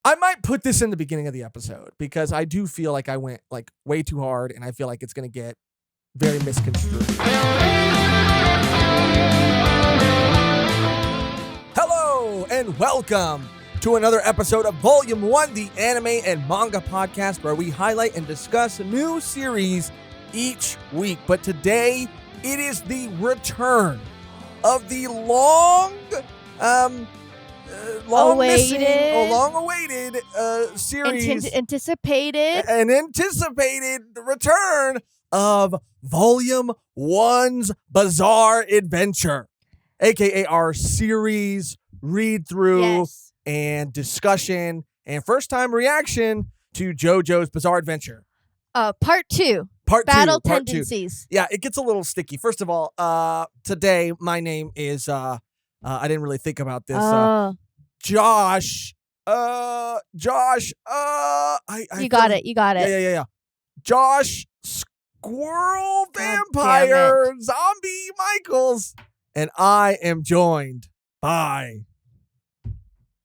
I might put this in the beginning of the episode because I do feel like I went like way too hard and I feel like it's going to get very misconstrued. Hello and welcome to another episode of Volume 1, the anime and manga podcast where we highlight and discuss a new series each week. But today, it is the return of the long-awaited series. Anticipated return of Volume 1's Bizarre Adventure, aka our series read-through and discussion and first-time reaction to JoJo's Bizarre Adventure. Part 2. Battle tendencies. Yeah, it gets a little sticky. First of all, today my name is I didn't really think about this. Josh. You got it. Yeah. Josh Squirrel Vampire Zombie Michaels. And I am joined by...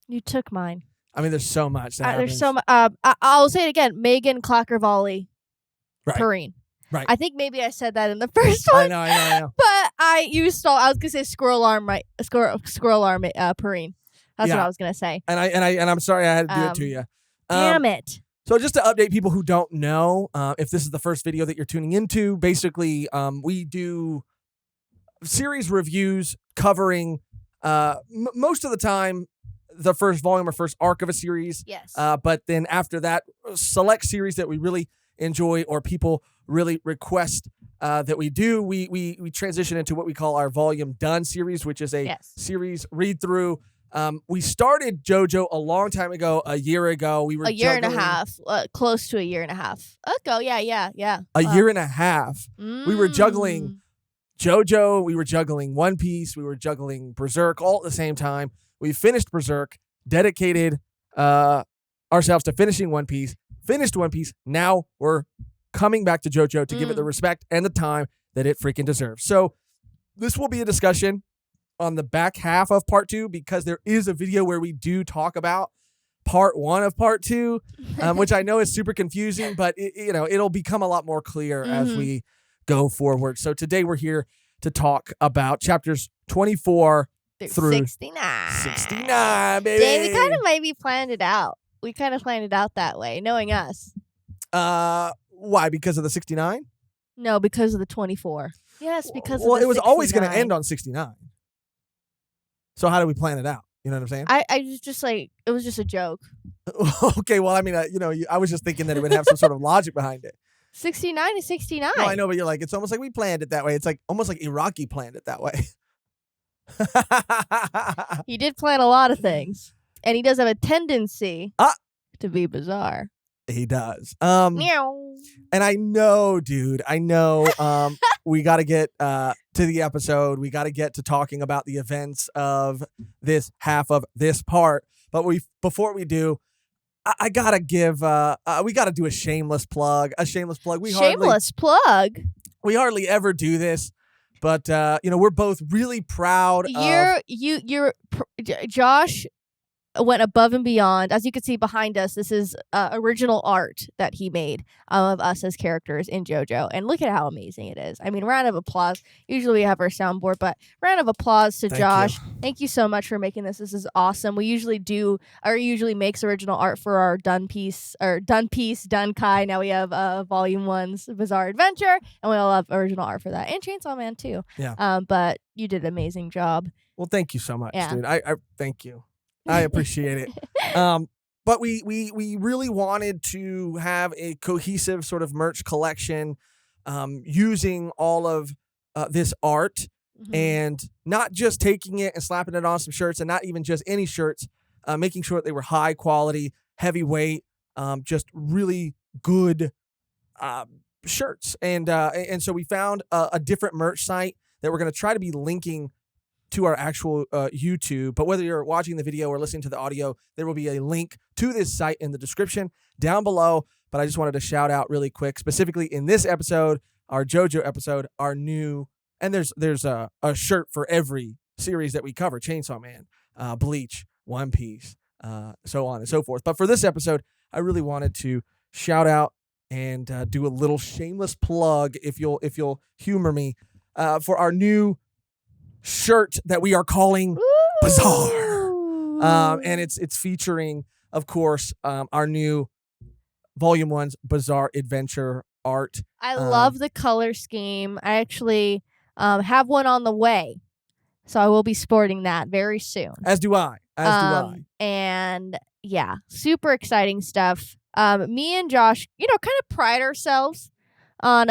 You took mine. I mean, there's so much. There's so much. I'll say it again. Mehgan Clocker Volley. Right. Perrine. Right. I think maybe I said that in the first one. I know. But I was gonna say squirrel arm Perrine. That's what I was gonna say. And I'm sorry I had to do it to you. Damn it. So just to update people who don't know, if this is the first video that you're tuning into, basically we do series reviews covering most of the time the first volume or first arc of a series. Yes. But then after that, select series that we really enjoy or people really request that we do, we transition into what we call our Volume Done series, which is a series read through. We started JoJo a long time ago, a year ago. We were a year and a half, close to a year and a half ago. Yeah. A year and a half. We were juggling JoJo. We were juggling One Piece. We were juggling Berserk all at the same time. We finished Berserk, dedicated ourselves to finishing One Piece, finished One Piece. Now we're coming back to JoJo to give it the respect and the time that it freaking deserves. So this will be a discussion on the back half of part 2 because there is a video where we do talk about part 1 of part 2, which I know is super confusing, but it'll become a lot more clear as we go forward. So today we're here to talk about chapters 24 through 69. 69, baby. Dang, we kind of maybe planned it out. We kind of planned it out that way, knowing us. Why? Because of the 69? No, because of the 24. Yes, because of the 69. Well, it was always going to end on 69. So how do we plan it out? You know what I'm saying? I was just like, it was just a joke. Okay, well, I mean, I was just thinking that it would have some sort of logic behind it. 69 is 69. No, I know, but you're like, it's almost like we planned it that way. It's like almost like Iraqi planned it that way. He did plan a lot of things. And he does have a tendency to be bizarre. He does. Meow. And I know, dude, we got to get to the episode. We got to get to talking about the events of this half of this part. But before we do, I got to give, we got to do a shameless plug. We hardly ever do this. But, we're both really proud Josh went above and beyond. As you can see behind us, this is original art that he made of us as characters in JoJo. And look at how amazing it is. I mean, round of applause. Usually we have our soundboard, but round of applause to Josh. Thank you so much for making this. This is awesome. We usually makes original art for our Done Kai. Now we have Volume 1's Bizarre Adventure, and we all have original art for that. And Chainsaw Man too. Yeah. But you did an amazing job. Well, thank you so much, dude. I thank you. I appreciate it. But we really wanted to have a cohesive sort of merch collection using all of this art and not just taking it and slapping it on some shirts and not even just any shirts, making sure that they were high quality, heavyweight, just really good shirts. And so we found a different merch site that we're going to try to be linking to our actual YouTube. But whether you're watching the video or listening to the audio, there will be a link to this site in the description down below. But I just wanted to shout out really quick, specifically in this episode, our JoJo episode, our new, and there's a shirt for every series that we cover: Chainsaw Man, Bleach, One Piece, so on and so forth. But for this episode, I really wanted to shout out and do a little shameless plug, if you'll humor me, for our new shirt that we are calling Bizarre. And it's featuring, of course, our new Volume 1's Bizarre Adventure art. I love the color scheme. I actually have one on the way, so I will be sporting that very soon. As do I. And yeah, super exciting stuff. Me and Josh, kind of pride ourselves on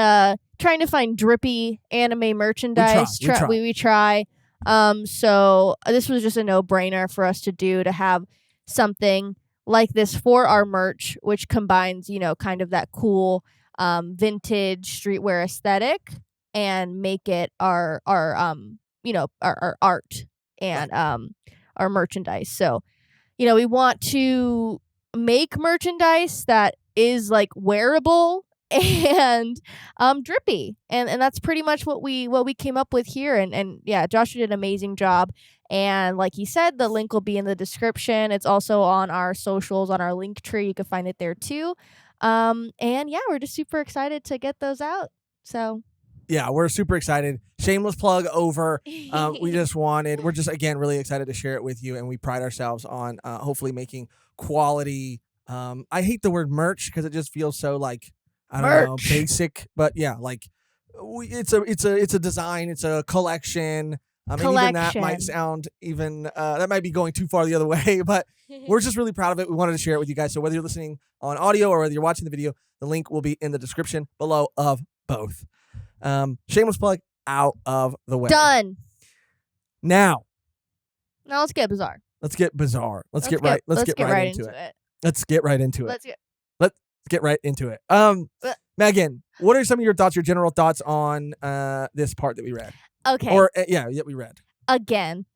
trying to find drippy anime merchandise. We try. So this was just a no-brainer for us to do, to have something like this for our merch, which combines, kind of that cool vintage streetwear aesthetic and make it our art and our merchandise. So, we want to make merchandise that is like wearable and drippy, and that's pretty much what we came up with here. And yeah, Josh did an amazing job. And like he said, the link will be in the description. It's also on our socials, on our link tree. You can find it there too. And yeah, we're just super excited to get those out. So yeah, we're super excited. Shameless plug over. We're just, again, really excited to share it with you. And we pride ourselves on hopefully making quality. I hate the word merch because it just feels so like, I don't know, basic. But yeah, like it's a design. It's a collection. And even that might sound that might be going too far the other way, but we're just really proud of it. We wanted to share it with you guys. So whether you're listening on audio or whether you're watching the video, the link will be in the description below of both. Shameless plug out of the way. Done. Now let's get bizarre. Let's get bizarre. Let's get right into it. Let's get right into it. Mehgan, what are some of your thoughts, your general thoughts on this part that we read? Okay. Or we read. Again.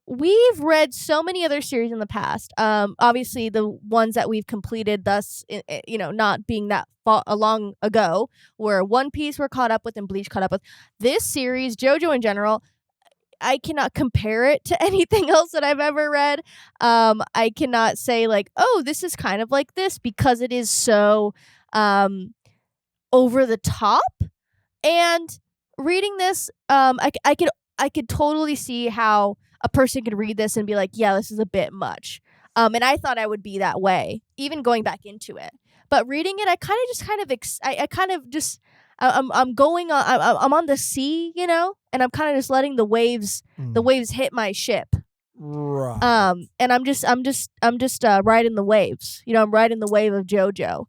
We've read so many other series in the past. Obviously the ones that we've completed, thus, not being that long ago, were One Piece we're caught up with and Bleach caught up with. This series, JoJo in general, I cannot compare it to anything else that I've ever read. I cannot say like, oh, this is kind of like this, because it is so over the top. And reading this, I could totally see how a person could read this and be like, yeah, this is a bit much. And I thought I would be that way, even going back into it. But reading it, I'm going on, I'm on the sea, and I'm kind of just letting the waves hit my ship. Right. And I'm just riding the waves. I'm riding the wave of JoJo.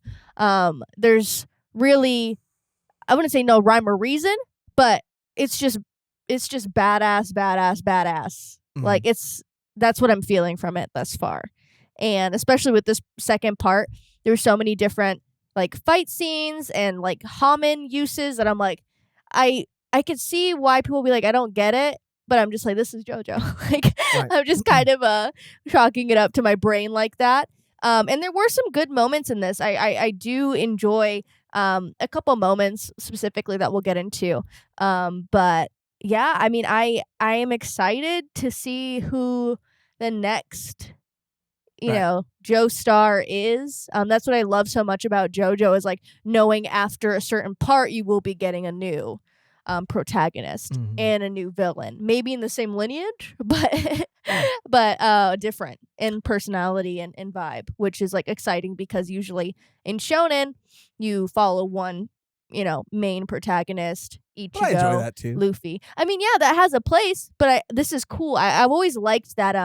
There's really, I wouldn't say no rhyme or reason, but it's just badass. Mm-hmm. Like that's what I'm feeling from it thus far. And especially with this second part, there's so many different like fight scenes and like Hamen uses that I'm like, I could see why people will be like, I don't get it, but I'm just like, this is JoJo. Like, right. I'm just kind of chalking it up to my brain like that. And there were some good moments in this. I do enjoy a couple moments specifically that we'll get into. But yeah, I mean, I am excited to see who the next, Joestar is. That's what I love so much about JoJo, is like knowing after a certain part you will be getting a new protagonist and a new villain, maybe in the same lineage, but different in personality and vibe, which is like exciting, because usually in shonen you follow one main protagonist, Ichigo, I enjoy that too. Luffy. I mean, yeah, that has a place, but this is cool. I've always liked that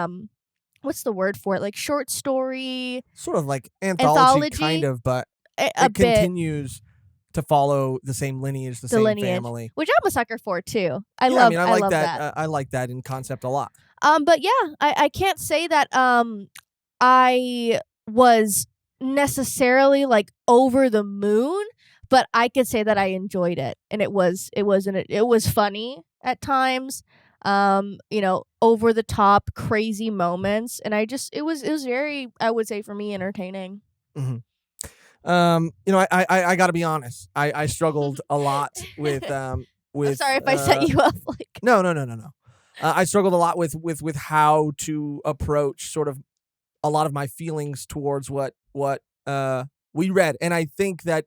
what's the word for it, like short story, sort of like anthology kind of, but it continues to follow the same lineage, the same family, which I'm a sucker for too. I like that. I like that in concept a lot. But yeah, I can't say that I was necessarily like over the moon, but I could say that I enjoyed it, and it was funny at times. Over the top crazy moments, and it was very, I would say, for me, entertaining. Mm-hmm. I gotta be honest. I struggled a lot with I'm sorry if I set you up. Like no. I struggled a lot with how to approach sort of a lot of my feelings towards what we read. And I think that,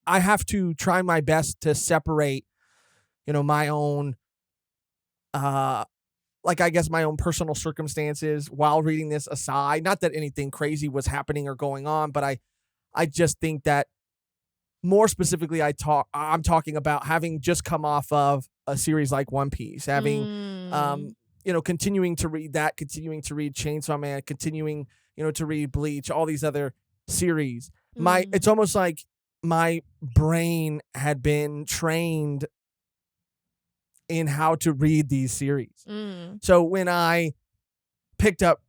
I have to try my best to separate, my own, like, I guess, my own personal circumstances while reading this aside. Not that anything crazy was happening or going on, but I just think that more specifically, I'm talking about having just come off of a series like One Piece, having, continuing to read that, continuing to read Chainsaw Man, continuing, to read Bleach, all these other series. It's almost like my brain had been trained in how to read these series. So when I picked up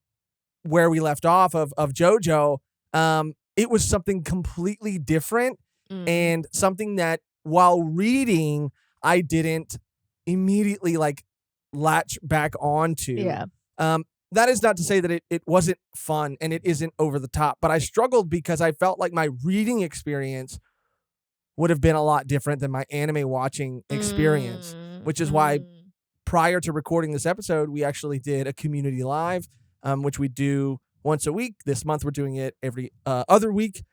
where we left off of Jojo, it was something completely different and something that while reading, I didn't immediately latch back onto. Yeah. That is not to say that it wasn't fun and it isn't over the top, but I struggled because I felt like my reading experience would have been a lot different than my anime watching experience, which is why prior to recording this episode, we actually did a community live, which we do once a week. This month, we're doing it every other week.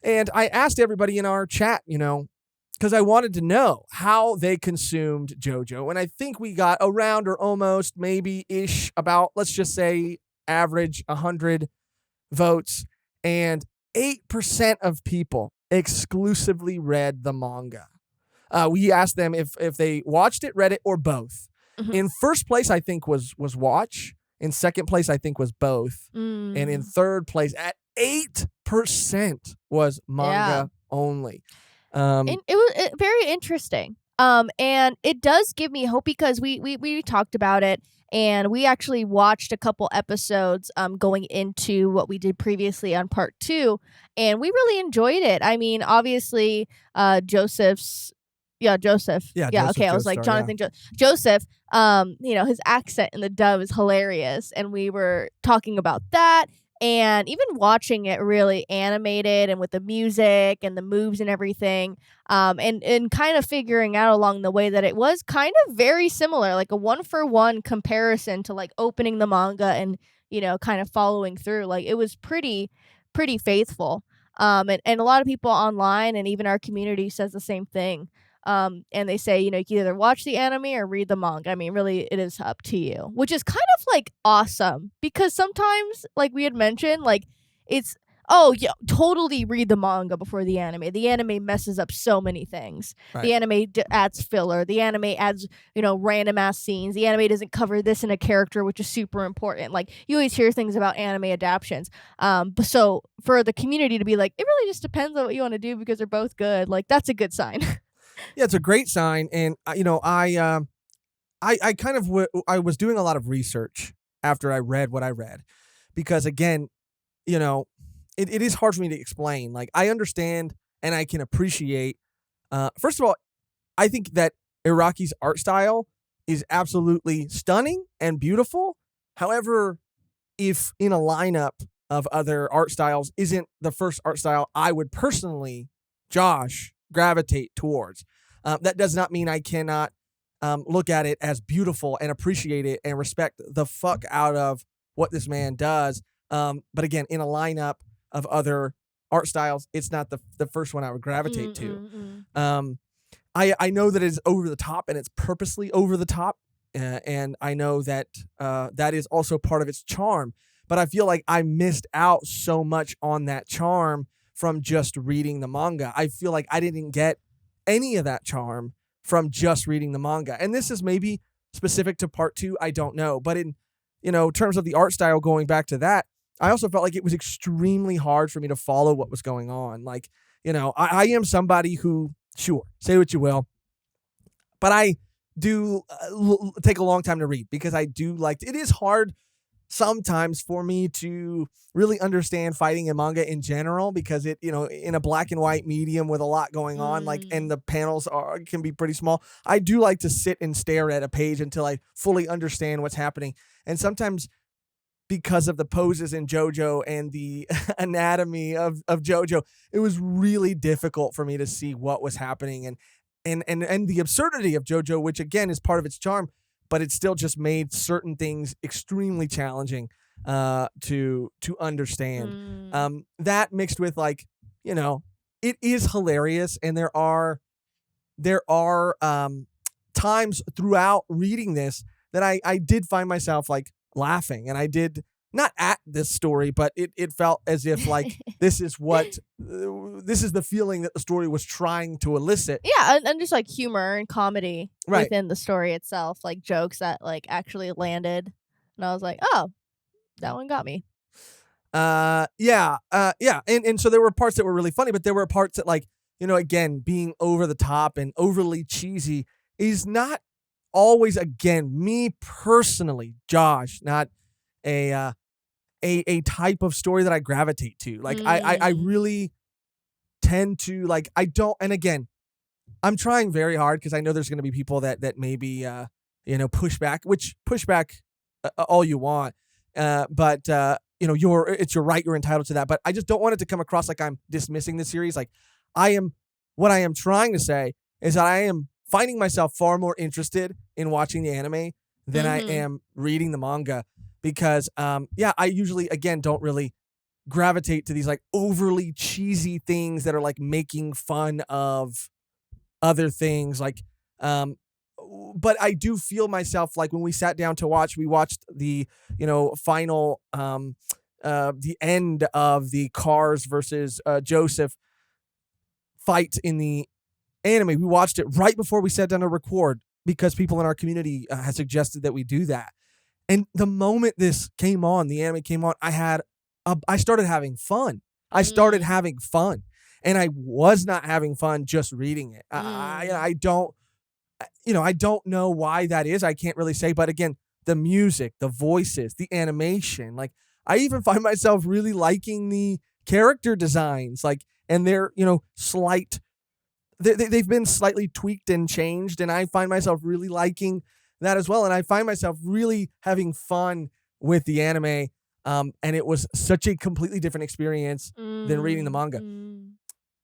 And I asked everybody in our chat, because I wanted to know how they consumed JoJo. And I think we got around or almost maybe-ish about, let's just say, average 100 votes. And 8% of people exclusively read the manga. We asked them if they watched it, read it, or both. In first place, I think was watch. In second place, I think was both. And in third place, at 8%, was manga only. And it was very interesting. And it does give me hope because we talked about it and we actually watched a couple episodes going into what we did previously on part 2, and we really enjoyed it. I mean, obviously, Joseph. Yeah, Joseph, okay, I was like, Jonathan, Joseph, his accent in the dub is hilarious, and we were talking about that, and even watching it really animated and with the music and the moves and everything, and kind of figuring out along the way that it was kind of very similar, like a 1-for-1 comparison to like opening the manga and, kind of following through. Like it was pretty faithful. And a lot of people online and even our community says the same thing. And they say, you can either watch the anime or read the manga. I mean, really, it is up to you, which is kind of like awesome because sometimes, like we had mentioned, like it's, totally read the manga before the anime. The anime messes up so many things. Right. The anime adds filler. The anime adds, random ass scenes. The anime doesn't cover this in a character, which is super important. Like you always hear things about anime adaptations. So for the community to be like, it really just depends on what you want to do because they're both good. Like that's a good sign. Yeah, it's a great sign, and I kind of I was doing a lot of research after I read what I read, because again, it is hard for me to explain. Like I understand and I can appreciate. First of all, I think that Iraqi's art style is absolutely stunning and beautiful. However, if in a lineup of other art styles isn't the first art style I would personally, Josh, gravitate towards. That does not mean I cannot look at it as beautiful and appreciate it and respect the fuck out of what this man does. But again, in a lineup of other art styles, it's not the first one I would gravitate to. I know that it's over the top and it's purposely over the top. And I know that that is also part of its charm. But I feel like I missed out so much on that charm from just reading the manga. I feel like I didn't get any of that charm from just reading the manga. And this is maybe specific to part 2, I don't know. But in, terms of the art style, going back to that, I also felt like it was extremely hard for me to follow what was going on. Like, I am somebody who, sure, say what you will, but I do take a long time to read because I do it is hard sometimes for me to really understand fighting in manga in general because it, in a black and white medium with a lot going on, and the panels can be pretty small. I do like to sit and stare at a page until I fully understand what's happening. And sometimes because of the poses in JoJo and the anatomy of JoJo, it was really difficult for me to see what was happening and the absurdity of JoJo, which again is part of its charm, but it still just made certain things extremely challenging. to understand. Mm. That mixed with like, it is hilarious, and there are times throughout reading this that I did find myself like laughing, and I did not at this story, but it felt as if like this is the feeling that the story was trying to elicit. Yeah, and just like humor and comedy Right. within the story itself, like jokes that like actually landed. And I was like, oh, that one got me. Yeah. And so there were parts that were really funny, but there were parts that like, again, being over the top and overly cheesy is not always, again, me personally, Josh, not a a type of story that I gravitate to. Like I Mm. really tend to like, I don't, and again, I'm trying very hard because I know there's going to be people that maybe push back, which push back all you want, but it's your right, you're entitled to that. But I just don't want it to come across like I'm dismissing the series. Like I am, what I am trying to say is that I am finding myself far more interested in watching the anime than I Mhm. am reading the manga because I usually again don't really gravitate to these like overly cheesy things that are like making fun of other things like um but I do feel myself like when we sat down to watch, we watched the final the end of the Cars versus Joseph fight in the anime. We watched it right before we sat down to record because people in our community had suggested that we do that. And the moment this came on, the anime came on, I started having fun. I started Mm. having fun, and I was not having fun just reading it. Mm. I don't know why that is. I can't really say, but again, the music, the voices, the animation, like I even find myself really liking the character designs, like, and they're slight. They've been slightly tweaked and changed, and I find myself really liking that as well. And I find myself really having fun with the anime. And it was such a completely different experience than reading the Mm. manga. Mm.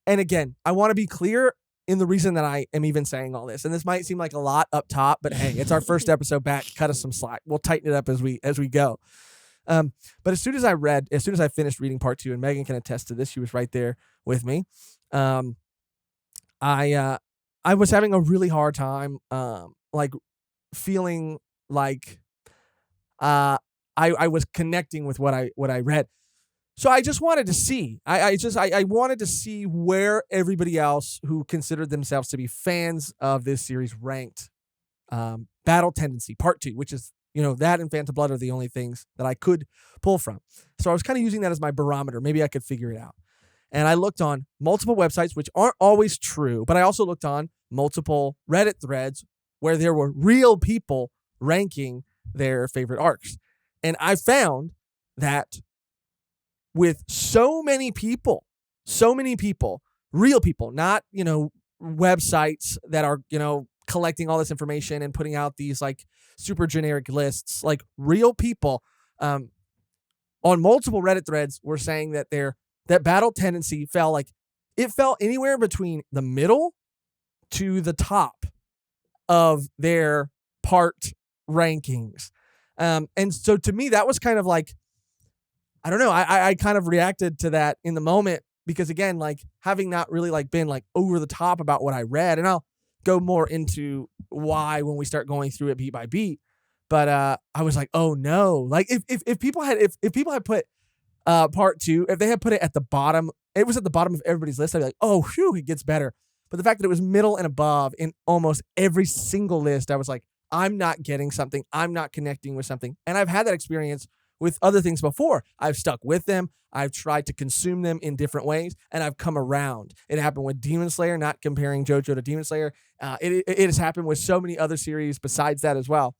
And again, I want to be clear in the reason that I am even saying all this. And this might seem like a lot up top, but hey, it's our first episode back. Cut us some slack. We'll tighten it up as we go. But as soon as I finished reading part 2, and Mehgan can attest to this, she was right there with me. I was having a really hard time, like feeling like I was connecting with what I read. So I just wanted to see. I wanted to see where everybody else who considered themselves to be fans of this series ranked Battle Tendency Part 2, which is that and Phantom Blood are the only things that I could pull from. So I was kind of using that as my barometer. Maybe I could figure it out. And I looked on multiple websites, which aren't always true, but I also looked on multiple Reddit threads where there were real people ranking their favorite arcs. And I found that with so many people, real people, not, websites that are, collecting all this information and putting out these like super generic lists, like real people on multiple Reddit threads were saying that that Battle Tendency fell anywhere between the middle to the top of their part rankings. And so to me, that was kind of like, I don't know. I kind of reacted to that in the moment because again, like having not really like been like over the top about what I read, and I'll go more into why when we start going through it beat by beat. But I was like, oh no! Like if people had put part 2, if they had put it at the bottom, it was at the bottom of everybody's list, I'd be like, oh, whew, it gets better. But the fact that it was middle and above in almost every single list, I was like, I'm not getting something. I'm not connecting with something. And I've had that experience with other things before. I've stuck with them. I've tried to consume them in different ways, and I've come around. It happened with Demon Slayer, not comparing Jojo to Demon Slayer. It has happened with so many other series besides that as well.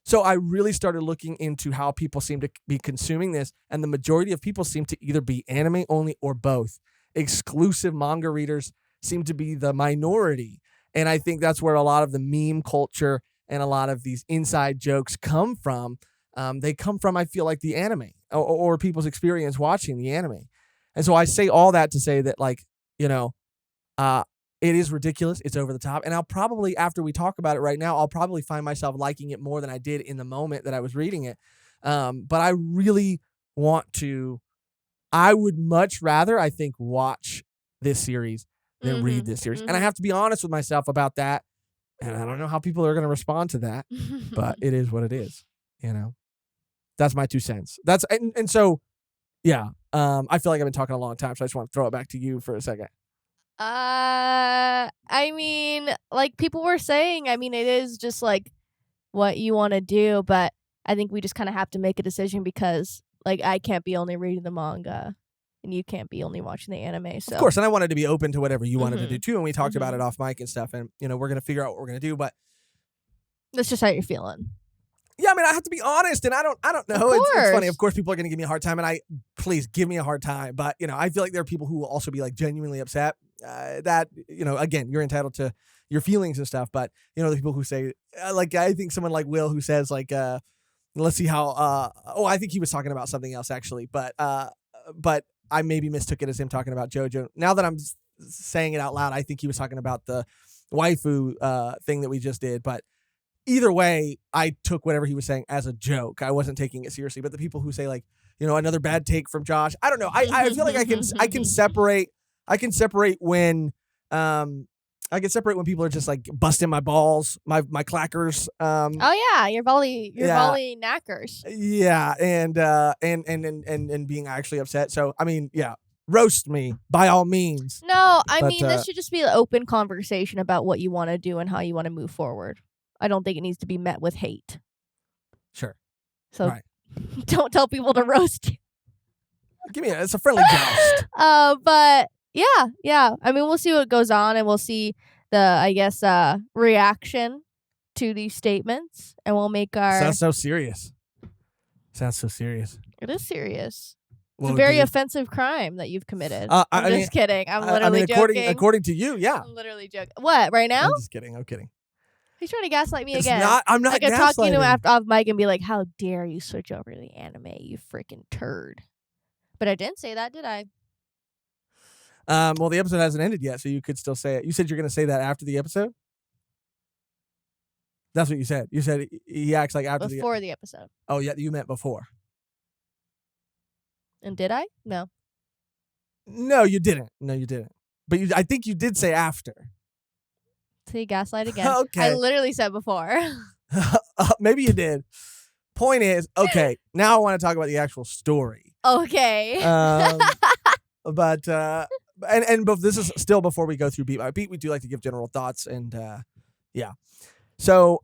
So I really started looking into how people seem to be consuming this, and the majority of people seem to either be anime only or both. Exclusive manga readers seem to be the minority, and I think that's where a lot of the meme culture and a lot of these inside jokes come from. They come from, I feel like, the anime or people's experience watching the anime. And so I say all that to say that, like, uh, it is ridiculous. It's over the top. And I'll probably, after we talk about it right now, I'll probably find myself liking it more than I did in the moment that I was reading it. But I really want to. I would much rather, I think, watch this series than read this series. And I have to be honest with myself about that. And I don't know how people are going to respond to that, but it is what it is. That's my 2 cents. That's and so, yeah. I feel like I've been talking a long time, so I just want to throw it back to you for a second. I mean, like people were saying, I mean, it is just like what you want to do, but I think we just kind of have to make a decision because, like, I can't be only reading the manga, and you can't be only watching the anime. So of course, and I wanted to be open to whatever you wanted to do too, and we talked about it off mic and stuff, and we're gonna figure out what we're gonna do, but that's just how you're feeling. Yeah, I mean, I have to be honest, and I don't know. It's funny. Of course, people are gonna give me a hard time, and please give me a hard time, but I feel like there are people who will also be like genuinely upset. That again, you're entitled to your feelings and stuff, but the people who say like I think someone like Will who says like let's see how I think he was talking about something else actually, but I maybe mistook it as him talking about Jojo. Now that I'm saying it out loud, I think he was talking about the waifu thing that we just did. But either way, I took whatever he was saying as a joke. I wasn't taking it seriously. But the people who say like, another bad take from Josh, I don't know. I feel like I can separate when when people are just like busting my balls, my clackers. Oh yeah, your volley knackers. Yeah, and being actually upset. So I mean, yeah, roast me by all means. No, I mean this should just be an open conversation about what you want to do and how you want to move forward. I don't think it needs to be met with hate. Sure. So don't tell people to roast you. It's a friendly joust. But yeah. I mean, we'll see what goes on, and we'll see the, reaction to these statements, and we'll make our. Sounds so serious. It is serious. It's a very offensive crime that you've committed. I'm just kidding. I'm literally joking. According to you, yeah. I'm literally joking. What, right now? I'm just kidding. I'm kidding. He's trying to gaslight me again. I'm not like gaslighting. I talk, after off mic and be like, "How dare you switch over to the anime, you freaking turd!" But I didn't say that, did I? Well, the episode hasn't ended yet, so you could still say it. You said you're going to say that after the episode? That's what you said. You said he acts like after before the episode. Oh, yeah, you meant before. And did I? No. No, you didn't. But I think you did say after. See, gaslight again. Okay. I literally said before. Maybe you did. Point is, okay, now I want to talk about the actual story. Okay. But this is still before we go through beat by beat. We do like to give general thoughts, and yeah. So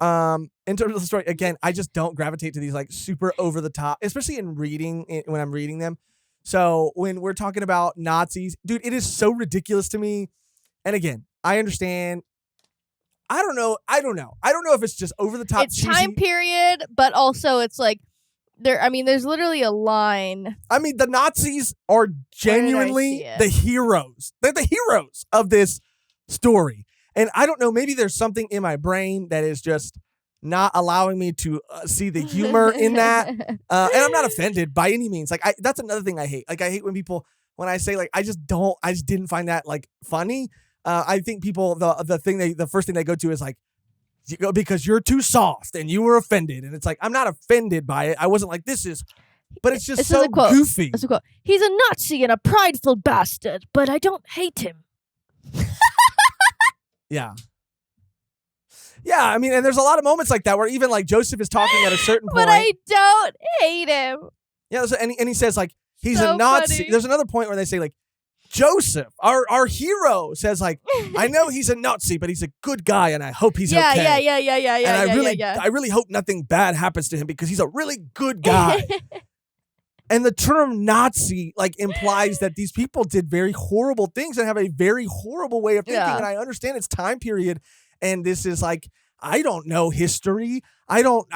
in terms of the story, again, I just don't gravitate to these like super over the top, especially in reading when I'm reading them. So when we're talking about Nazis, dude, it is so ridiculous to me. And again, I understand. I don't know if it's just over the top. It's cheesy. Time period, but also it's like there's literally a line. I mean, the Nazis are genuinely the heroes. They're the heroes of this story. And I don't know, maybe there's something in my brain that is just not allowing me to see the humor in that. And I'm not offended by any means. Like, that's another thing I hate. Like, I hate when I say, like, I just didn't find that, like, funny. I think people, the first thing they go to is, like, because you're too soft and you were offended. And it's like, I'm not offended by it. I wasn't like, but it's just so goofy. It's a quote. He's a Nazi and a prideful bastard, but I don't hate him. Yeah. Yeah, I mean, and there's a lot of moments like that where even like Joseph is talking at a certain point. But I don't hate him. Yeah, and he says like, he's a Nazi. Funny. There's another point where they say like, Joseph, our hero, says like, I know he's a Nazi, but he's a good guy, and I hope he's okay. Yeah. And I really hope nothing bad happens to him because he's a really good guy. And the term Nazi like implies that these people did very horrible things and have a very horrible way of thinking. Yeah. And I understand it's time period, and this is like, I don't know history. I don't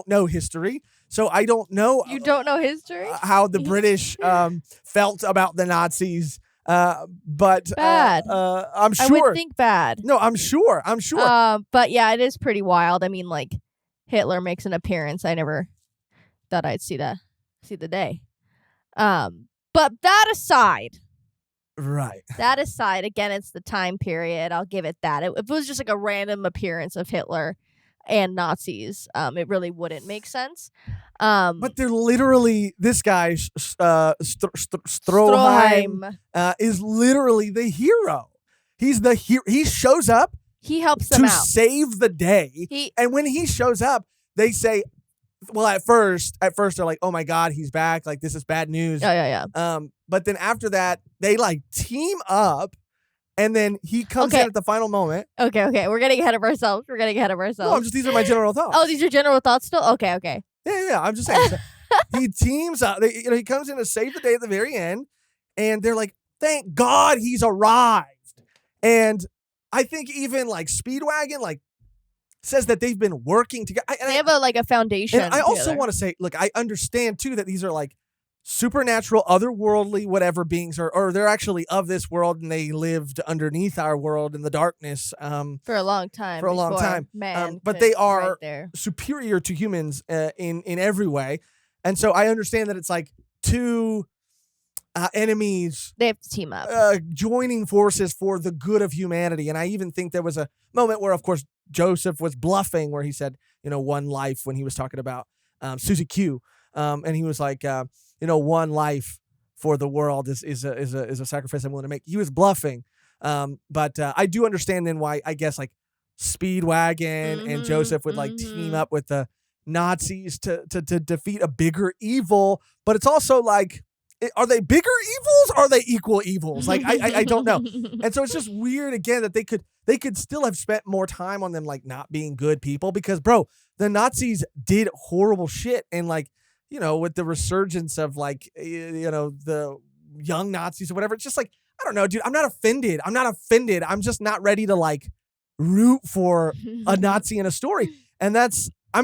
know history. So I don't know. You don't know history? How the British felt about the Nazis. But bad. I'm sure. I would think bad. No, I'm sure. But yeah, it is pretty wild. I mean, like, Hitler makes an appearance. I never thought I'd see the day. But that aside. Right. That aside, again, it's the time period. I'll give it that. If it was just like a random appearance of Hitler, and Nazis. It really wouldn't make sense. But they're literally, this guy, Stroheim, is literally the hero. He's the hero. He shows up. He helps them to out. save the day. And when he shows up, they say, well, at first they're like, oh my God, he's back. Like, this is bad news. Yeah. But then after that, they like team up. And then he comes in at the final moment. Okay. We're getting ahead of ourselves. No, these are my general thoughts. Oh, these are general thoughts still? Okay. Yeah. I'm just saying. He teams up. He comes in to save the day at the very end. And they're like, thank God he's arrived. And I think even like Speedwagon like says that they've been working together. They have a foundation. And I also want to say, look, I understand too that these are like supernatural, otherworldly, whatever beings, or they're actually of this world and they lived underneath our world in the darkness for a long time. But they are superior to humans in every way. And so I understand that it's like two enemies. They have to team up. Joining forces for the good of humanity. And I even think there was a moment where, of course, Joseph was bluffing where he said, one life when he was talking about Susie Q. And he was like, one life for the world is a sacrifice I'm willing to make. He was bluffing. But I do understand then why, I guess, like Speedwagon and Joseph would like team up with the Nazis to defeat a bigger evil. But it's also like, are they bigger evils? Or are they equal evils? Like, I don't know. And so it's just weird again that they could still have spent more time on them like not being good people, because bro, the Nazis did horrible shit. And like, with the resurgence of like, the young Nazis or whatever, it's just like, I don't know, dude, I'm not offended. I'm just not ready to like root for a Nazi in a story. And that's, I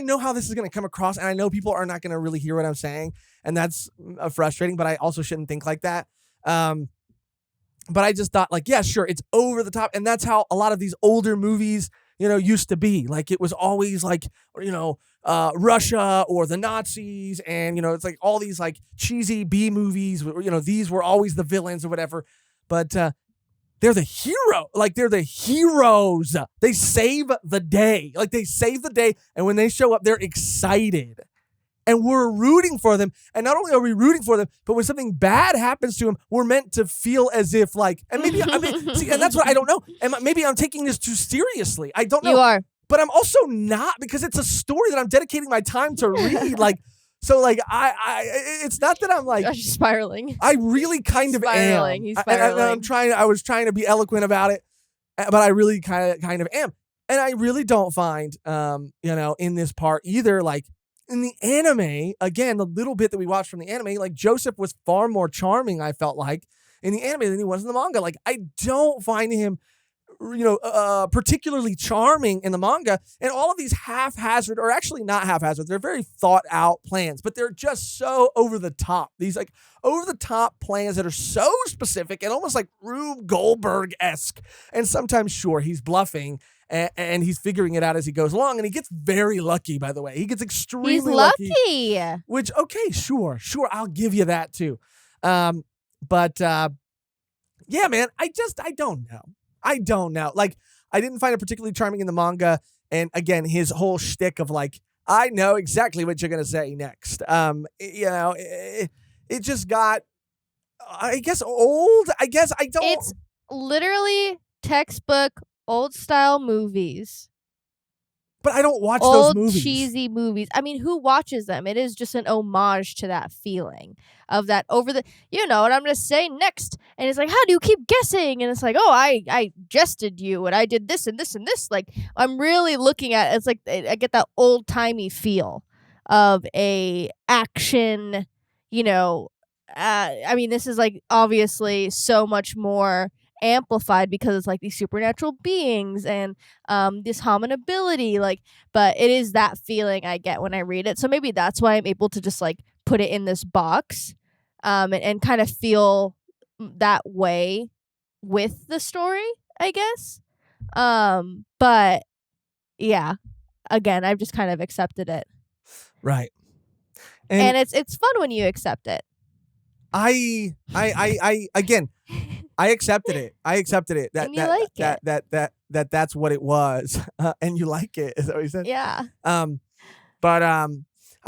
know how this is going to come across, and I know people are not going to really hear what I'm saying, and that's frustrating, but I also shouldn't think like that. But I just thought like, yeah, sure, it's over the top, and that's how a lot of these older movies, used to be. Like, it was always like, Russia or the Nazis, and, it's like all these like cheesy B movies, these were always the villains or whatever, but they're the hero. Like, they're the heroes. They save the day. Like, they save the day. And when they show up, they're excited. And we're rooting for them. And not only are we rooting for them, but when something bad happens to them, we're meant to feel as if like, and maybe, see, and that's what I don't know. And maybe I'm taking this too seriously. I don't know. You are. But I'm also not, because it's a story that I'm dedicating my time to read. Like, so like it's not that I'm like Josh is spiraling. I really kind of am. He's spiraling. I was trying to be eloquent about it, but I really kind of am. And I really don't find in this part either, like in the anime, again, the little bit that we watched from the anime, like Joseph was far more charming, I felt like, in the anime than he was in the manga. Like, I don't find him particularly charming in the manga, and all of these haphazard, or actually not haphazard, they're very thought out plans, but they're just so over the top. These like over the top plans that are so specific and almost like Rube Goldberg-esque. And sometimes, sure, he's bluffing and he's figuring it out as he goes along, and he gets very lucky, by the way. He gets extremely lucky. Which, okay, sure, I'll give you that too. But yeah, man, I don't know. Like, I didn't find it particularly charming in the manga. And again, his whole shtick of like, I know exactly what you're going to say next. It just got, I guess, old. I guess I don't. It's literally textbook old style movies. But I don't watch those movies. Old cheesy movies. I mean, who watches them? It is just an homage to that feeling of that over the, you know what I'm going to say next. And it's like, how do you keep guessing? And it's like, oh, I jested you and I did this and this and this. Like, I'm really looking at it. It's like I get that old timey feel of a action, I mean, this is like obviously so much more amplified because it's like these supernatural beings and this hominability, like, but it is that feeling I get when I read it. So maybe that's why I'm able to just like put it in this box and kind of feel that way with the story, I guess. But yeah, again, I've just kind of accepted it. Right. And it's fun when you accept it. Again, I accepted it. And you like it. That that's what it was, and you like it. Is that what you said? Yeah. But I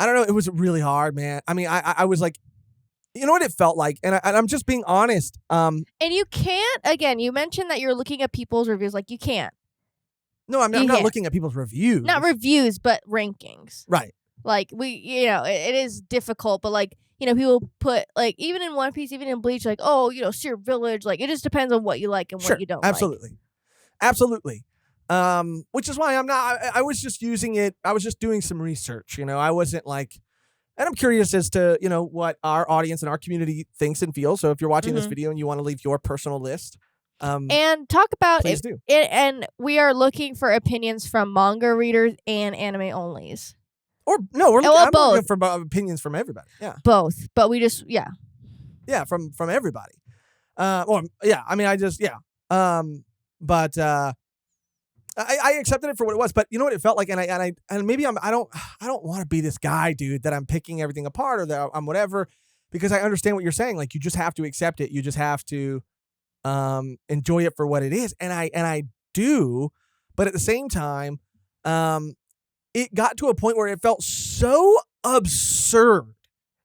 don't know. It was really hard, man. I mean, I was like, you know what it felt like, and I'm just being honest. And you can't. Again, you mentioned that you're looking at people's reviews. Like, you can't. No, I'm not looking at people's reviews. Not reviews, but rankings. Right. Like, it is difficult, but like, people put, like, even in One Piece, even in Bleach, like, oh, Seer Village, like, it just depends on what you like and what you don't absolutely. Absolutely. Which is why I was just using it. I was just doing some research, I wasn't like, and I'm curious as to, what our audience and our community thinks and feels. So if you're watching this video and you want to leave your personal list, and talk about please do. And we are looking for opinions from manga readers and anime onlys. Or no, I'm both. looking for opinions from everybody. Yeah, both. But we just from everybody. But I accepted it for what it was. But you know what it felt like, and maybe I don't want to be this guy, dude, that I'm picking everything apart or that I'm whatever, because I understand what you're saying. Like, you just have to accept it. You just have to enjoy it for what it is, and I do. But at the same time, it got to a point where it felt so absurd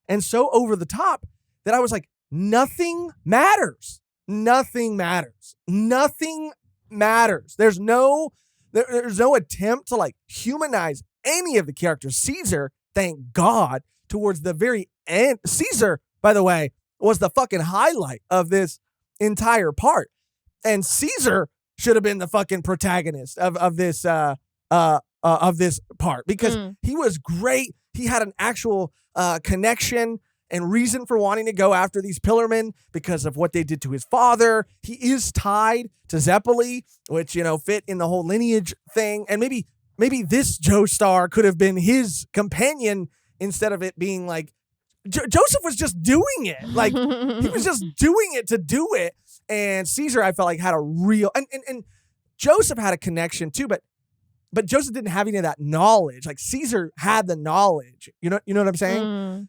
and so over the top that I was like, nothing matters. Nothing matters. Nothing matters. There's no attempt to like humanize any of the characters. Caesar, thank God, towards the very end. Caesar, by the way, was the fucking highlight of this entire part. And Caesar should have been the fucking protagonist of this part, because he was great. He had an actual connection and reason for wanting to go after these Pillarmen because of what they did to his father. He is tied to Zeppeli, which, fit in the whole lineage thing. And maybe this Joestar could have been his companion instead of it being like, Joseph was just doing it. Like, he was just doing it to do it. And Caesar, I felt like, had a real, and Joseph had a connection too, but Joseph didn't have any of that knowledge. Like, Caesar had the knowledge. You know what I'm saying?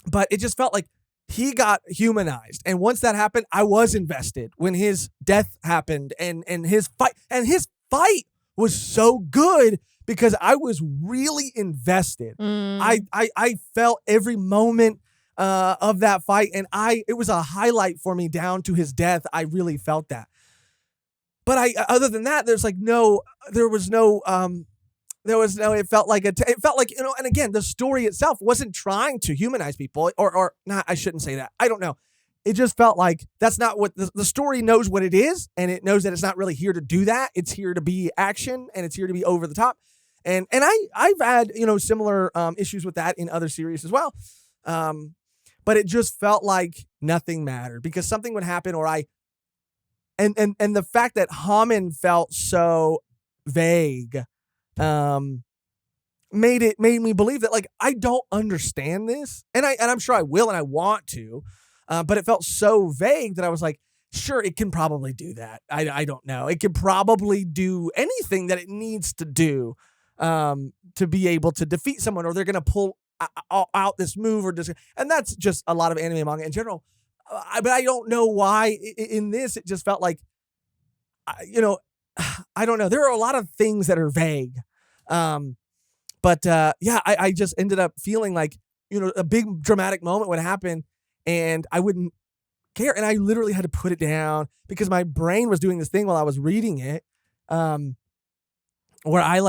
But it just felt like he got humanized. And once that happened, I was invested when his death happened and his fight. And his fight was so good because I was really invested. I felt every moment of that fight, and it was a highlight for me down to his death. I really felt that. But other than that, it felt like, and again, the story itself wasn't trying to humanize people or not. I shouldn't say that. I don't know. It just felt like that's not what the story knows what it is. And it knows that it's not really here to do that. It's here to be action, and it's here to be over the top. And I've had, similar issues with that in other series as well. But it just felt like nothing mattered because something would happen, or and the fact that Hammond felt so vague made me believe that, like, I don't understand this, and I'm sure I will, and I want to, but it felt so vague that I was like, sure, it can probably do that. I don't know. It can probably do anything that it needs to do to be able to defeat someone, or they're gonna pull out this move, and that's just a lot of anime manga in general. But I don't know why in this it just felt like, I don't know. There are a lot of things that are vague. But I just ended up feeling like, a big dramatic moment would happen and I wouldn't care. And I literally had to put it down because my brain was doing this thing while I was reading it, where I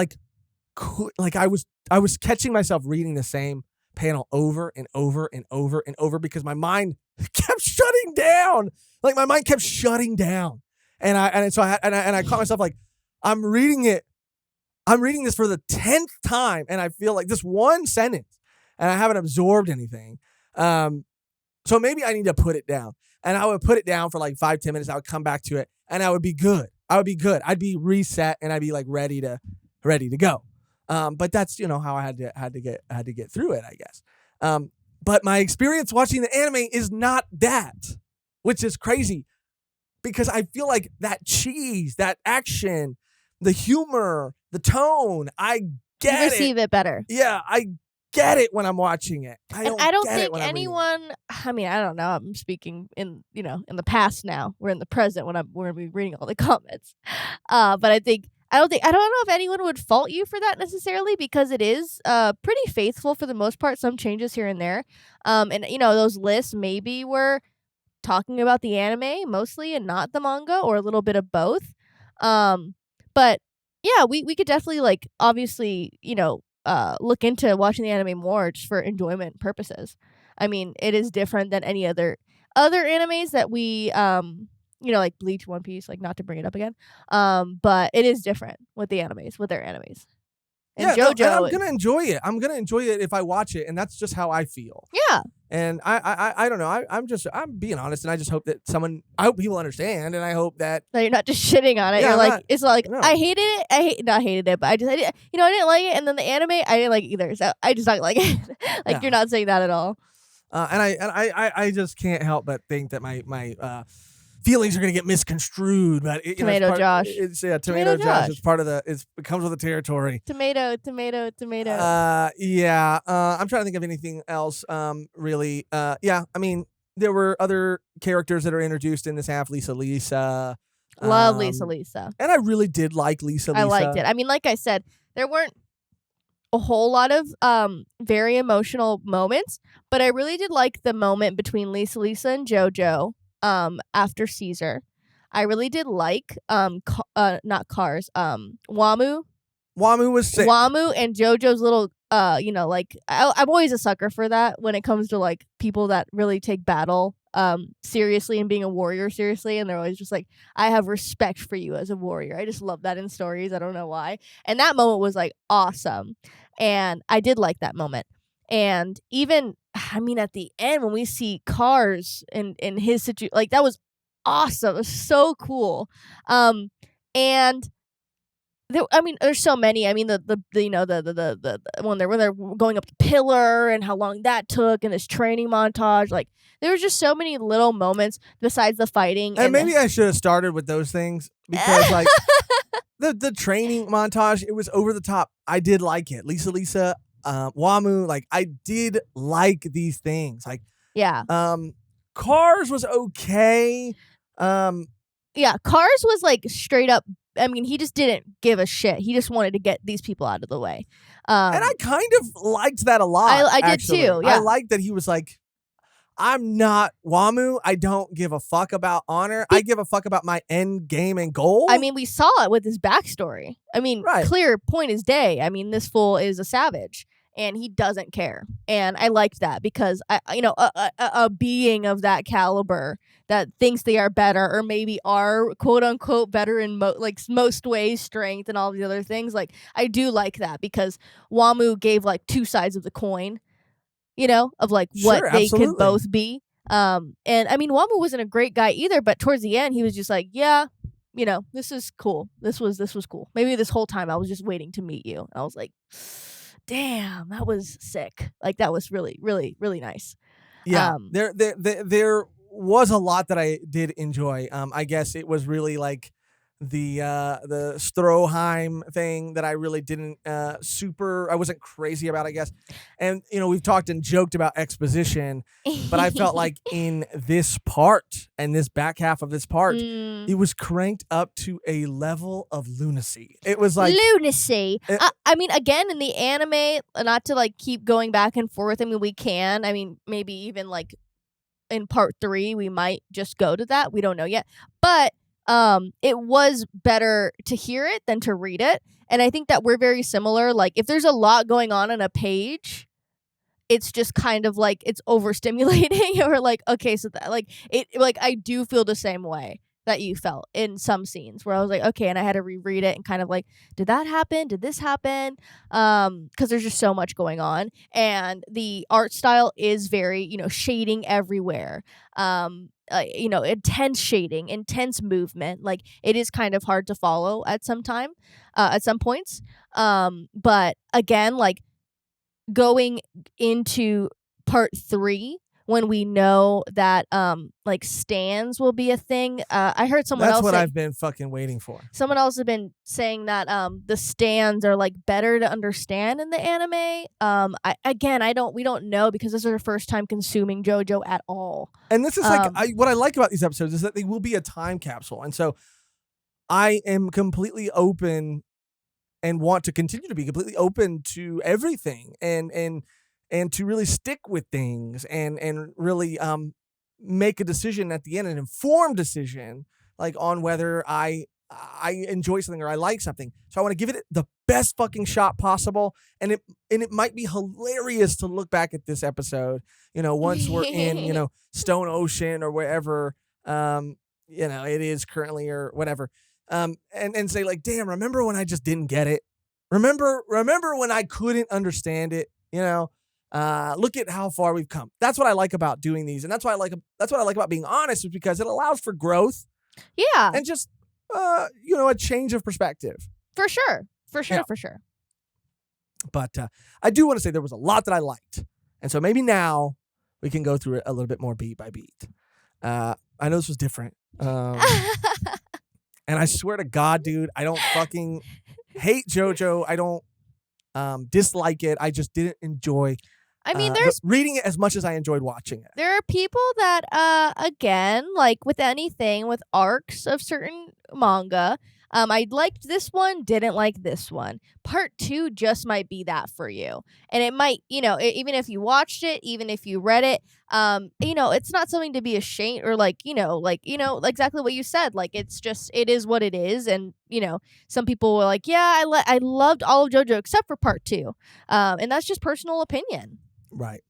was catching myself reading the same panel over and over and over and over because my mind kept shutting down. Like, my mind kept shutting down. And I caught myself like, I'm reading this for the 10th time, and I feel like this one sentence, and I haven't absorbed anything. So maybe I need to put it down. And I would put it down for like 5-10 minutes. I would come back to it, and I would be good. I'd be reset, and I'd be like ready to go. But that's how I had to get through it, I guess. But my experience watching the anime is not that, which is crazy. Because I feel like that cheese, that action, the humor, the tone, I get it. You receive it better. Yeah, I get it when I'm watching it. I don't think anyone, I mean, I don't know. I'm speaking in in the past now. We're in the present when we're gonna be reading all the comments. But I don't know if anyone would fault you for that necessarily because it is pretty faithful for the most part. Some changes here and there. And those lists maybe were talking about the anime mostly and not the manga or a little bit of both. But yeah, we could definitely obviously, look into watching the anime more just for enjoyment purposes. I mean, it is different than any other animes that we like Bleach, One Piece, like not to bring it up again. But it is different with their animes. And yeah, Jojo, and I'm gonna enjoy it. I'm gonna enjoy it if I watch it, and that's just how I feel. Yeah. And I don't know. I'm being honest, and I just hope that I hope people understand, and I hope that you're not just shitting on it. Yeah, You're like, it's like no. I hated it. Not hated it, but I didn't like it. And then the anime, I didn't like it either. So I just don't like it. Yeah. You're not saying that at all. And I just can't help but think that my feelings are gonna get misconstrued. But Tomato Josh. Tomato Josh. It's part of it comes with the territory. Tomato. Yeah. I'm trying to think of anything else. Really. Yeah. I mean, there were other characters that are introduced in this half. Lisa. Love Lisa. And I really did like Lisa. I liked it. I mean, like I said, there weren't a whole lot of very emotional moments, but I really did like the moment between Lisa and Jojo after Caesar. I really did like not Cars, Wamu. Wamu was sick. Wamu and Jojo's little I'm always a sucker for that when it comes to people that really take battle seriously and being a warrior seriously, and they're always just like, I have respect for you as a warrior. I just love that in stories. I don't know why. And that moment was awesome. And I did like that moment. And even at the end when we see Cars in his situation, that was awesome. It was so cool. And there's so many. I mean, the when they're going up the pillar and how long that took, and this training montage. There was just so many little moments besides the fighting. And maybe I should have started with those things because the training montage, it was over the top. I did like it. Lisa, Wamu, I did like these things. Yeah. Cars was okay. Yeah, Cars was straight up. I mean, he just didn't give a shit. He just wanted to get these people out of the way. And I kind of liked that a lot. I did too. Yeah. I liked that he was like, I'm not Wamu. I don't give a fuck about honor. I give a fuck about my end game and goal. I mean, we saw it with his backstory. I mean, clear point as day. I mean, this fool is a savage and he doesn't care. And I liked that because a being of that caliber that thinks they are better or maybe are quote unquote better in most ways, strength and all the other things. I do like that because Wamu gave two sides of the coin, of what they could both be. And I mean, Wamu wasn't a great guy either, but towards the end he was just yeah, this is cool. This was cool. Maybe this whole time I was just waiting to meet you. And I was like, damn, that was sick. That was really, really, really nice. Yeah. There was a lot that I did enjoy. I guess it was really the Stroheim thing that I really didn't I wasn't crazy about, I guess. And we've talked and joked about exposition, but I felt like in this part and this back half of this part, it was cranked up to a level of lunacy. It was lunacy. I mean, again, in the anime, not to keep going back and forth. I mean, we can. I mean, maybe even in part 3 we might just go to that. We don't know yet, but it was better to hear it than to read it. And I think that we're very similar. If there's a lot going on a page, it's just kind of it's overstimulating or okay, so that I do feel the same way that you felt in some scenes where I was okay, and I had to reread it and kind of did that happen? Did this happen? Because there's just so much going on, and the art style is very shading everywhere. Intense shading, intense movement. It is kind of hard to follow at some points. But again, going into part 3 when we know that like stands will be a thing. I heard someone That's else what say, I've been fucking waiting for. someone else has been saying that the stands are like better to understand in the anime. We don't know because this is our first time consuming JoJo at all. And this is what I like about these episodes is that they will be a time capsule. And so I am completely open and want to continue to be completely open to everything and to really stick with things and really make a decision at the end, an informed decision, like on whether I enjoy something or I like something. So I want to give it the best fucking shot possible. And it might be hilarious to look back at this episode, once we're in, Stone Ocean or wherever, it is currently or whatever. And say like, damn, remember when I just didn't get it? Remember when I couldn't understand it? Look at how far we've come. That's what I like about doing these, and that's what I like about being honest, is because it allows for growth. Yeah, and just a change of perspective. For sure. But I do want to say there was a lot that I liked, and so maybe now we can go through it a little bit more beat by beat. I know this was different, and I swear to God, dude, I don't fucking hate JoJo. I don't dislike it. I just didn't enjoy. I mean, there's reading it as much as I enjoyed watching it. There are people that, again, like with anything, with arcs of certain manga, I liked this one, didn't like this one. Part 2 just might be that for you. And it might, even if you watched it, even if you read it, it's not something to be ashamed or exactly what you said. Like, it's just, it is what it is. And, some people were like, yeah, I loved all of JoJo except for part 2. And that's just personal opinion. Right.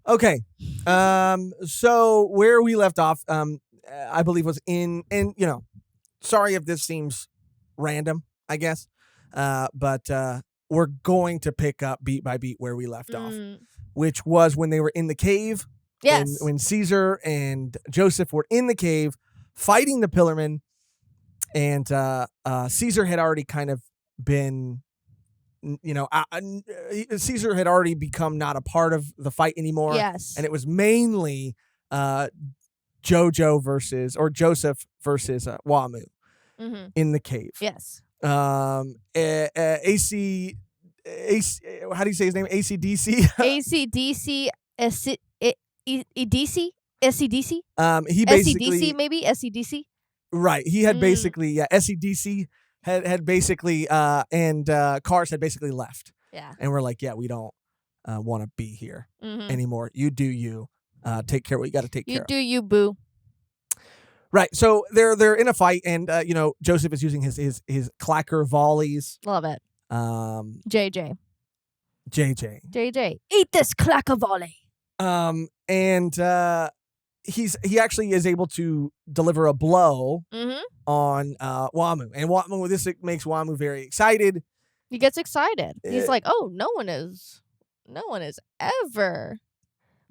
Okay. So where we left off, I believe was in, and sorry if this seems random, I guess, but we're going to pick up beat by beat where we left off, which was when they were in the cave. Yes. When Caesar and Joseph were in the cave fighting the Pillarmen, and Caesar had already kind of been, Caesar had already become not a part of the fight anymore. Yes. And it was mainly Joseph versus Wamu in the cave. Yes. AC, how do you say his name? ACDC? ACDC, EDC? SCDC? He basically... SCDC, maybe? SCDC? Right. He had basically, SCDC had basically, and Cars had basically left. Yeah. And we're like, yeah, we don't want to be here anymore. You do you. Take care of what you got to take care of. You do you, boo. Right. So they're in a fight, and Joseph is using his clacker volleys. Love it. JJ, eat this clacker volley. And he actually is able to deliver a blow on Wamu, and Wamu. This makes Wamu very excited. He gets excited. He's like, "Oh, no one has ever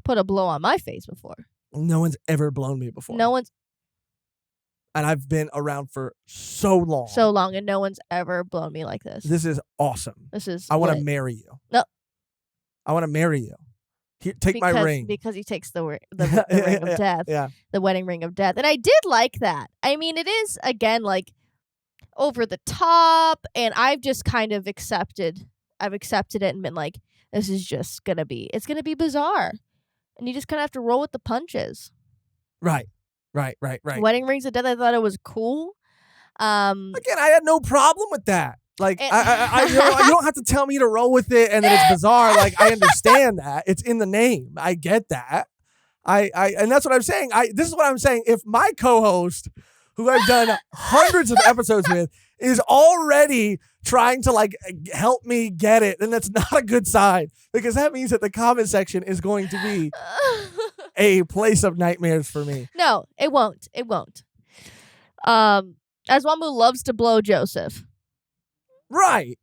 put a blow on my face before. No one's ever blown me before. And I've been around for so long. And no one's ever blown me like this. This is awesome. I want to marry you. No. I want to marry you. Here, take my ring. Because he takes the ring of death. Yeah. The wedding ring of death. And I did like that. I mean, it is, again, like, over the top, and I've just kind of accepted it and been like, this is just it's gonna be bizarre. And you just kind of have to roll with the punches. Right. Wedding rings of death, I thought it was cool. Again, I had no problem with that. Like, I you don't have to tell me to roll with it and that it's bizarre. Like, I understand that. It's in the name. I get that. And that's what I'm saying. This is what I'm saying. If my co-host, who I've done hundreds of episodes with, is already trying to like help me get it, then that's not a good sign, because that means that the comment section is going to be a place of nightmares for me. No, it won't. As Wamu loves to blow Joseph. Right.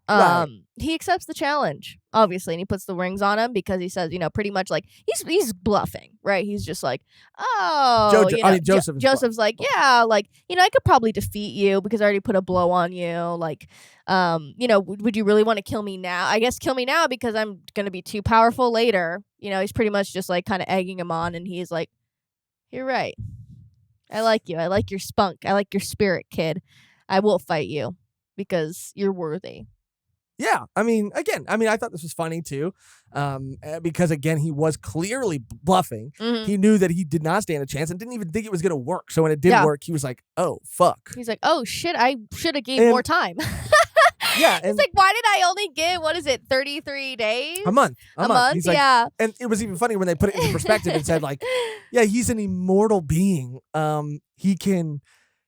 Right. He accepts the challenge, obviously, and he puts the rings on him because he says, pretty much like he's bluffing, right? He's just like, oh, Jojo, Joseph is Joseph's like, yeah, like, I could probably defeat you because I already put a blow on you. Like, would you really want to kill me now? I guess kill me now because I'm gonna be too powerful later. He's pretty much just like kind of egging him on, and he's like, you're right. I like you. I like your spunk. I like your spirit, kid. I will fight you because you're worthy. Yeah, I thought this was funny too, because again, he was clearly bluffing. Mm-hmm. He knew that he did not stand a chance and didn't even think it was going to work. So when it did work, he was like, "Oh fuck!" He's like, "Oh shit! I should have gave more time." Yeah, he's like, "Why did I only give 33 days? A month. He's like, yeah." And it was even funny when they put it into perspective and said, like, "Yeah, he's an immortal being. He can."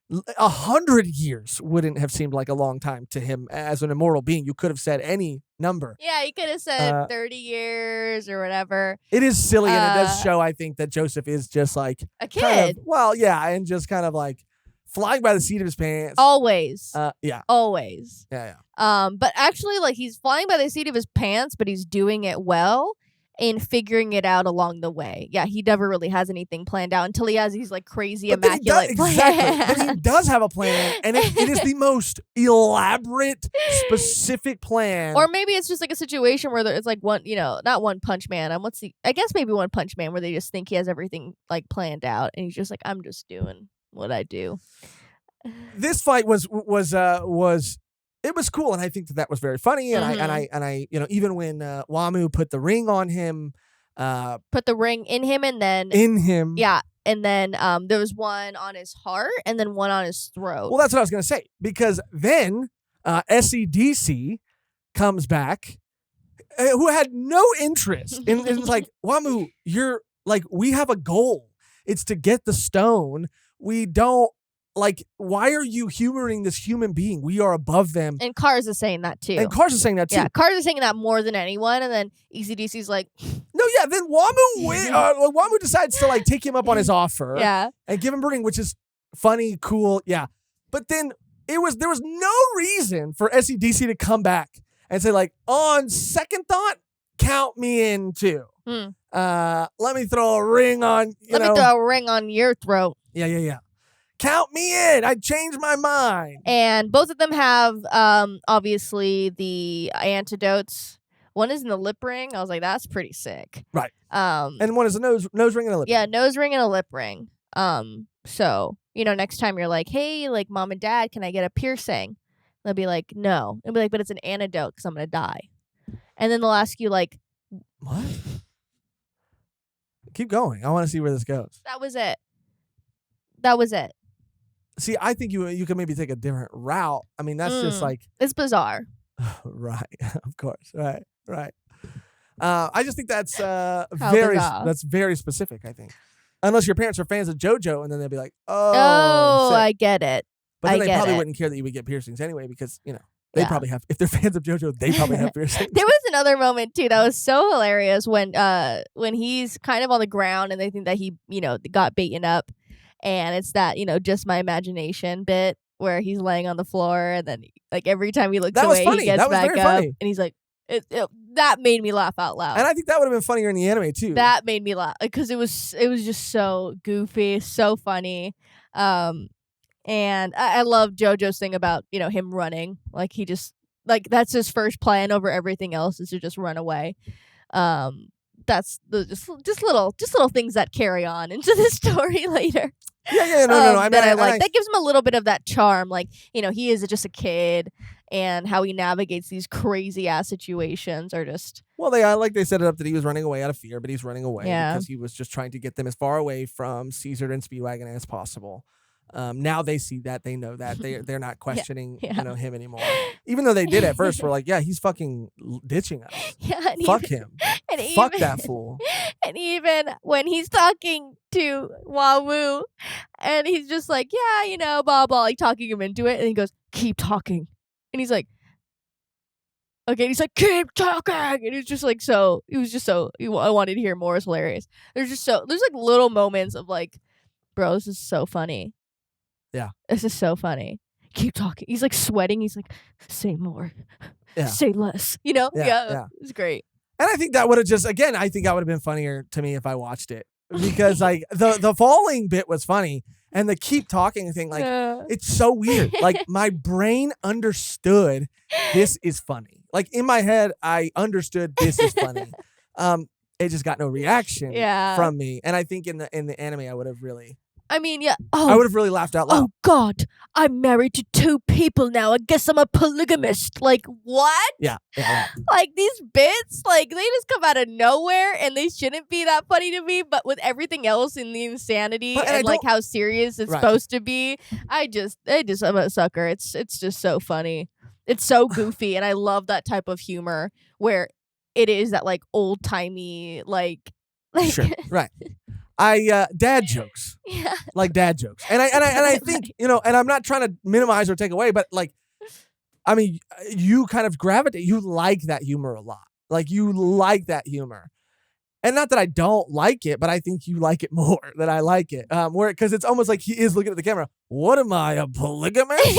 100 years wouldn't have seemed like a long time to him as an immortal being. You could have said any number. Yeah, you could have said 30 years or whatever. It is silly, and it does show, I think, that Joseph is just like a kid. And just kind of like flying by the seat of his pants. Always. Yeah. Always. Yeah. But actually, like, he's flying by the seat of his pants, but he's doing it well. And figuring it out along the way. Yeah, he never really has anything planned out until he has these like crazy immaculate plans. Exactly. But he does have a plan, and it is the most elaborate, specific plan. Or maybe it's just like a situation where it's like not One Punch Man. I guess maybe One Punch Man, where they just think he has everything like planned out, and he's just like, I'm just doing what I do. This fight was it was cool, and I think that was very funny. And I even when Wamu put the ring on him, put the ring in him, and then yeah, and then there was one on his heart, and then one on his throat. Well, that's what I was gonna say, because then SEDC comes back, who had no interest, and it's like, Wamu, you're like, we have a goal. It's to get the stone. We don't. Like, why are you humoring this human being? We are above them. And Cars is saying that too. Yeah, Cars is saying that more than anyone. And then ECDC's like, no, yeah. Then Wamu decides to like take him up on his offer. Yeah. And give him a ring, which is funny, cool. Yeah. But then there was no reason for SEDC to come back and say, like, on second thought, count me in too. Let me throw a ring on me throw a ring on your throat. Yeah. Count me in. I changed my mind. And both of them have, obviously, the antidotes. One is in the lip ring. I was like, that's pretty sick. Right. And one is a nose ring and a lip ring. Yeah, nose ring and a lip ring. So, next time you're like, hey, like, mom and dad, can I get a piercing? They'll be like, no. They'll be like, but it's an antidote because I'm going to die. And then they'll ask you, like, what? Keep going. I want to see where this goes. That was it. See, I think you could maybe take a different route. I mean, that's just like... It's bizarre. Right. Of course. Right. I just think that's that's very specific, I think. Unless your parents are fans of Jojo, and then they'll be like, oh, I get it. But then they probably wouldn't care that you would get piercings anyway, because, they probably have... If they're fans of Jojo, they probably have piercings. There was another moment, too, that was so hilarious when he's kind of on the ground and they think that he, got beaten up. And it's that, just my imagination bit where he's laying on the floor, and then like every time he looks away, he gets back up, funny. And he's like, that made me laff out loud. And I think that would have been funnier in the anime too. That made me laugh because it was just so goofy, so funny. And I love JoJo's thing about him running. Like he just that's his first plan over everything else is to just run away. That's just little things that carry on into the story later. Yeah, no. That gives him a little bit of that charm. Like, he is just a kid, and how he navigates these crazy ass situations are just. Well, they set it up that he was running away out of fear, but he's running away because he was just trying to get them as far away from Caesar and Speedwagon as possible. Now they see that, they know that they're not questioning him anymore. Even though they did at first, we're like, yeah, he's fucking ditching us. Yeah, fuck him. Fuck that fool. And even when he's talking to Wawu, and he's just like, yeah, blah blah, like talking him into it, and he goes, keep talking, and he's like, okay, and he's like, keep talking, and he's just like, I wanted to hear more. It's hilarious. There's like little moments of like, bro, this is so funny. Yeah. This is so funny. Keep talking. He's like sweating. He's like, say more. say less. You know? Yeah. It's great. And I think that would have just, again, I think that would have been funnier to me if I watched it. Because like the falling bit was funny and the keep talking thing, like it's so weird. Like my brain understood this is funny. Like in my head, I understood this is funny. It just got no reaction from me. And I think in the anime I would have really I mean, I would have really laughed out loud. Oh God, I'm married to 2 people now. I guess I'm a polygamist. Like what? Yeah. Like these bits, like they just come out of nowhere, and they shouldn't be that funny to me. But with everything else in the insanity and like how serious it's supposed to be, I'm a sucker. It's just so funny. It's so goofy, and I love that type of humor where it is that like old timey like. Sure. Right. Dad jokes. Yeah. Like dad jokes. And I think, you know, and I'm not trying to minimize or take away, but like, I mean, you kind of gravitate, you like that humor a lot. Like you like that humor. And not that I don't like it, but I think you like it more than I like it. Because it's almost like he is looking at the camera. What am I, a polygamist?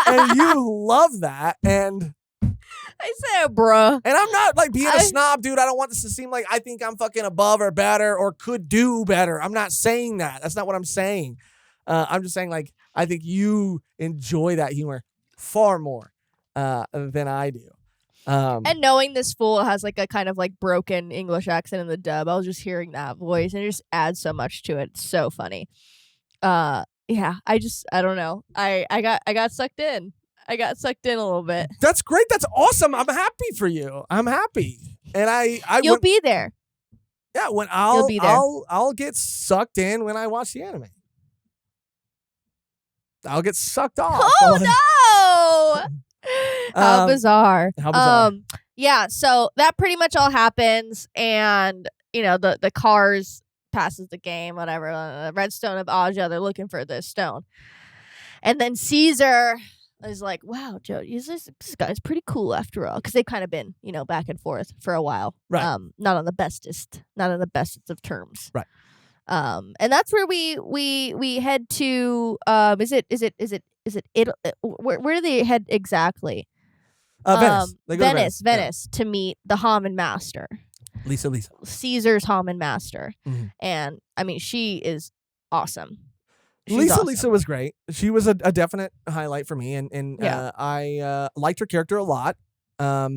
And you love that. And I said, bruh. And I'm not like being a snob, dude. I don't want this to seem like I think I'm fucking above or better or could do better. I'm not saying that. That's not what I'm saying. I'm just saying like I think you enjoy that humor far more than I do. And knowing this fool has like a kind of like broken English accent in the dub, I was just hearing that voice and it just adds so much to it. It's so funny. I don't know. I got sucked in. I got sucked in a little bit. That's great. That's awesome. I'm happy for you. I'm happy. And you'll be there. Yeah, when You'll be there. I'll get sucked in when I watch the anime. I'll get sucked off. Oh no. How bizarre. Yeah, so that pretty much all happens, and you know, the cars passes the game, whatever, the redstone of Aja, they're looking for this stone. And then Caesar is like, wow, Joe, this guy's pretty cool after all, because they've kind of been, you know, back and forth for a while. Right. Not on the bestest of terms. Right. And that's where we head to. Is it where do they head exactly? Venice. They go to Venice to meet the Haman Master. Lisa. Caesar's Haman Master. Mm-hmm. And I mean, she is awesome. Lisa was great. She was a definite highlight for me, and I liked her character a lot. I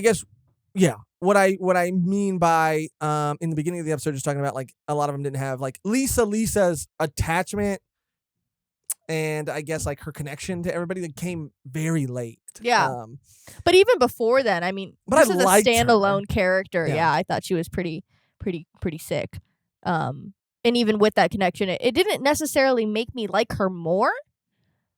guess, yeah. What I mean by in the beginning of the episode, just talking about like a lot of them didn't have like Lisa's attachment, and I guess like her connection to everybody that came very late. Yeah. But even before then, I mean, this is a standalone character. Yeah, I thought she was pretty sick. And even with that connection, it didn't necessarily make me like her more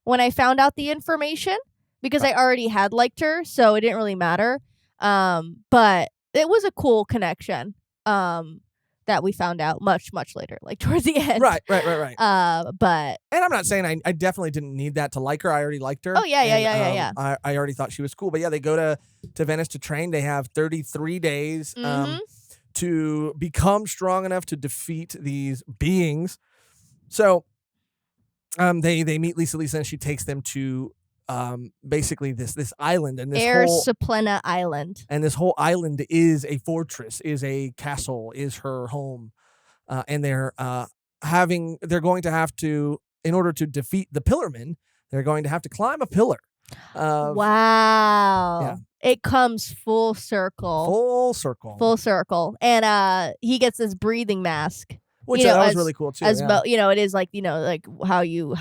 when I found out the information, because I already had liked her, so it didn't really matter. But it was a cool connection that we found out much later, like towards the end. Right. But and I'm not saying I definitely didn't need that to like her. I already liked her. Oh yeah. I already thought she was cool. But yeah, they go to Venice to train. They have 33 days. To become strong enough to defeat these beings. So they meet Lisa, and she takes them to basically this island, and this Air Suplena Island. And this whole island is a fortress, is a castle, is her home. And they're going to have to, in order to defeat the Pillarmen, they're going to have to climb a pillar. Wow. Yeah. It comes full circle. And he gets this breathing mask. Which that was really cool too. It is like, like how you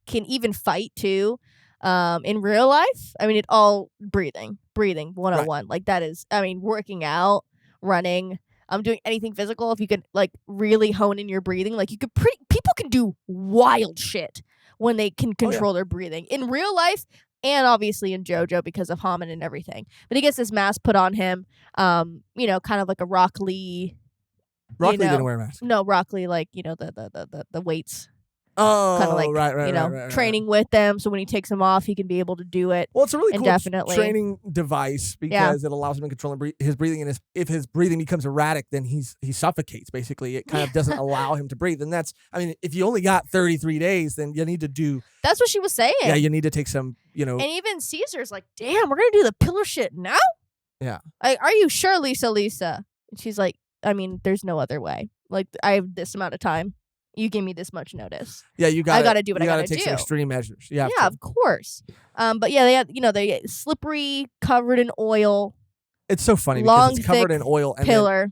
can even fight too. In real life. I mean, it all breathing 101. Right. Like that is, I mean, working out, running, doing anything physical. If you could like really hone in your breathing, like people can do wild shit when they can control their breathing in real life. And obviously in Jojo because of Haman and everything. But he gets this mask put on him, kind of like a Rock Lee. Rock Lee didn't wear a mask. No, Rock Lee, like, the weights. Oh, kind of like right. training with them, so when he takes them off, he can be able to do it. Well, it's a really cool indefinitely. training device because it allows him to control his breathing, and if his breathing becomes erratic, then he suffocates. Basically, it kind of doesn't allow him to breathe, and if you only got 33 days, then you need to do. That's what she was saying. Yeah, you need to take some, And even Caesar's like, "Damn, we're gonna do the pillar shit now." Yeah. Like, are you sure, Lisa? And she's like, I mean, there's no other way. Like, I have this amount of time. You give me this much notice. Yeah, I gotta do what I gotta take do. some extreme measures. Yeah, of course. But yeah, they had, they get slippery, covered in oil. It's so funny long, because it's covered in oil. And pillar.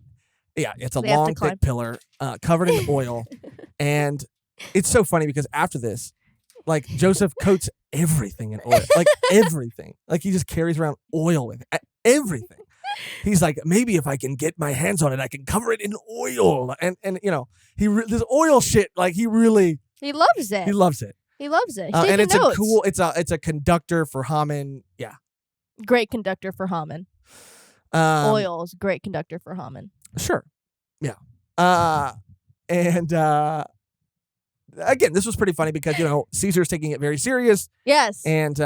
Then, it's a long, thick pillar covered in oil, and it's so funny because after this, like Joseph coats everything in oil, like everything. Like he just carries around oil with everything. He's like, maybe if I can get my hands on it, I can cover it in oil. And this oil shit, like he loves it. He loves it. And it's notes. It's a conductor for Haman. Yeah. Great conductor for Haman. Oil is a great conductor for Haman. Sure. Yeah. And again, this was pretty funny because, Caesar's taking it very serious. Yes. And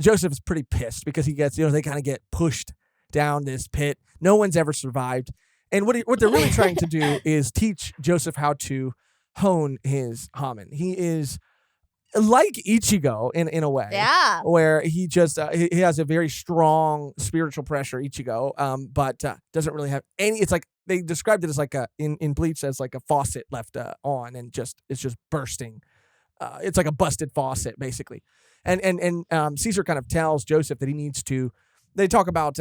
Joseph is pretty pissed because he gets, they kind of get pushed down this pit. No one's ever survived. And what they're really trying to do is teach Joseph how to hone his Haman. He is like Ichigo in a way. Yeah. Where he just he has a very strong spiritual pressure, Ichigo, but doesn't really have any. It's like they described it as like in Bleach as like a faucet left on and it's just bursting. It's like a busted faucet basically. And Caesar kind of tells Joseph that he needs to. They talk about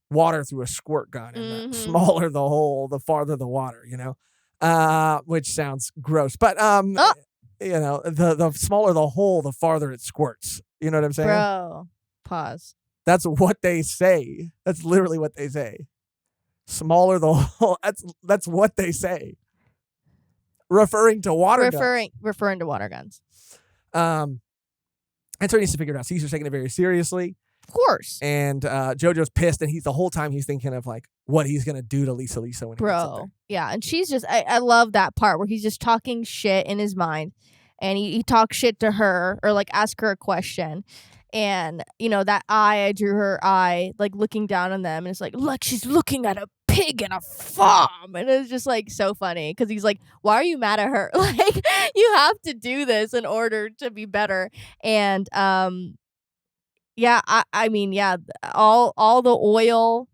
water through a squirt gun, and the smaller the hole, the farther the water. Which sounds gross, but the smaller the hole, the farther it squirts. You know what I'm saying? Bro, pause. That's what they say. That's literally what they say. Smaller the hole. That's what they say. Referring to water guns. Referring to water guns. And so he needs to figure it out. Caesar's taking it very seriously. Of course. And Jojo's pissed, and the whole time he's thinking of like what he's gonna do to Lisa when he gets up there. Yeah, and she's just I love that part where he's just talking shit in his mind, and he talks shit to her or like ask her a question, and that I drew her eye like looking down on them, and it's like she's looking at a pig in a farm, and it's just like so funny because he's like, why are you mad at her? Like you have to do this in order to be better, and yeah, I mean, yeah, all the oil,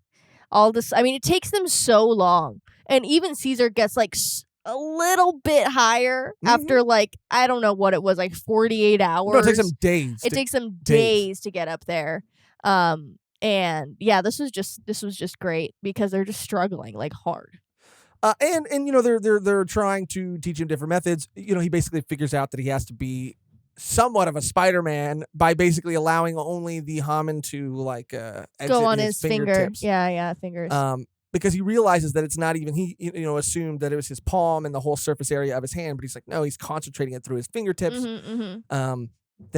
all this. I mean, it takes them so long, and even Caesar gets like a little bit higher after like I don't know what it was, like 48 hours. No, it takes them days. It takes them days to get up there. And yeah, this was just great because they're just struggling like hard. And they're trying to teach him different methods. He basically figures out that he has to be somewhat of a Spider-Man by basically allowing only the Haman to like exit go on his fingertips. Fingers. Because he realizes that it's not even he assumed that it was his palm and the whole surface area of his hand, but he's like, no, he's concentrating it through his fingertips. Then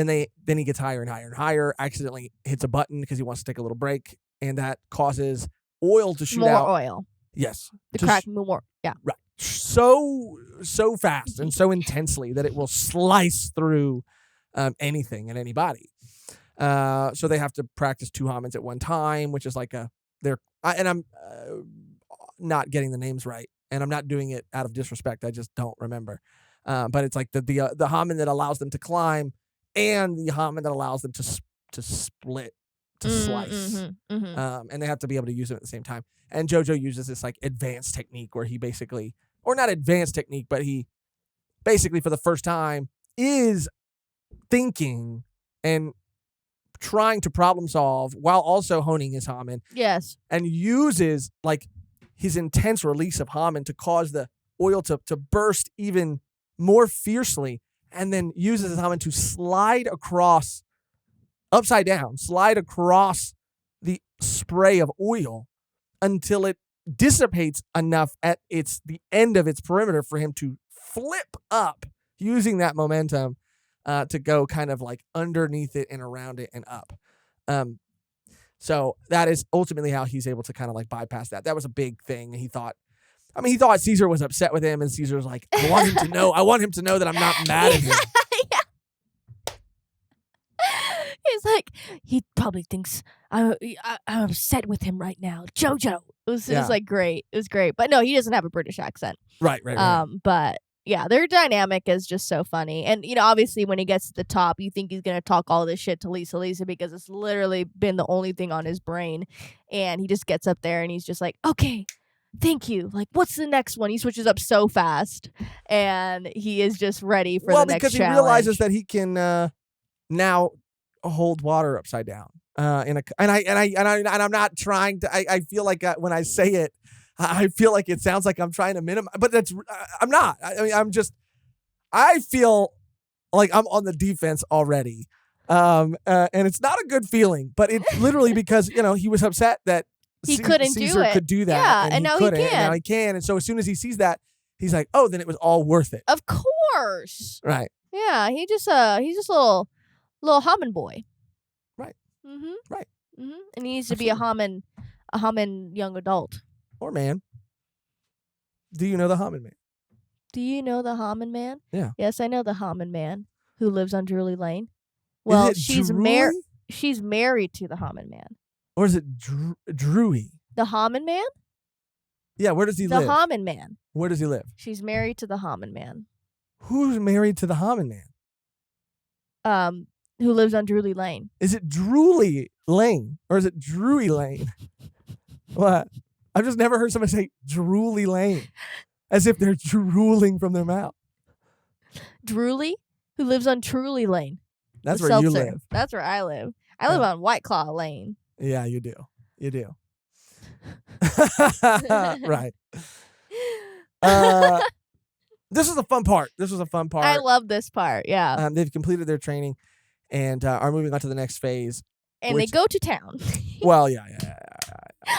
he gets higher and higher and higher, accidentally hits a button because he wants to take a little break, and that causes oil to shoot out. More oil. Yes. The crack more. Yeah. Right. So fast and so intensely that it will slice through anything and anybody. So they have to practice 2 Hamans at one time, which is like I'm not getting the names right, and I'm not doing it out of disrespect. I just don't remember. But it's like the Haman that allows them to climb and the Haman that allows them to split, to slice. And they have to be able to use it at the same time. And Jojo uses this like advanced technique where he basically, or not advanced technique, but he basically for the first time is thinking and trying to problem solve while also honing his Haman. Yes. And uses like his intense release of Haman to cause the oil to burst even more fiercely, and then uses his Haman to slide across upside down the spray of oil until it dissipates enough at the end of its perimeter for him to flip up using that momentum to go kind of like underneath it and around it and up. So that is ultimately how he's able to kind of like bypass that. That was a big thing. He thought, I mean, he thought Caesar was upset with him, and Caesar was like, I want him to know. I want him to know that I'm not mad at him. He's like, he probably thinks I'm upset with him right now. Jojo. It was like great. It was great. But no, he doesn't have a British accent. Right. But yeah, their dynamic is just so funny. And, obviously when he gets to the top, you think he's going to talk all this shit to Lisa because it's literally been the only thing on his brain. And he just gets up there and he's just like, okay, thank you. Like, what's the next one? He switches up so fast. And he is just ready for the next challenge. Well, because he realizes that he can now hold water upside down. And I'm not trying to. I feel like when I say it, I feel like it sounds like I'm trying to minimize, but I'm not. I mean, I feel like I'm on the defense already, and it's not a good feeling. But it's literally because he was upset that Caesar could do that, and now he couldn't, he can. and now he can. And so as soon as he sees that, he's like, oh, then it was all worth it. Of course, right? Yeah, he's just a little Haman boy. Right. Mm-hmm. Right. Mm-hmm. And he needs to be a Haman young adult. Or man. Do you know the Haman man? Do you know the Haman man? Yeah. Yes, I know the Haman man who lives on Drury Lane. Well, she's married to the Haman man. Or is it Drewy? The Haman man? Yeah, where does he live? The Haman man. Where does he live? She's married to the Haman man. Who's married to the Haman man? Who lives on Drury Lane. Is it Drury Lane? Or is it Drury Lane? What? I've just never heard somebody say Drury Lane. As if they're drooling from their mouth. Drury? Who lives on Truly Lane. That's where you live. That's where I live. I live on White Claw Lane. Yeah, you do. You do. Right. This is a fun part. I love this part. Yeah. They've completed their training and are moving on to the next phase. And they go to town. Well, yeah.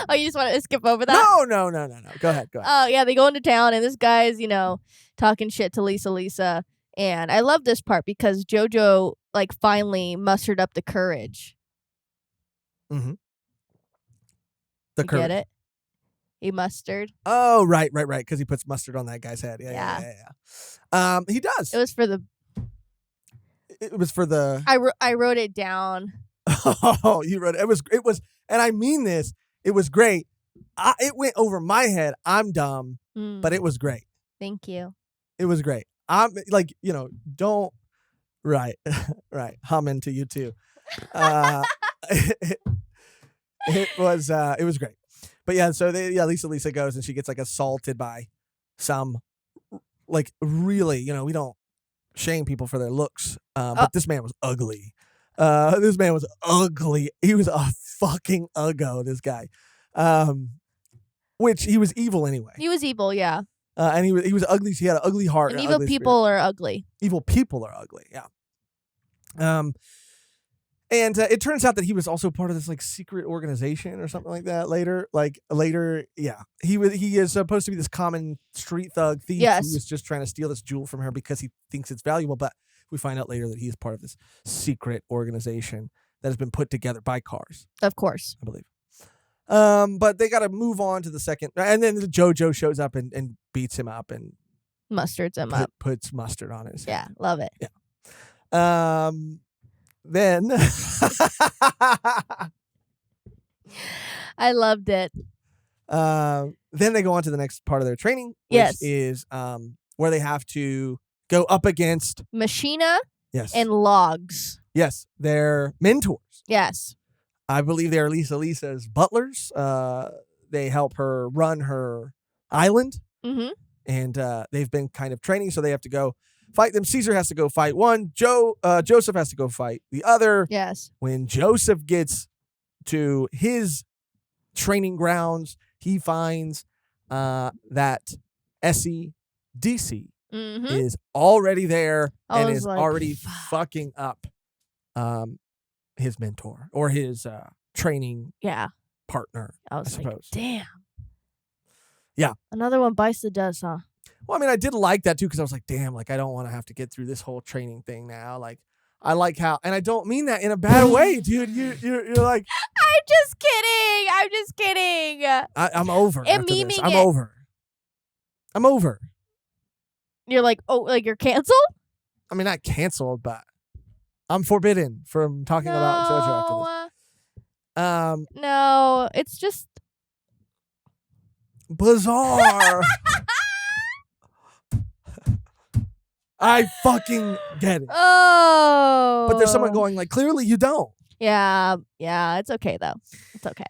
Oh, you just want to skip over that? No. Go ahead. Oh, yeah. They go into town, and this guy's, talking shit to Lisa. And I love this part because Jojo, finally mustered up the courage. Mm-hmm. Get it? He mustered. Oh, right. Because he puts mustard on that guy's head. Yeah. He does. It was for the... I wrote it down. Oh, you wrote it. It was, and I mean this. It was great. It went over my head. I'm dumb, but it was great. Thank you. It was great. I'm don't. Right. Humming to you too. It was great. But yeah, so Lisa goes and she gets assaulted by some really, we don't shame people for their looks. But this man was ugly. He was a fucking uggo, this guy. Which he was evil anyway. He was evil, yeah. And he was ugly. So he had an ugly heart. And evil people are ugly. Evil people are ugly, yeah. And it turns out that he was also part of this secret organization or something like that. Later, yeah, he is supposed to be this common street thug thief who is just trying to steal this jewel from her because he thinks it's valuable. But we find out later that he is part of this secret organization that has been put together by cars. Of course, I believe. But they got to move on to the second, and then Jojo shows up and beats him up and mustards him up, puts mustard on his head. Yeah, love it. Yeah. Then I loved it. Then they go on to the next part of their training, which is where they have to go up against Machina and Logs. Yes, they're mentors. Yes. I believe they are Lisa's butlers. They help her run her island. Mm-hmm. And they've been kind of training, so they have to go fight them. Caesar has to go fight one. Joseph has to go fight the other. Yes. When Joseph gets to his training grounds, he finds that Essie DC is already there and is already fucking up his mentor or his training partner, I suppose. Damn. Yeah. Another one bites the dust, huh? Well, I mean, I did like that too because I was like, damn, I don't want to have to get through this whole training thing now. I like how, and I don't mean that in a bad way, dude. You're like, I'm just kidding. I'm over. And I'm over. I'm over. You're like, oh, like you're canceled? I mean, not canceled, but I'm forbidden from talking about JoJo after this. No, it's just bizarre. I fucking get it. Oh. But there's someone going like, clearly you don't. Yeah, it's okay though. It's okay.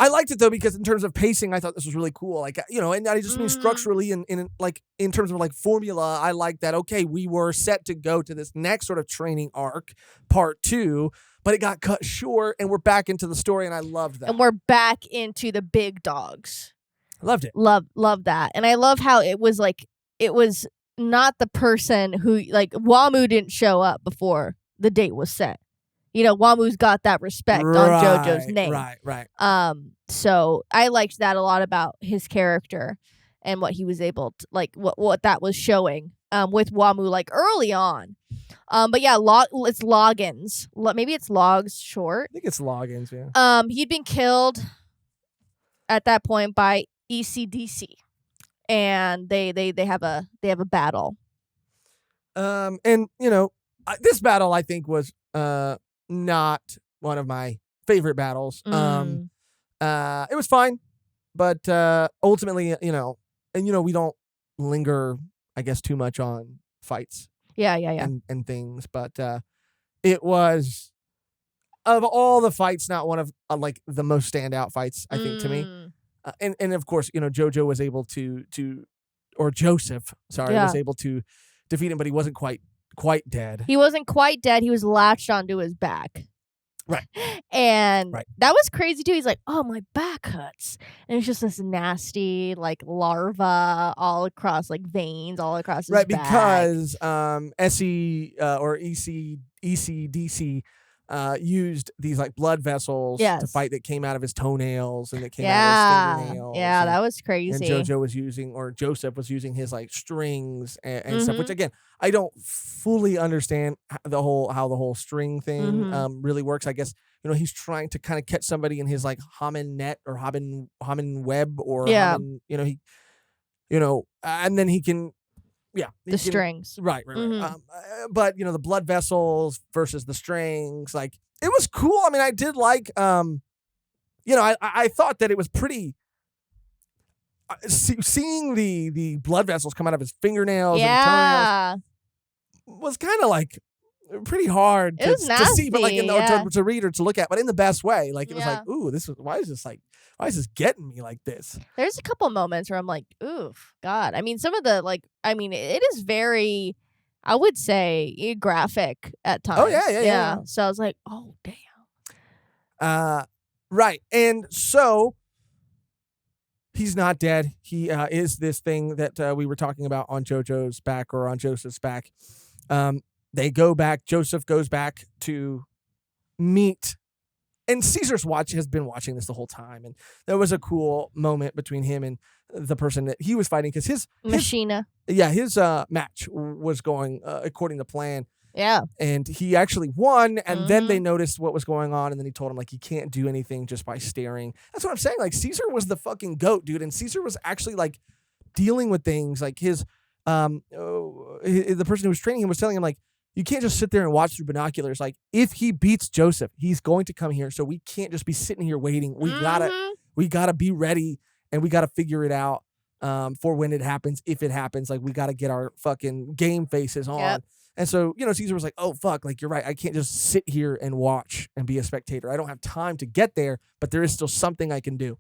I liked it though because in terms of pacing, I thought this was really cool. Like, you know, and I just mean structurally and in terms of like formula, I like that. Okay, we were set to go to this next sort of training arc, part 2, but it got cut short, and we're back into the story, and I loved that. And we're back into the big dogs. Loved it. Love that, and I love how it was not the person who like Wamu didn't show up before the date was set. You know, Wamu's got that respect on JoJo's name. Right. So I liked that a lot about his character and what he was able to, like, what that was showing with Wamu, like, early on. But yeah, it's Loggins. Maybe it's Logs short. I think it's Loggins, yeah. He'd been killed at that point by ECDC. And they have a battle. And, you know, this battle, I think, was not one of my favorite battles. It was fine, but ultimately, you know, and you know, we don't linger, I guess, too much on fights. Yeah. And things, but it was, of all the fights, not one of like the most standout fights, I think, to me. And of course, you know, Jojo was able or Joseph, was able to defeat him, but he wasn't quite dead. He wasn't quite dead. He was latched onto his back. Right. And that was crazy too. He's like, oh, my back hurts. And it's just this nasty, like, larva all across, like, veins all across his back. Because SE or ECDC used these like blood vessels to fight that came out of his toenails and that came out of his fingernails. Yeah, that was crazy. And Joseph was using his like strings and stuff, which again, I don't fully understand how the whole string thing really works. I guess, you know, he's trying to kind of catch somebody in his like Hamen net or Hamen web or Hamen, you know, and then he can strings. Right. But, you know, the blood vessels versus the strings, like, it was cool. I mean, I did like, you know, I thought that it was pretty, seeing the blood vessels come out of his fingernails and toenails was kind of like pretty hard to see, but like to read or to look at, but in the best way. Like, it was like, ooh, why is this getting me like this? There's a couple moments where I'm like, oof, God. I mean, some of the, like, I mean, it is very, I would say, graphic at times. Oh, yeah. So I was like, oh, damn. Right. And so he's not dead. He is this thing that we were talking about on JoJo's back or on Joseph's back. They go back. Joseph goes back to meet. And Caesar's has been watching this the whole time. And there was a cool moment between him and the person that he was fighting. Because his Machina. His match was going according to plan. Yeah. And he actually won. And then they noticed what was going on. And then he told him, like, he can't do anything just by staring. That's what I'm saying. Like, Caesar was the fucking GOAT, dude. And Caesar was actually, like, dealing with things. Like, the person who was training him was telling him, like, you can't just sit there and watch through binoculars. Like, if he beats Joseph, he's going to come here. So we can't just be sitting here waiting. We gotta be ready, and we gotta figure it out for when it happens. If it happens, like, we gotta get our fucking game faces on. Yep. And so, you know, Caesar was like, oh, fuck, like, you're right. I can't just sit here and watch and be a spectator. I don't have time to get there, but there is still something I can do.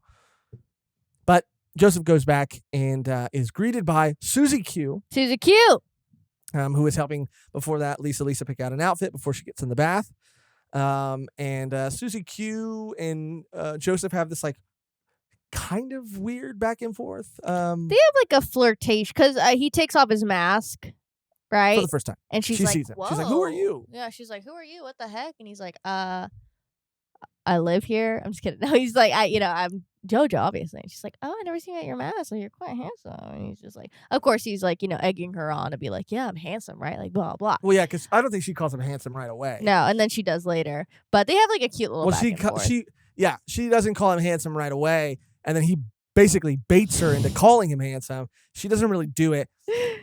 But Joseph goes back and is greeted by Susie Q. Susie Q. Who is helping before that Lisa pick out an outfit before she gets in the bath. And Susie Q and Joseph have this like kind of weird back and forth. They have like a flirtation because he takes off his mask, right? For the first time. And she sees him. Whoa. She's like, who are you? Yeah, she's like, who are you? What the heck? And he's like, I live here. I'm just kidding. No, he's like, I'm Jojo, obviously. And she's like, oh, I never seen you at your mask. So you're quite handsome. And he's just like, of course, he's like, you know, egging her on to be like, yeah, I'm handsome, right? Like, blah, blah. Well, yeah, because I don't think she calls him handsome right away. No, and then she does later. But they have like a cute little back and forth. She doesn't call him handsome right away. And then he basically baits her into calling him handsome. She doesn't really do it.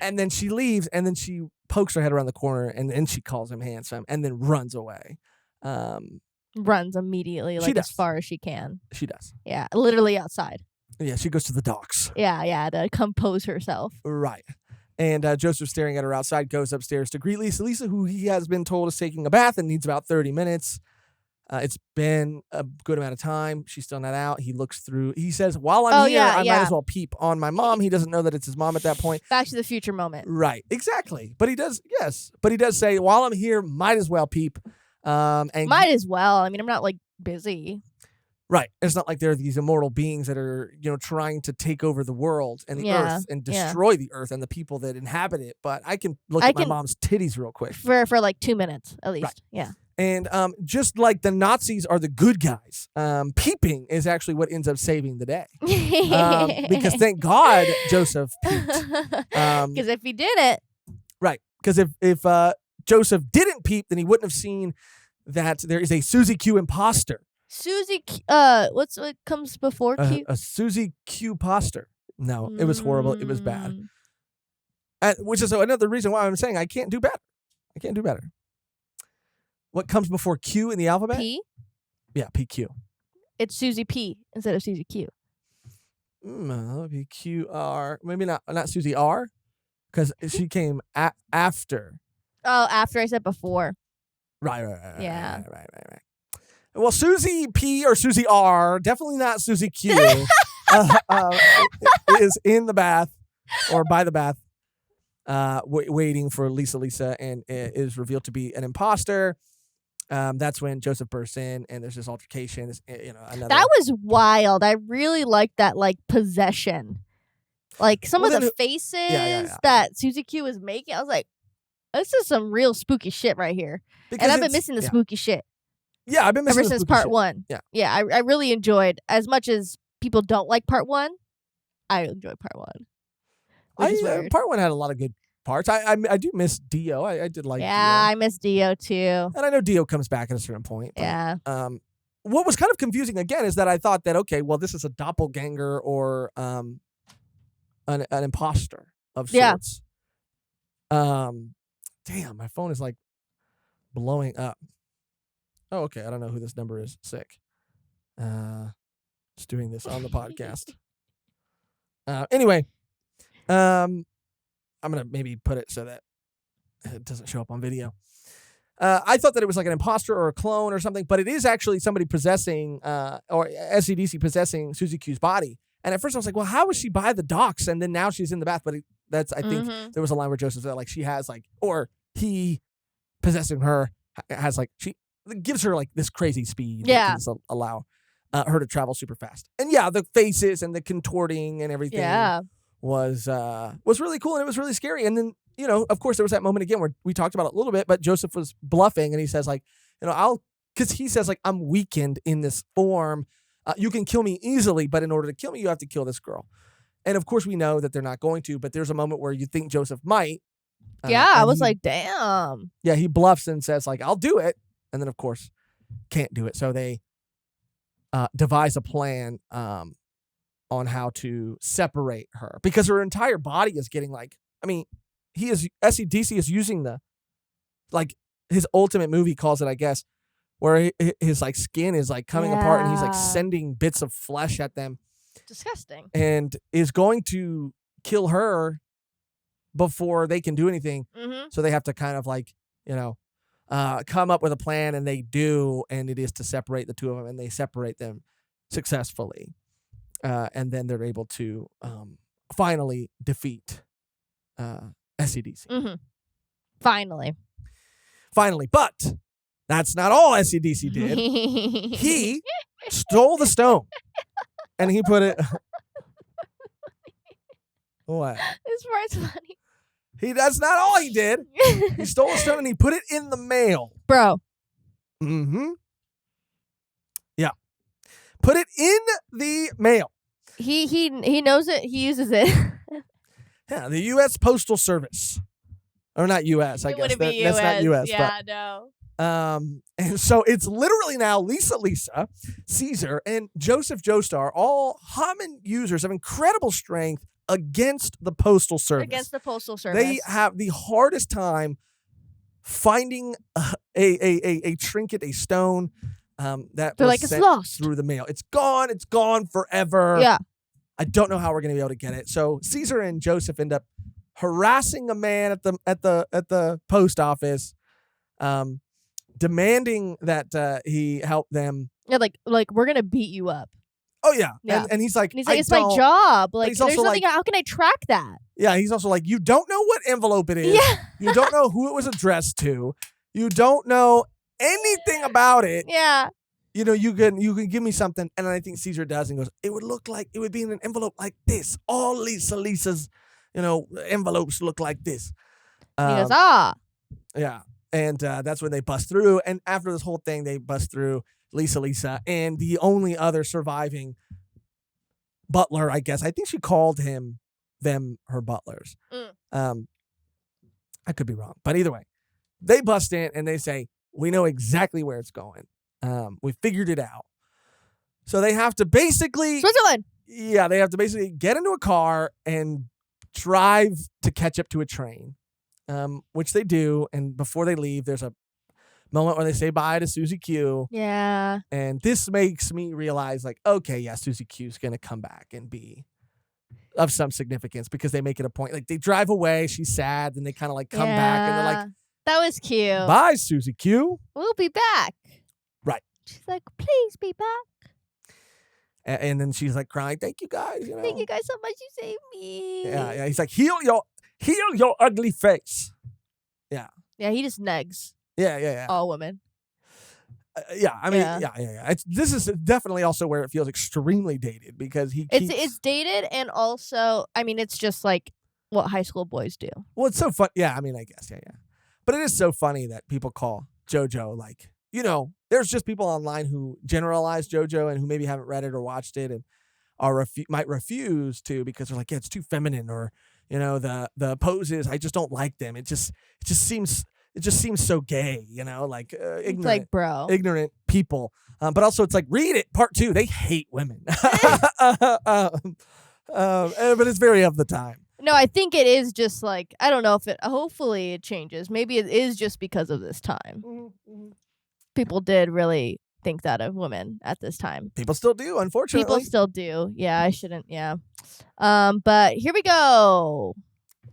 And then she leaves, and then she pokes her head around the corner, and then she calls him handsome, and then runs away. Runs immediately, like as far as she can. She does. Yeah, literally outside. Yeah, she goes to the docks. Yeah, to compose herself. Right. And Joseph, staring at her outside, goes upstairs to greet Lisa. Lisa, who he has been told is taking a bath and needs about 30 minutes. It's been a good amount of time. She's still not out. He looks through. He says, while I'm here, I might as well peep on my mom. He doesn't know that it's his mom at that point. Back to the Future moment. Right. Exactly. But he does, yes. But he does say, while I'm here, might as well peep. And might as well. I mean, I'm not, like, busy. Right. It's not like there are these immortal beings that are, trying to take over the world and the earth and destroy the earth and the people that inhabit it. But I can look at my mom's titties real quick. For like 2 minutes, at least. Right. Yeah. And just like the Nazis are the good guys, peeping is actually what ends up saving the day. Because thank God Joseph peeped. Because if he didn't. Right. Because if Joseph didn't peep, then he wouldn't have seen that there is a Susie Q imposter. Susie Q, what comes before Q? A Susie Q imposter. No, it was horrible. It was bad. Which is another reason why I'm saying I can't do better. I can't do better. What comes before Q in the alphabet? P? Yeah, PQ. It's Susie P instead of Susie Q. PQR. Maybe not Susie R, because she came after. Oh, after I said before. Right. Yeah. Right. Well, Susie P or Susie R, definitely not Susie Q, is in the bath or by the bath, waiting for Lisa, and is revealed to be an imposter. That's when Joseph bursts in, and there's this altercation. That was wild. I really liked that, like, possession. Like, some of the faces that Susie Q was making, I was like, this is some real spooky shit right here. And I've been missing the spooky shit. Yeah, I've been missing ever since part 1. Yeah, I really enjoyed, as much as people don't like part 1, I enjoyed part 1. Part 1 had a lot of good parts. I do miss Dio. I did like Dio. I miss Dio too. And I know Dio comes back at a certain point. But, yeah. What was kind of confusing again is that I thought that, okay, well, this is a doppelganger or an imposter of sorts. Damn, my phone is like blowing up. Oh, okay. I don't know who this number is. Sick. Just doing this on the podcast. Anyway, I'm going to maybe put it so that it doesn't show up on video. I thought that it was like an imposter or a clone or something, but it is actually somebody possessing, or SCDC possessing Susie Q's body. And at first I was like, well, how was she by the docks? And then now she's in the bath. But I think there was a line where Joseph said, like, she has like, or he possessing her has like, she gives her like this crazy speed. Yeah. That can allow her to travel super fast. And yeah, the faces and the contorting and everything was really cool, and it was really scary. And then, of course, there was that moment again where we talked about it a little bit, but Joseph was bluffing, and he says, like, because he says, like, I'm weakened in this form. You can kill me easily, but in order to kill me, you have to kill this girl. And of course, we know that they're not going to, but there's a moment where you think Joseph might. I was like, damn. Yeah, he bluffs and says, like, I'll do it. And then, of course, can't do it. So they devise a plan on how to separate her, because her entire body is getting like, SCDC is using his ultimate movie calls it, I guess, where his like skin is like coming apart, and he's like sending bits of flesh at them. Disgusting. And is going to kill her before they can do anything. Mm-hmm. So they have to kind of like, come up with a plan, and they do, and it is to separate the two of them, and they separate them successfully. And then they're able to finally defeat SCDC. Mm-hmm. Finally. But that's not all SCDC did. He stole the stone, and he put it... What? This part's funny. That's not all he did. He stole a stone and he put it in the mail. Bro. Mm-hmm. Yeah. Put it in the mail. He knows it. He uses it. Yeah, the U.S. Postal Service. Or not U.S., I guess. Wouldn't be U.S. That's not U.S. Yeah, no. And so it's literally now Lisa, Caesar, and Joseph Joestar, all Hammond users of incredible strength against the Postal Service. Against the Postal Service. They have the hardest time finding a trinket, a stone that They're was like, it's sent lost through the mail. It's gone forever. Yeah. I don't know how we're going to be able to get it. So Caesar and Joseph end up harassing a man at the post office, demanding that he help them. Yeah, like we're gonna beat you up. Oh yeah, Yeah. And he's like, it's my job. Like, he's there's also nothing. How can I track that? Yeah, he's also like, you don't know what envelope it is. Yeah. You don't know who it was addressed to. You don't know anything about it. Yeah. You know, you can give me something, and I think Caesar does, and goes, it would be in an envelope like this. All Lisa's, envelopes look like this. He goes, Yeah. And that's when they bust through. And after this whole thing, they bust through Lisa, and the only other surviving butler, I guess. I think she called them her butlers. I could be wrong. But either way, they bust in and they say, we know exactly where it's going. We figured it out. So they have to basically... Switzerland! Yeah, they have to basically get into a car and drive to catch up to a train. Which they do, and before they leave, there's a moment where they say bye to Susie Q. Yeah. And this makes me realize, like, okay, yeah, Susie Q's gonna come back and be of some significance because they make it a point. Like, they drive away, she's sad, then they kind of like come back and they're like, that was cute. Bye, Susie Q. We'll be back. Right. She's like, please be back. And then she's like crying, thank you guys. Thank you guys so much. You saved me. Yeah. He's like, heal your ugly face. Yeah. Yeah, he just negs. Yeah. All women. Yeah. This is definitely also where it feels extremely dated because it's dated, and also, I mean, it's just like what high school boys do. Well, it's so fun. Yeah, I mean, I guess, yeah. But it is so funny that people call JoJo, like, there's just people online who generalize JoJo and who maybe haven't read it or watched it and might refuse to because they're like, yeah, it's too feminine, or the poses, I just don't like them. It just seems so gay, like ignorant, it's like, bro, ignorant people. But also it's like, read it, part 2. They hate women. But it's very of the time. No, I think it is just like, I don't know if hopefully it changes. Maybe it is just because of this time. Mm-hmm. People did really think that of women at this time. People still do, unfortunately. People still do. Yeah, I shouldn't. Yeah. But here we go.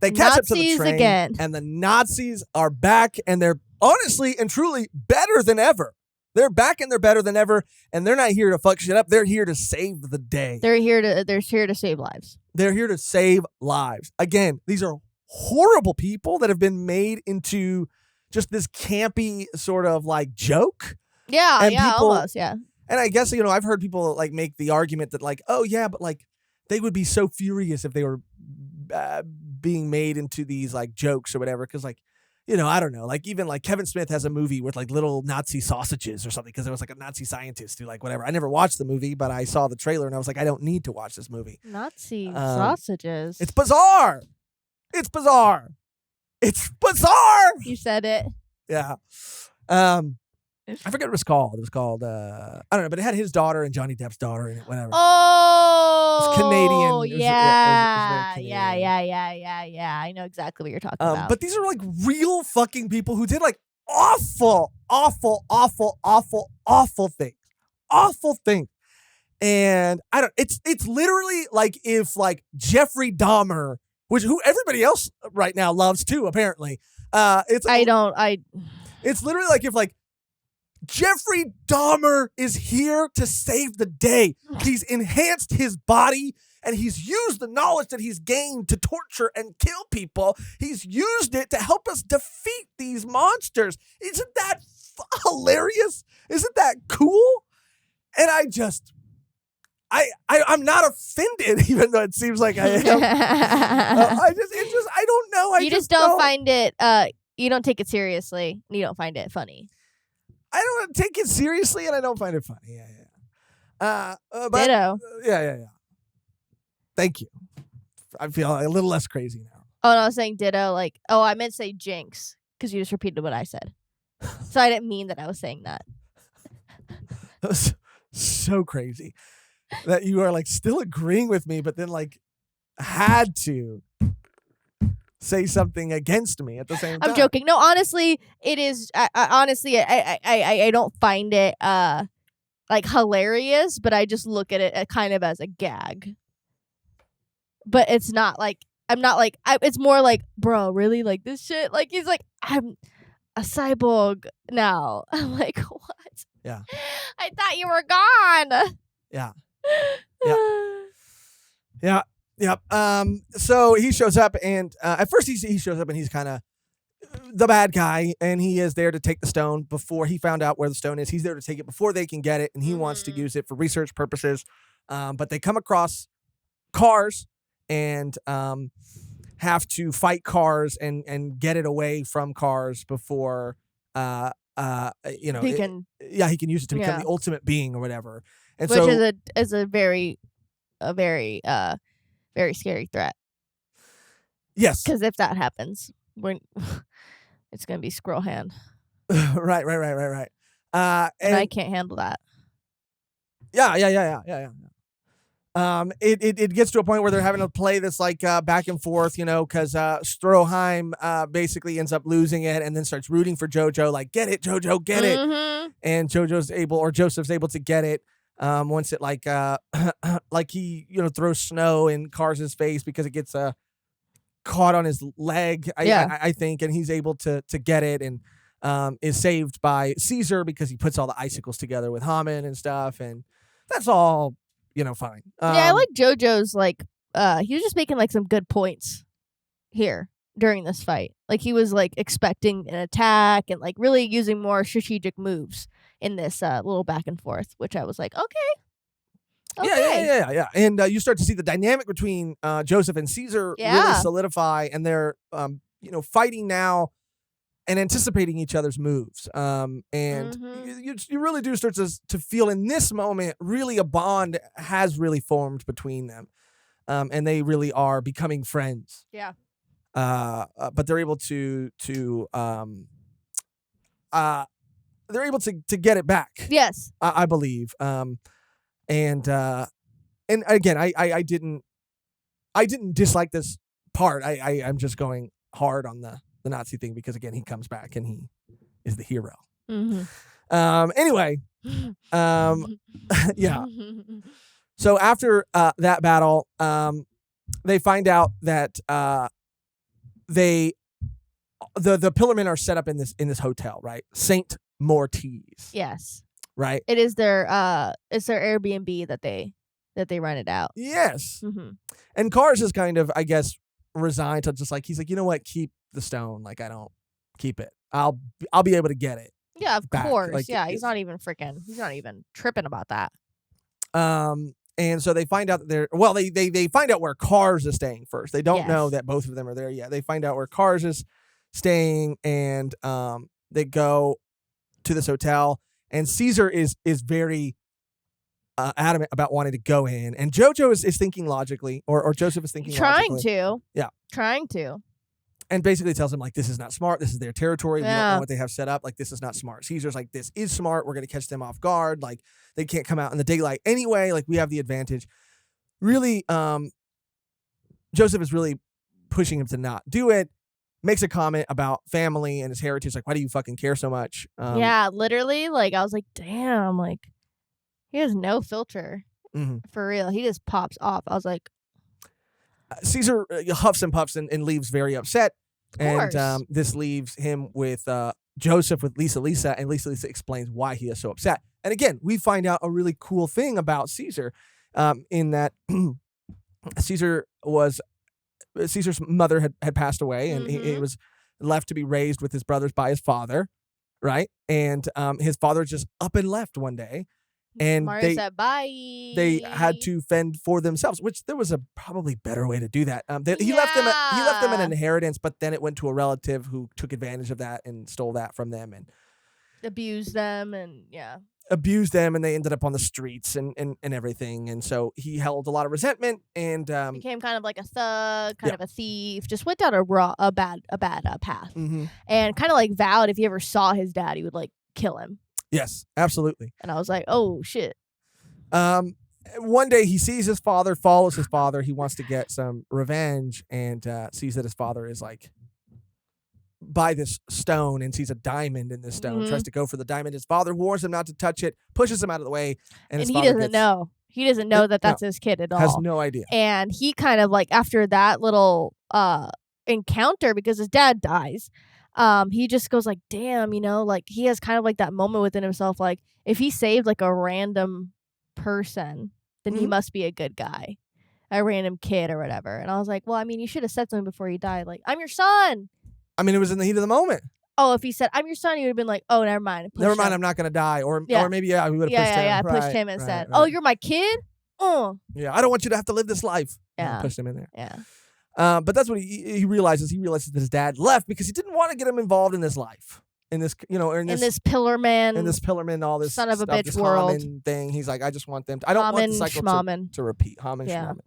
They catch up to the Nazis train again. And the Nazis are back, and they're honestly and truly better than ever. They're back and they're better than ever, and they're not here to fuck shit up. They're here to save the day. They're here to save lives. They're here to save lives. Again, these are horrible people that have been made into just this campy sort of like joke. Yeah, and almost, yeah. And I guess, I've heard people like make the argument that like, oh yeah, but like they would be so furious if they were being made into these like jokes or whatever. Cause like, I don't know, like even like Kevin Smith has a movie with like little Nazi sausages or something. Cause there was like a Nazi scientist who like whatever. I never watched the movie, but I saw the trailer and I was like, I don't need to watch this movie. Nazi sausages. It's bizarre. It's bizarre. It's bizarre. You said it. Yeah. I forget what it was called. It was called, I don't know, but it had his daughter and Johnny Depp's daughter in it, whatever. Oh, it's Canadian. Yeah. It was Canadian. Yeah. I know exactly what you're talking about. But these are like real fucking people who did like awful things. Awful things. And it's literally like if like Jeffrey Dahmer, who everybody else right now loves too, apparently. It's literally like if like Jeffrey Dahmer is here to save the day. He's enhanced his body and he's used the knowledge that he's gained to torture and kill people. He's used it to help us defeat these monsters. Isn't that hilarious? Isn't that cool? And I'm not offended, even though it seems like I am. I don't know. You just don't find it, you don't take it seriously. You don't find it funny. I don't take it seriously, and I don't find it funny. Yeah. But, Ditto. Yeah. Thank you. I feel a little less crazy now. Oh, no, I was saying ditto. Like, I meant to say jinx because you just repeated what I said. So I didn't mean that I was saying that. That was so crazy that you are like still agreeing with me, but then like had to say something against me at the same time. I'm joking. No, honestly, it is. Honestly, I don't find it like hilarious, but I just look at it kind of as a gag. But it's not like I'm not like it's more like, bro, really, like this shit. Like he's like, I'm a cyborg now. I'm like, what? Yeah. I thought you were gone. Yeah. Yeah. Yeah. So he shows up, and at first he shows up, and he's kind of the bad guy, and he is there to take the stone before he found out where the stone is. He's there to take it before they can get it, and he wants to use it for research purposes. But they come across cars and have to fight cars and get it away from cars before he can use it to become the ultimate being or whatever. And which is a very very scary threat. Yes, because if that happens, when it's gonna be Squirrel Hand. right. And I can't handle that. Yeah. It gets to a point where they're having to play this like back and forth, because Stroheim basically ends up losing it and then starts rooting for Jojo, like, get it, Jojo, get it. And Joseph's able to get it once it like he throws snow in Cars' face because it gets caught on his leg, I think, and he's able to get it and is saved by Caesar because he puts all the icicles together with Hammond and stuff, and that's all fine. I like Jojo's like he was just making like some good points here during this fight. Like he was like expecting an attack and like really using more strategic moves in this little back and forth, which I was like, okay. Yeah. And you start to see the dynamic between Joseph and Caesar really solidify, and they're fighting now and anticipating each other's moves. And you really do start to feel in this moment really a bond has really formed between them. And they really are becoming friends. Yeah. But they're able to get it back. Yes. I believe. And again, I didn't dislike this part. I'm just going hard on the Nazi thing because again he comes back and he is the hero. Anyway, yeah. So after that battle, they find out that the Pillarmen are set up in this hotel, right? Saint Mortiz. Yes. Right. It is their Airbnb that they rented out. Yes. And Cars is kind of, I guess, resigned to just like he's like, you know what, keep the stone. Like I don't keep it. I'll be able to get it. Yeah, of back. course. Like, he's not even tripping about that. And so they find out that they find out where Cars is staying first. They don't know that both of them are there yet. They find out where Cars is staying, and they go to this hotel. And Caesar is very adamant about wanting to go in, and Jojo is thinking logically, or Joseph is thinking trying to. Yeah, trying to. And basically tells him like, this is not smart. This is their territory. We don't know what they have set up. Like this is not smart. Caesar's like, this is smart. We're gonna catch them off guard. Like they can't come out in the daylight anyway. Like we have the advantage. Really, Joseph is really pushing him to not do it. Makes a comment about family and his heritage. Like, why do you fucking care so much? Yeah, literally. Like I was like, damn. Like he has no filter for real. He just pops off. I was like, Caesar huffs and puffs and leaves very upset. And this leaves him with Joseph with Lisa, and Lisa explains why he is so upset. And again, we find out a really cool thing about Caesar, in that Caesar's mother had passed away, and he was left to be raised with his brothers by his father, right? And his father just up and left one day. And Mario said bye. They had to fend for themselves, which there was a probably better way to do that. He left them an inheritance, but then it went to a relative who took advantage of that and stole that from them and abused them, and abused them, and they ended up on the streets and everything. And so he held a lot of resentment and became kind of like a thug, kind of a thief, just went down a bad path, mm-hmm. and kind of like vowed if he ever saw his dad, he would like kill him. Yes, absolutely. And I was like, oh shit. One day he sees his father, follows his father. He wants to get some revenge, and sees that his father is like by this stone and sees a diamond in this stone, tries to go for the diamond. His father warns him not to touch it, pushes him out of the way, and his he father doesn't know. He doesn't know that that's his kid at all. Has no idea. And he kind of like, after that little encounter, because his dad dies, he just goes like, damn, like he has kind of like that moment within himself, like if he saved like a random person, then he must be a good guy, a random kid or whatever. And I was like, well, I mean, you should have said something before he died, like, I'm your son. I mean, it was in the heat of the moment. Oh, if he said, I'm your son, he would have been like, oh, never mind. Never mind, I'm not going to die. Or maybe, we would have pushed him. Yeah, pushed him and said, oh, you're my kid? Oh. Yeah, I don't want you to have to live this life. Yeah. Pushed him in there. Yeah. But that's what he realizes. He realizes that his dad left because he didn't want to get him involved in this life. In this, in this pillar man, all this son of a stuff, bitch this world thing. He's like, I just want them. I don't want the cycle to repeat. Schmamen.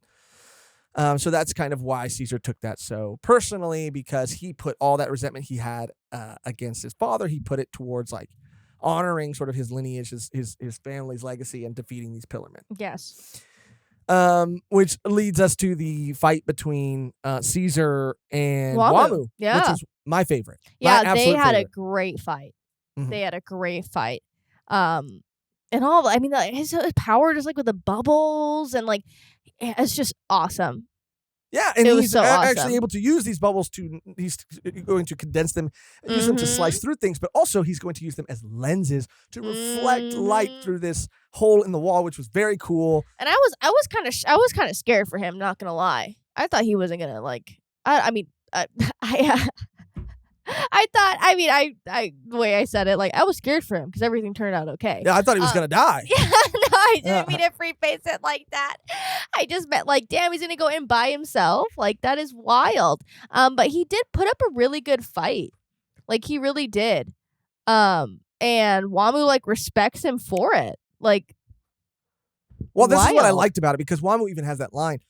So that's kind of why Caesar took that so personally, because he put all that resentment he had against his father, he put it towards like honoring sort of his lineage, his family's legacy, and defeating these pillarmen. Yes. Which leads us to the fight between Caesar and Wamu, which is my favorite. Yeah, they had a great fight. They had a great fight. And all, I mean, like, his power just like with the bubbles and like, it's just awesome. Yeah, and he's actually able to use these bubbles he's going to condense them, use them to slice through things, but also he's going to use them as lenses to reflect light through this hole in the wall, which was very cool. And I was kind of scared for him, not gonna lie. I thought he wasn't gonna like. The way I said it, like, I was scared for him because everything turned out okay. Yeah, I thought he was gonna die. Yeah, no, I didn't mean to preface it like that. I just meant like, damn, he's gonna go in by himself. Like, that is wild. But he did put up a really good fight. Like, he really did. And Wamu like respects him for it. Like, well, this is what I liked about it, because Wamu even has that line.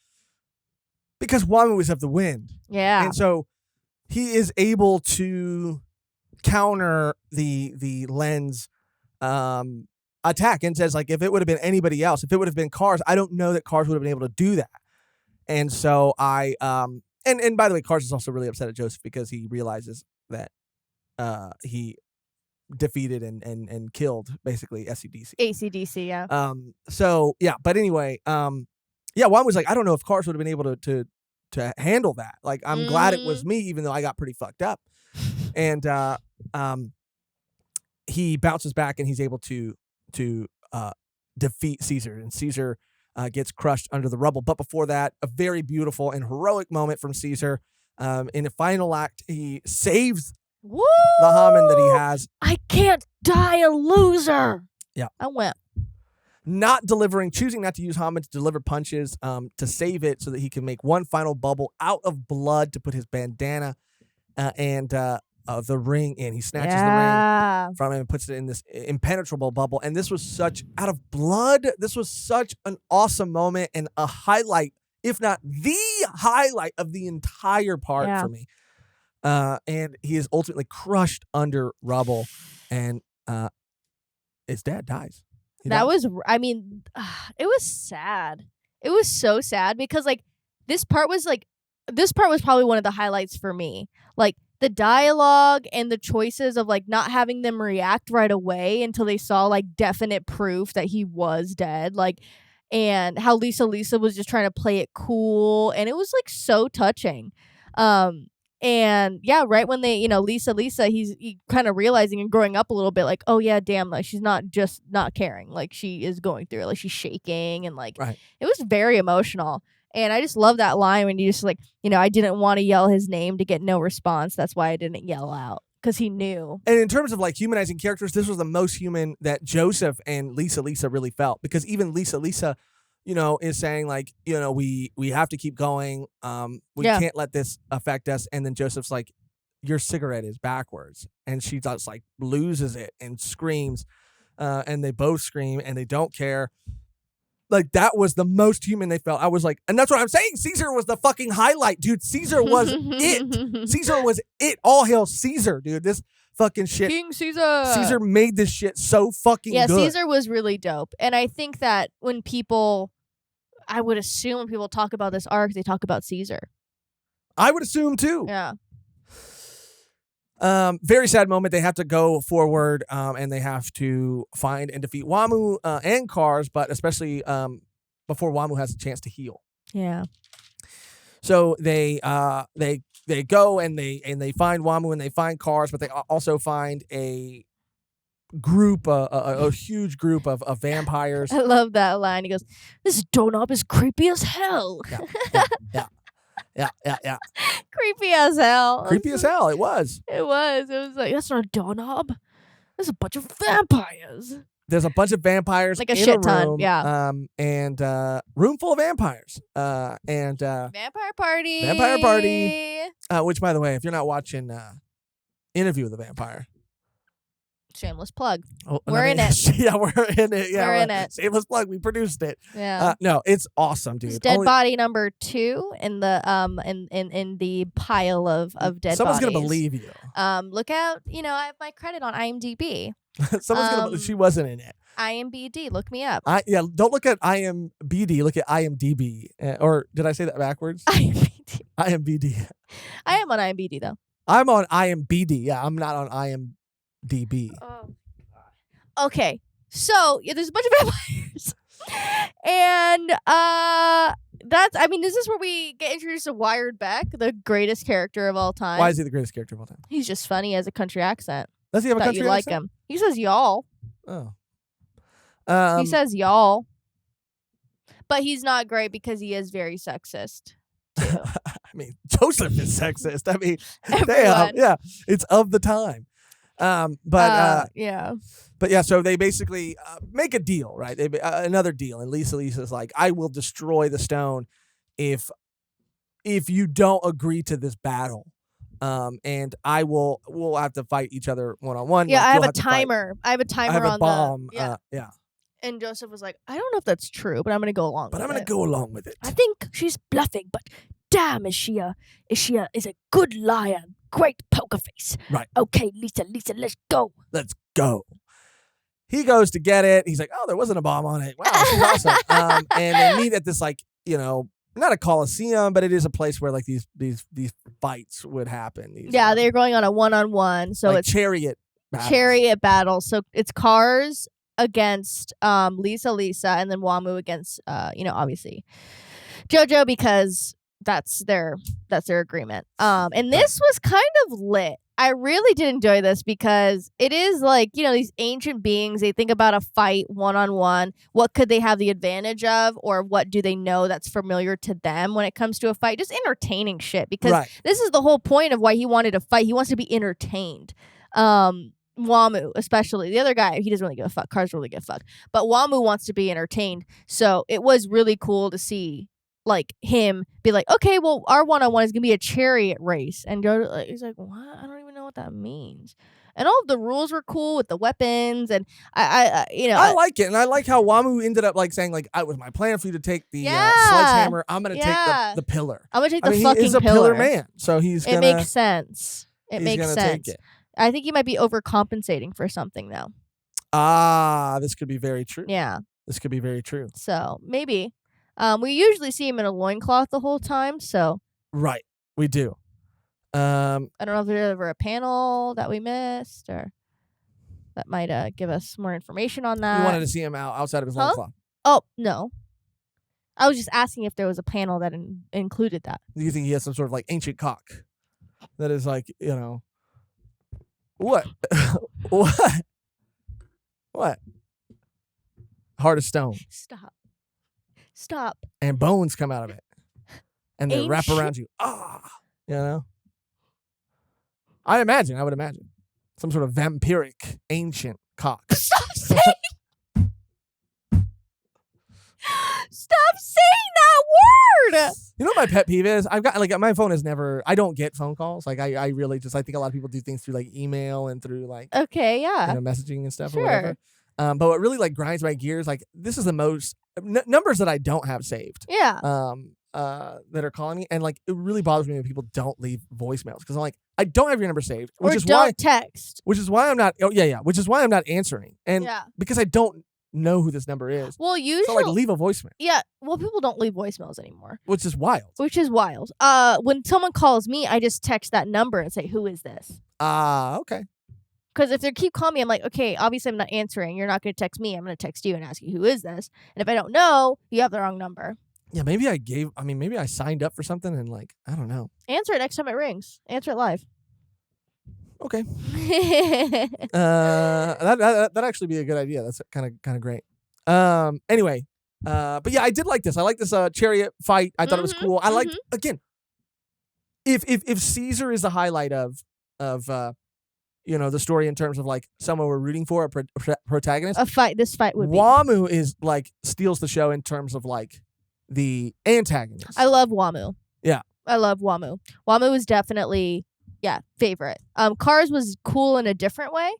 Because Wamu is of the wind. Yeah. And so he is able to counter the lens attack, and says, like, if it would have been anybody else, if it would have been Cars, I don't know that Cars would have been able to do that. And so and by the way, Cars is also really upset at Joseph because he realizes that he defeated and killed basically ACDC, yeah. So yeah, but anyway, Juan was like, I don't know if Cars would have been able to handle that. Like, I'm glad it was me, even though I got pretty fucked up. And he bounces back and he's able to defeat Caesar, and Caesar gets crushed under the rubble. But before that, a very beautiful and heroic moment from Caesar. In the final act, he saves the Haman that he has. I can't die a loser. Yeah. I went. Choosing not to use Haman to deliver punches, to save it so that he can make one final bubble out of blood to put his bandana and the ring in. He snatches the ring from him and puts it in this impenetrable bubble. And this was such an awesome moment and a highlight, if not the highlight of the entire part for me. And he is ultimately crushed under rubble, and his dad dies. It was sad. It was so sad because like this part was probably one of the highlights for me. Like, the dialogue and the choices of like not having them react right away until they saw like definite proof that he was dead. Like, and how Lisa was just trying to play it cool, and it was like so touching. And yeah, right when they, Lisa, he's kind of realizing and growing up a little bit, like, oh yeah, damn, like she's not just not caring, like she is going through it, like she's shaking, and like It was very emotional. And I just love that line when you just like, I didn't want to yell his name to get no response. That's why I didn't yell out, because he knew. And in terms of like humanizing characters, this was the most human that Joseph and Lisa really felt, because even Lisa, is saying like, we have to keep going. We can't let this affect us. And then Joseph's like, your cigarette is backwards. And she just like loses it and screams. and they both scream and they don't care. Like, that was the most human they felt. I was like, and that's what I'm saying. Caesar was the fucking highlight, dude. Caesar was it. Caesar was it. All hail Caesar, dude. This fucking shit. King Caesar. Caesar made this shit so fucking good. Caesar was really dope. And I think that when people, I would assume when people talk about this arc, they talk about Caesar. I would assume too. Yeah. Very sad moment. They have to go forward, and they have to find and defeat Wamu and Cars, but especially before Wamu has a chance to heal. Yeah. So they go and they find Wamu and they find Cars, but they also find a group, a huge group of vampires. I love that line. He goes, "This doorknob is creepy as hell." Yeah. Creepy as hell. Creepy as hell. It was. It was like, that's not a doorknob. There's a bunch of vampires. There's a bunch of vampires, like a in shit a ton. room, Yeah. And room full of vampires. And Vampire Party. Vampire Party. Which, by the way, if you're not watching Interview with the Vampire. Shameless plug. Oh, we're in it. Yeah, we're in it. Yeah, we're in it. Shameless plug. We produced it. Yeah. No, it's awesome, dude. It's dead body number 2 in the in the pile of dead Someone's bodies. gonna believe you. Look out! I have my credit on IMDb. Someone's gonna. She wasn't in it. IMBD. Look me up. Don't look at IMBD. Look at IMDb. Or did I say that backwards? IMBD. IMBD. I am on IMBD though. I'm on IMBD. Yeah, I'm not on IMDb. Oh. Okay, so there's a bunch of vampires, and this is where we get introduced to Wired Beck, the greatest character of all time. Why is he the greatest character of all time? He's just funny as a country accent. Does he have a country you accent? like him? He says y'all. Oh. He says y'all, but he's not great because he is very sexist. Too. I mean, Joseph is sexist. I mean, Everyone. damn, yeah, it's of the time. But yeah, so they basically make a deal, right? Another deal, and Lisa's like, "I will destroy the stone if you don't agree to this battle, and we'll have to fight each other one-on-one." Yeah, like, I have a timer. I have a timer I have a on bomb. yeah. And Joseph was like, "I don't know if that's true, but I'm gonna go along. But with I'm gonna it. go along with it. I think she's bluffing, but damn, is she a good liar, great poker face. Right. Okay, Lisa, let's go. Let's go." He goes to get it. He's like, "Oh, there wasn't a bomb on it. Wow, she's awesome." And they meet at this, like, not a coliseum, but it is a place where like these fights would happen. They're going on a one-on-one, so like it's chariot battles. Chariot battle. So it's Cars against Lisa, and then Wamu against obviously Jojo, because that's their agreement. And this was kind of lit. I really did enjoy this because it is like, these ancient beings, they think about a fight one-on-one. What could they have the advantage of, or what do they know that's familiar to them when it comes to a fight? Just entertaining shit, because this is the whole point of why he wanted to fight. He wants to be entertained. Wamu, especially. The other guy, he doesn't really give a fuck. Cars really give a fuck. But Wamu wants to be entertained. So it was really cool to see like him be like, okay, well, our one-on-one is gonna be a chariot race, and he's like, what? I don't even know what that means. And all of the rules were cool with the weapons, and I like it, and I like how Wamu ended up like saying like, "It was my plan for you to take the sledgehammer. I'm gonna take the pillar. I'm gonna take the fucking pillar." He is a pillar man, so it makes sense. It makes sense. Take it. I think he might be overcompensating for something though. This could be very true. Yeah, this could be very true. So maybe. We usually see him in a loincloth the whole time, so. Right, we do. I don't know if there's ever a panel that we missed, or that might give us more information on that. You wanted to see him outside of his loincloth. Oh, no. I was just asking if there was a panel that included that. You think he has some sort of like ancient cock that is like, what? What? Heart of stone. Stop. And bones come out of it. And they wrap around you. I would imagine. Some sort of vampiric, ancient cock. Stop saying that word! You know what my pet peeve is? I've got like my phone is never. I don't get phone calls. Like I really just. I think a lot of people do things through like email and through like messaging and stuff sure. or whatever. But what really like grinds my gears, like this is the most numbers that I don't have saved. Yeah. That are calling me, and like it really bothers me when people don't leave voicemails because I'm like, I don't have your number saved, which Or is don't why text. which is why I'm not. Oh yeah, which is why I'm not answering, and Yeah. because I don't know who this number is. Well, So usually, like leave a voicemail, yeah. Well, people don't leave voicemails anymore, which is wild. When someone calls me, I just text that number and say, "Who is this?" Okay. Because if they keep calling me, I'm like, okay, obviously I'm not answering. You're not going to text me. I'm going to text you and ask you, who is this? And if I don't know, you have the wrong number. Yeah, maybe maybe I signed up for something and like, I don't know. Answer it next time it rings. Answer it live. Okay. That'd actually be a good idea. That's kind of great. Anyway, but yeah, I did like this. I like this chariot fight. I thought it was cool. I liked, again, if Caesar is the highlight of the story in terms of like someone we're rooting for, a protagonist. This fight would be. Wamu is like steals the show in terms of like the antagonist. I love Wamu. Yeah. I love Wamu. Wamu is definitely, favorite. Cars was cool in a different way.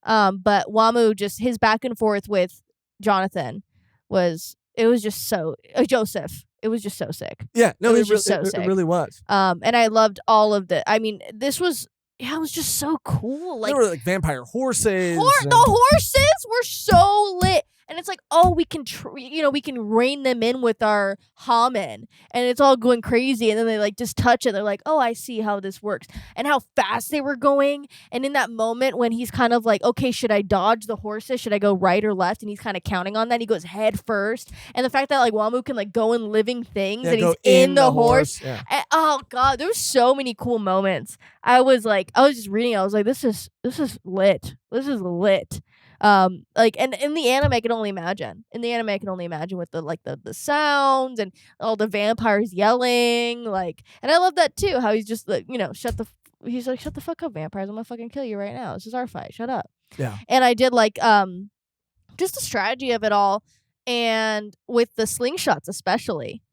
But Wamu, just his back and forth with Jonathan it was just so, Joseph. It was just so sick. Yeah, no, it was sick. It really was. And I loved all of this was, it was just so cool. Like there were like vampire horses. The horses were so lit. And it's like, oh, we can, we can rein them in with our Hamen, and it's all going crazy. And then they like just touch it. They're like, oh, I see how this works, and how fast they were going. And in that moment when he's kind of like, okay, should I dodge the horses? Should I go right or left? And he's kind of counting on that. He goes head first, and the fact that like Wamu can like go in living things, and he's in the horse. Yeah. And, oh god, there were so many cool moments. I was just reading. I was like, this is lit. This is lit. And in the anime I can only imagine. With the sounds and all the vampires yelling, like, and I love that too, how he's just like, shut the fuck up, vampires, I'm gonna fucking kill you right now. This is our fight. Shut up. Yeah. And I did like just the strategy of it all, and with the slingshots especially.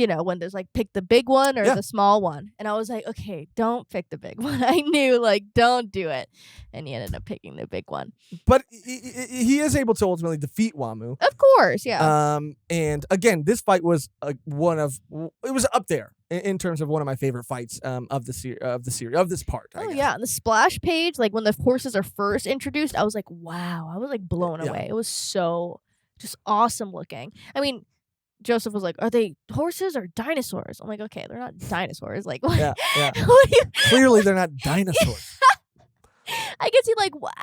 When there's like pick the big one or the small one. And I was like, okay, don't pick the big one. I knew, like, don't do it. And he ended up picking the big one. But he is able to ultimately defeat Wamu. Of course, yeah. And again, this fight was it was up there in terms of one of my favorite fights of the series of this part. Oh yeah, and the splash page, like when the horses are first introduced, I was like, wow, I was like blown away. It was so just awesome looking. I mean, Joseph was like, are they horses or dinosaurs? I'm like, okay, they're not dinosaurs. Like, what? Yeah. Clearly, they're not dinosaurs. I can see, like, what?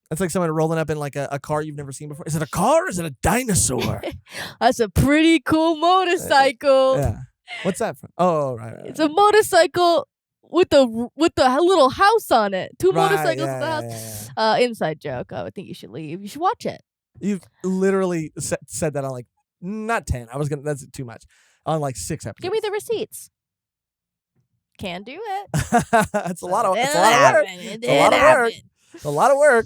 That's like someone rolling up in like a car you've never seen before. Is it a car or is it a dinosaur? That's a pretty cool motorcycle. Yeah. What's that from? Oh, right. It's a motorcycle with a little house on it. Two motorcycles with a house. Yeah. Inside joke. I think you should leave. You should watch it. You've literally said that on like not 10. That's too much. On like 6 episodes. Give me the receipts. Can do it. It's a lot of work. It's a lot of work.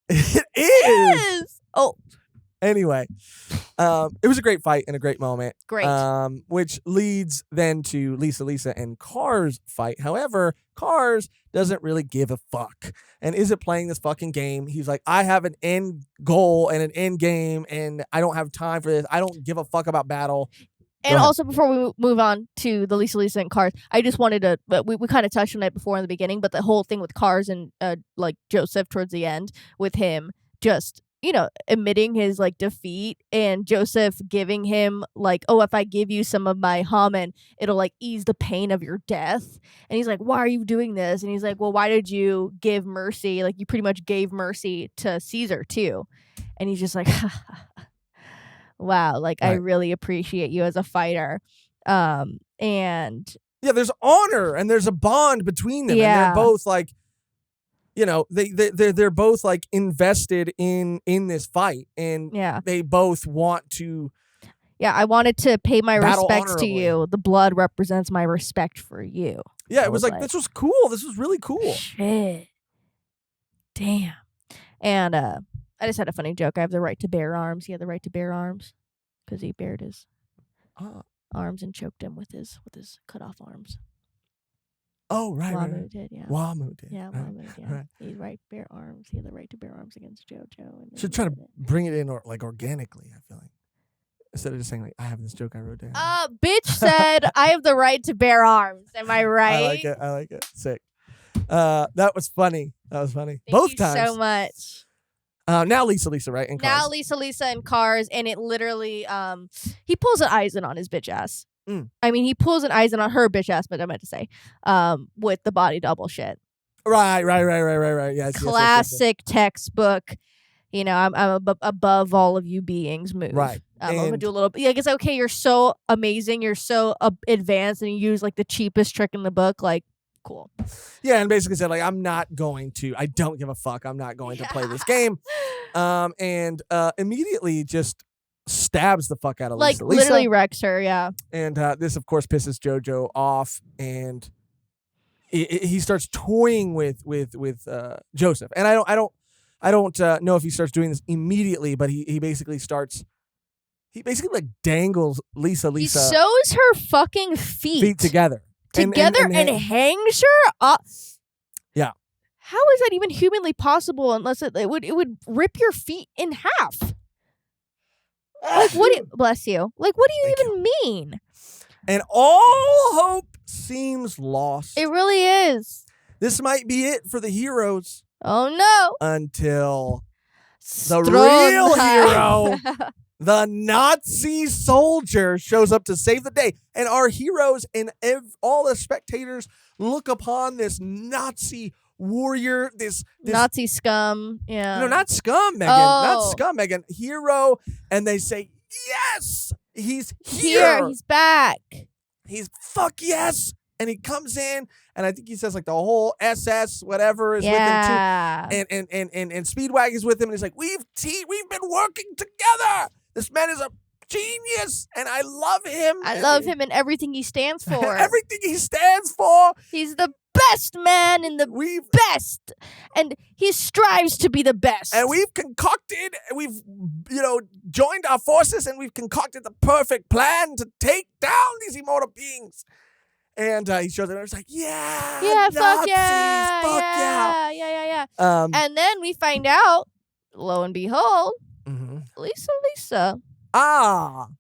It is. Oh. Anyway, it was a great fight and a great moment. Great. Which leads then to Lisa and Cars fight. However, Cars doesn't really give a fuck and isn't playing this fucking game. He's like, I have an end goal and an end game, and I don't have time for this. I don't give a fuck about battle. And also, before we move on to the Lisa and Cars, I just wanted to, but we kind of touched on it before in the beginning, but the whole thing with Cars and like Joseph towards the end with him just, admitting his like defeat, and Joseph giving him like, oh, if I give you some of my Hamen, it'll like ease the pain of your death. And he's like, why are you doing this? And he's like, well, why did you give mercy? Like, you pretty much gave mercy to Caesar too. And he's just like, wow, like, right. I really appreciate you as a fighter. And yeah, there's honor and there's a bond between them. Yeah. And they're both like, they're both like invested in this fight, and they both want to. Yeah, I wanted to pay my respects honorably. To you. The blood represents my respect for you. Yeah, it was like, this was cool. This was really cool. Shit. Damn. And I just had a funny joke. I have the right to bear arms. He had the right to bear arms because he bared his arms and choked him with his cut off arms. Oh, right. Wamu did, yeah. Wamu did. Yeah, right. Wamu, yeah. Right. He's right, bear arms. He had the right to bear arms against Jojo. And Should try to bring it in organically, I feel like. Instead of just saying, like, I have this joke I wrote down. Bitch said, I have the right to bear arms. Am I right? I like it. Sick. That was funny. Thank Both you times. so much. Now Lisa, right? In Now Cars. Lisa in Cars, and it literally, he pulls an Eisen on his bitch ass. I mean, he pulls an Eisen on her bitch ass, but I meant to say, with the body double shit. Right. Yes. Classic textbook. You know, I'm above all of you beings move. Right. I'm gonna do a little. Yeah, it's okay. You're so amazing. You're so advanced, and you use like the cheapest trick in the book. Like, cool. Yeah, and basically said, like, I don't give a fuck. I'm not going to play this game. And immediately just stabs the fuck out of Lisa. Like, literally wrecks her, yeah. And this, of course, pisses Jojo off, and he starts toying with Joseph. And I don't know if he starts doing this immediately, but he basically like dangles Lisa. He sews her fucking feet together. And hangs her up. Yeah. How is that even humanly possible unless it would rip your feet in half? Like, bless you. Like, what do you even mean? And all hope seems lost. It really is. This might be it for the heroes. Oh no. Until the real hero, the Nazi soldier, shows up to save the day. And our heroes and all the spectators look upon this Nazi warrior, this Nazi scum. Yeah. No, not scum, Mehgan. Not scum, Mehgan. Hero. And they say, yes, he's here. He's back. He's fuck yes. And he comes in, and I think he says like the whole SS whatever is with him too. And Speedwag is with him, and he's like, we've been working together. This man is a genius, and I love him. I love him and everything he stands for. Everything he stands for. He's the best man in the best, and he strives to be the best. And we've joined our forces, and we've concocted the perfect plan to take down these immortal beings. And he shows them, and it's like, yeah, Nazis, fuck yeah. And then we find out, lo and behold, Lisa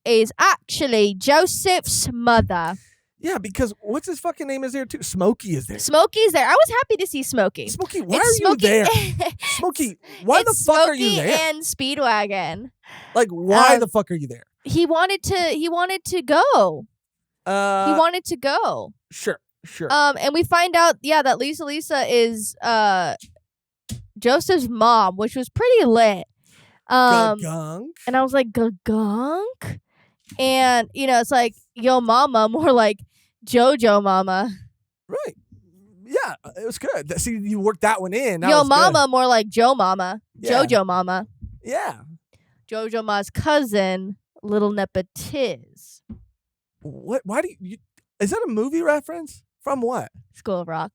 is actually Joseph's mother. Yeah, because what's his fucking name is there too? Smokey is there. Smokey's there. I was happy to see Smokey. Why are you there? Smokey, why the fuck are you there? And Speedwagon. Like, why the fuck are you there? He wanted to go. He wanted to go. Sure. And we find out, that Lisa is Joseph's mom, which was pretty lit. Gunk. And I was like, gunk? And, it's like, yo mama, more like Jojo mama. Right. Yeah, it was good. See, you worked that one in. Yo mama, more like Joe mama. Yeah. Jojo mama. Yeah. Jojo ma's cousin, little Nepetiz. What? Why do you? Is that a movie reference? From what? School of Rock.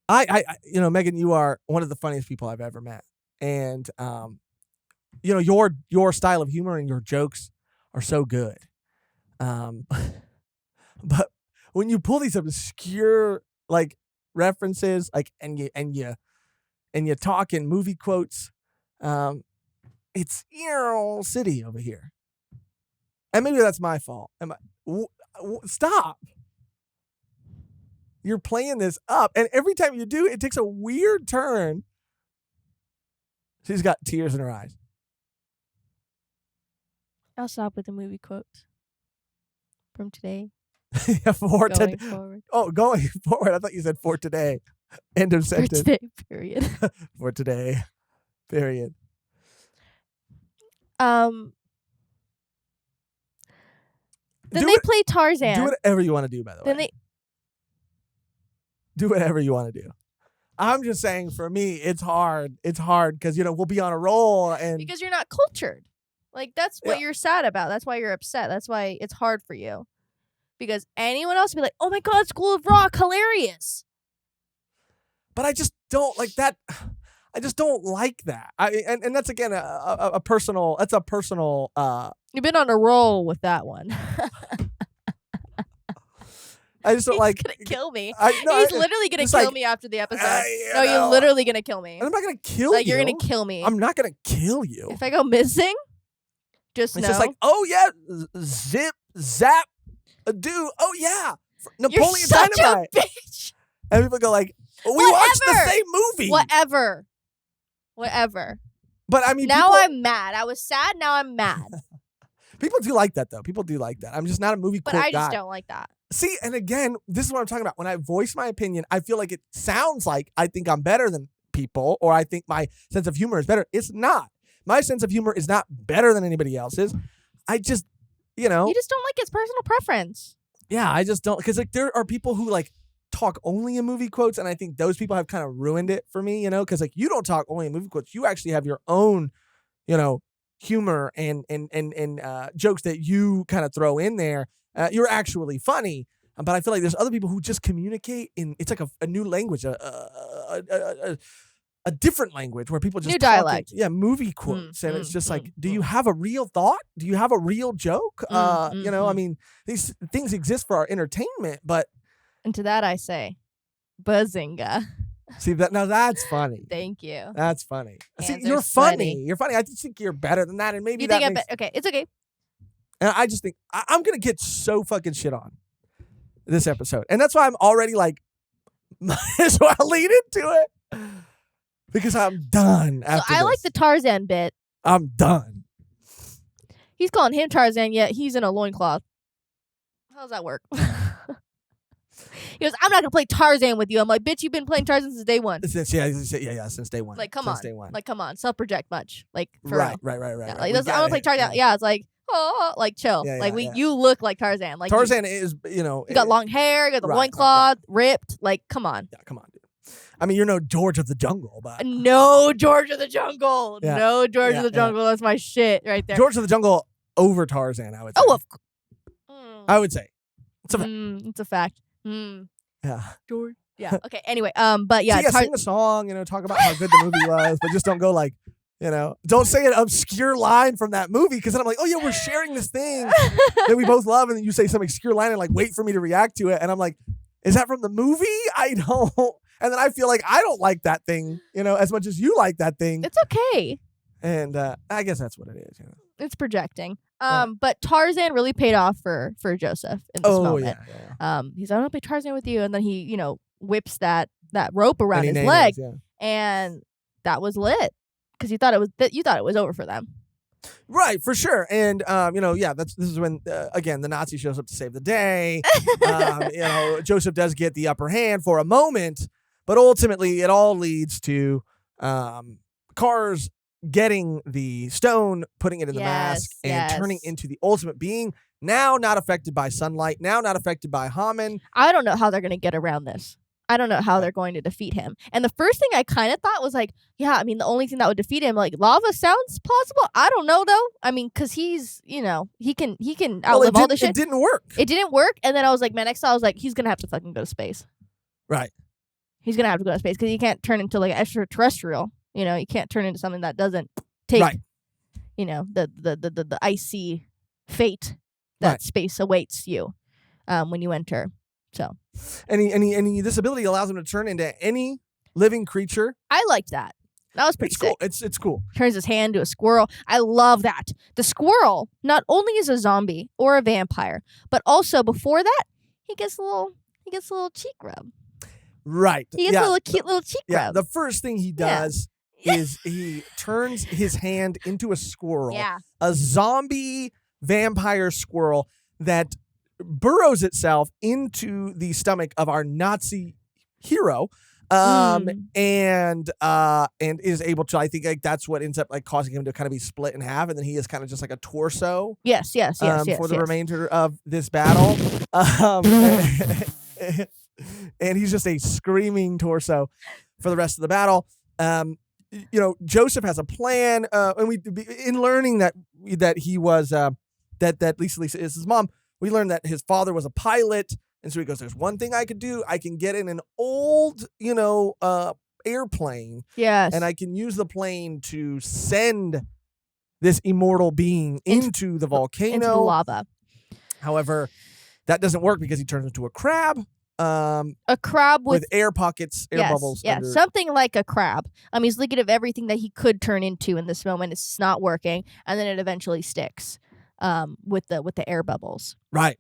Mehgan, you are one of the funniest people I've ever met, and your style of humor and your jokes are so good. But when you pull these obscure like references, like and you talk in movie quotes, it's city over here, and maybe that's my fault. Stop. You're playing this up, and every time you do, it takes a weird turn. She's got tears in her eyes. I'll stop with the movie quotes from today. Going forward. Oh, going forward. I thought you said for today. End of sentence. For today, period. For today, period. Then they play Tarzan. Do whatever you want to do, by the way. Do whatever you want to do. I'm just saying, for me, it's hard. It's hard because, we'll be on a roll. Because you're not cultured. Like, that's what you're sad about. That's why you're upset. That's why it's hard for you. Because anyone else would be like, oh my God, School of Rock, hilarious. But I just don't like that. I just don't like that. And that's, again, a personal, that's a personal. You've been on a roll with that one. I just don't He's like. gonna kill me. No, He's literally gonna kill me after the episode. No, you're literally gonna kill me. I'm not gonna kill like you. You're gonna kill me. I'm not gonna kill you. If I go missing, just it's know. just like, oh yeah, zip, zap, do. Oh yeah, Napoleon You're such Dynamite. a bitch. And people go like, we watched the same movie. Whatever. But I mean, now I'm mad. I was sad. Now I'm mad. People do like that though. People do like that. I'm just not a movie quote guy. But I just don't like that. See, and again, this is what I'm talking about. When I voice my opinion, I feel like it sounds like I think I'm better than people, or I think my sense of humor is better. It's not. My sense of humor is not better than anybody else's. I just, You just don't like its personal preference. Yeah, I just don't. Because like there are people who like talk only in movie quotes, and I think those people have kind of ruined it for me, because like you don't talk only in movie quotes. You actually have your own, humor and jokes that you kind of throw in there. You're actually funny, but I feel like there's other people who just communicate in. It's like a new language, a different language where people just new dialect. Movie quotes, and it's just like, do you have a real thought? Do you have a real joke? I mean, these things exist for our entertainment, but. And to that I say, bazinga. See that now? That's funny. Thank you. That's funny. See, Hands you're are funny. sweaty. You're funny. I just think you're better than that, and maybe You that think makes. Okay, it's okay. And I just think I'm gonna get so fucking shit on this episode, and that's why I'm already like, might as well lead into it because I'm done. After I like the Tarzan bit. I'm done. He's calling him Tarzan, yet he's in a loincloth. How does that work? He goes, I'm not gonna play Tarzan with you. I'm like, bitch, you've been playing Tarzan since day one. Since day one. Like, come since on. Day one. Like, come on. Self-project much. Like, for right. real. Yeah, like, I I'm gonna play Tarzan. Yeah, it's like, oh, like chill. You look like Tarzan. Like Tarzan is, you got long hair, you got the loincloth, ripped. Like, come on. Yeah, come on, dude. I mean, you're no George of the Jungle, but no George of the Jungle. Yeah. No George of the Jungle. That's my shit right there. George of the Jungle over Tarzan, I would say. Oh, of course. I would say. It's a fact. Yeah. George. Yeah. Okay. Anyway, but yeah. So sing a song, talk about how good the movie was, but just don't go like, don't say an obscure line from that movie, because then I'm like, oh yeah, we're sharing this thing that we both love, and then you say some obscure line and like wait for me to react to it, and I'm like, is that from the movie? I don't. And then I feel like I don't like that thing, as much as you like that thing. It's okay. And I guess that's what it is. It's projecting. But Tarzan really paid off for Joseph in this moment. Yeah. He's like, I'm gonna play Tarzan with you, and then he, whips that rope around his leg, and that was lit because you thought it was over for them. Right, for sure. And this is when again the Nazi shows up to save the day. Joseph does get the upper hand for a moment, but ultimately it all leads to Cars getting the stone, putting it in the mask, and turning into the ultimate being. Now not affected by sunlight. Now not affected by Haman. I don't know how they're going to get around this. I don't know how they're going to defeat him. And the first thing I kind of thought was like, yeah, I mean, the only thing that would defeat him, like lava sounds possible. I don't know though. I mean, because he's, he can outlive all this shit. It didn't work. It didn't work. And then I was like, man, next thought I was like, he's going to have to fucking go to space. Right. He's going to have to go to space because he can't turn into like an extraterrestrial. You can't turn into something that doesn't take, the icy fate that space awaits you when you enter. So, this ability allows him to turn into any living creature. I liked that. That was pretty cool. sick. It's cool. Turns his hand to a squirrel. I love that. The squirrel not only is a zombie or a vampire, but also before that, he gets a little cheek rub. Right. He gets a cute little cheek rub. The first thing he does is he turns his hand into a squirrel. Yeah. A zombie vampire squirrel that burrows itself into the stomach of our Nazi hero. And is able to, I think like that's what ends up like causing him to kind of be split in half, and then he is kind of just like a torso. Yes. For the remainder of this battle. And he's just a screaming torso for the rest of the battle. Joseph has a plan, and in learning that he was that Lisa is his mom, we learned that his father was a pilot. And so he goes, there's one thing I could do. I can get in an old, airplane. Yes. And I can use the plane to send this immortal being into the volcano. Into the lava. However, That doesn't work because he turns into a crab. A crab with air pockets, air bubbles. Yeah, something like a crab. He's thinking of everything that he could turn into in this moment. It's not working, and then it eventually sticks with the air bubbles. Right.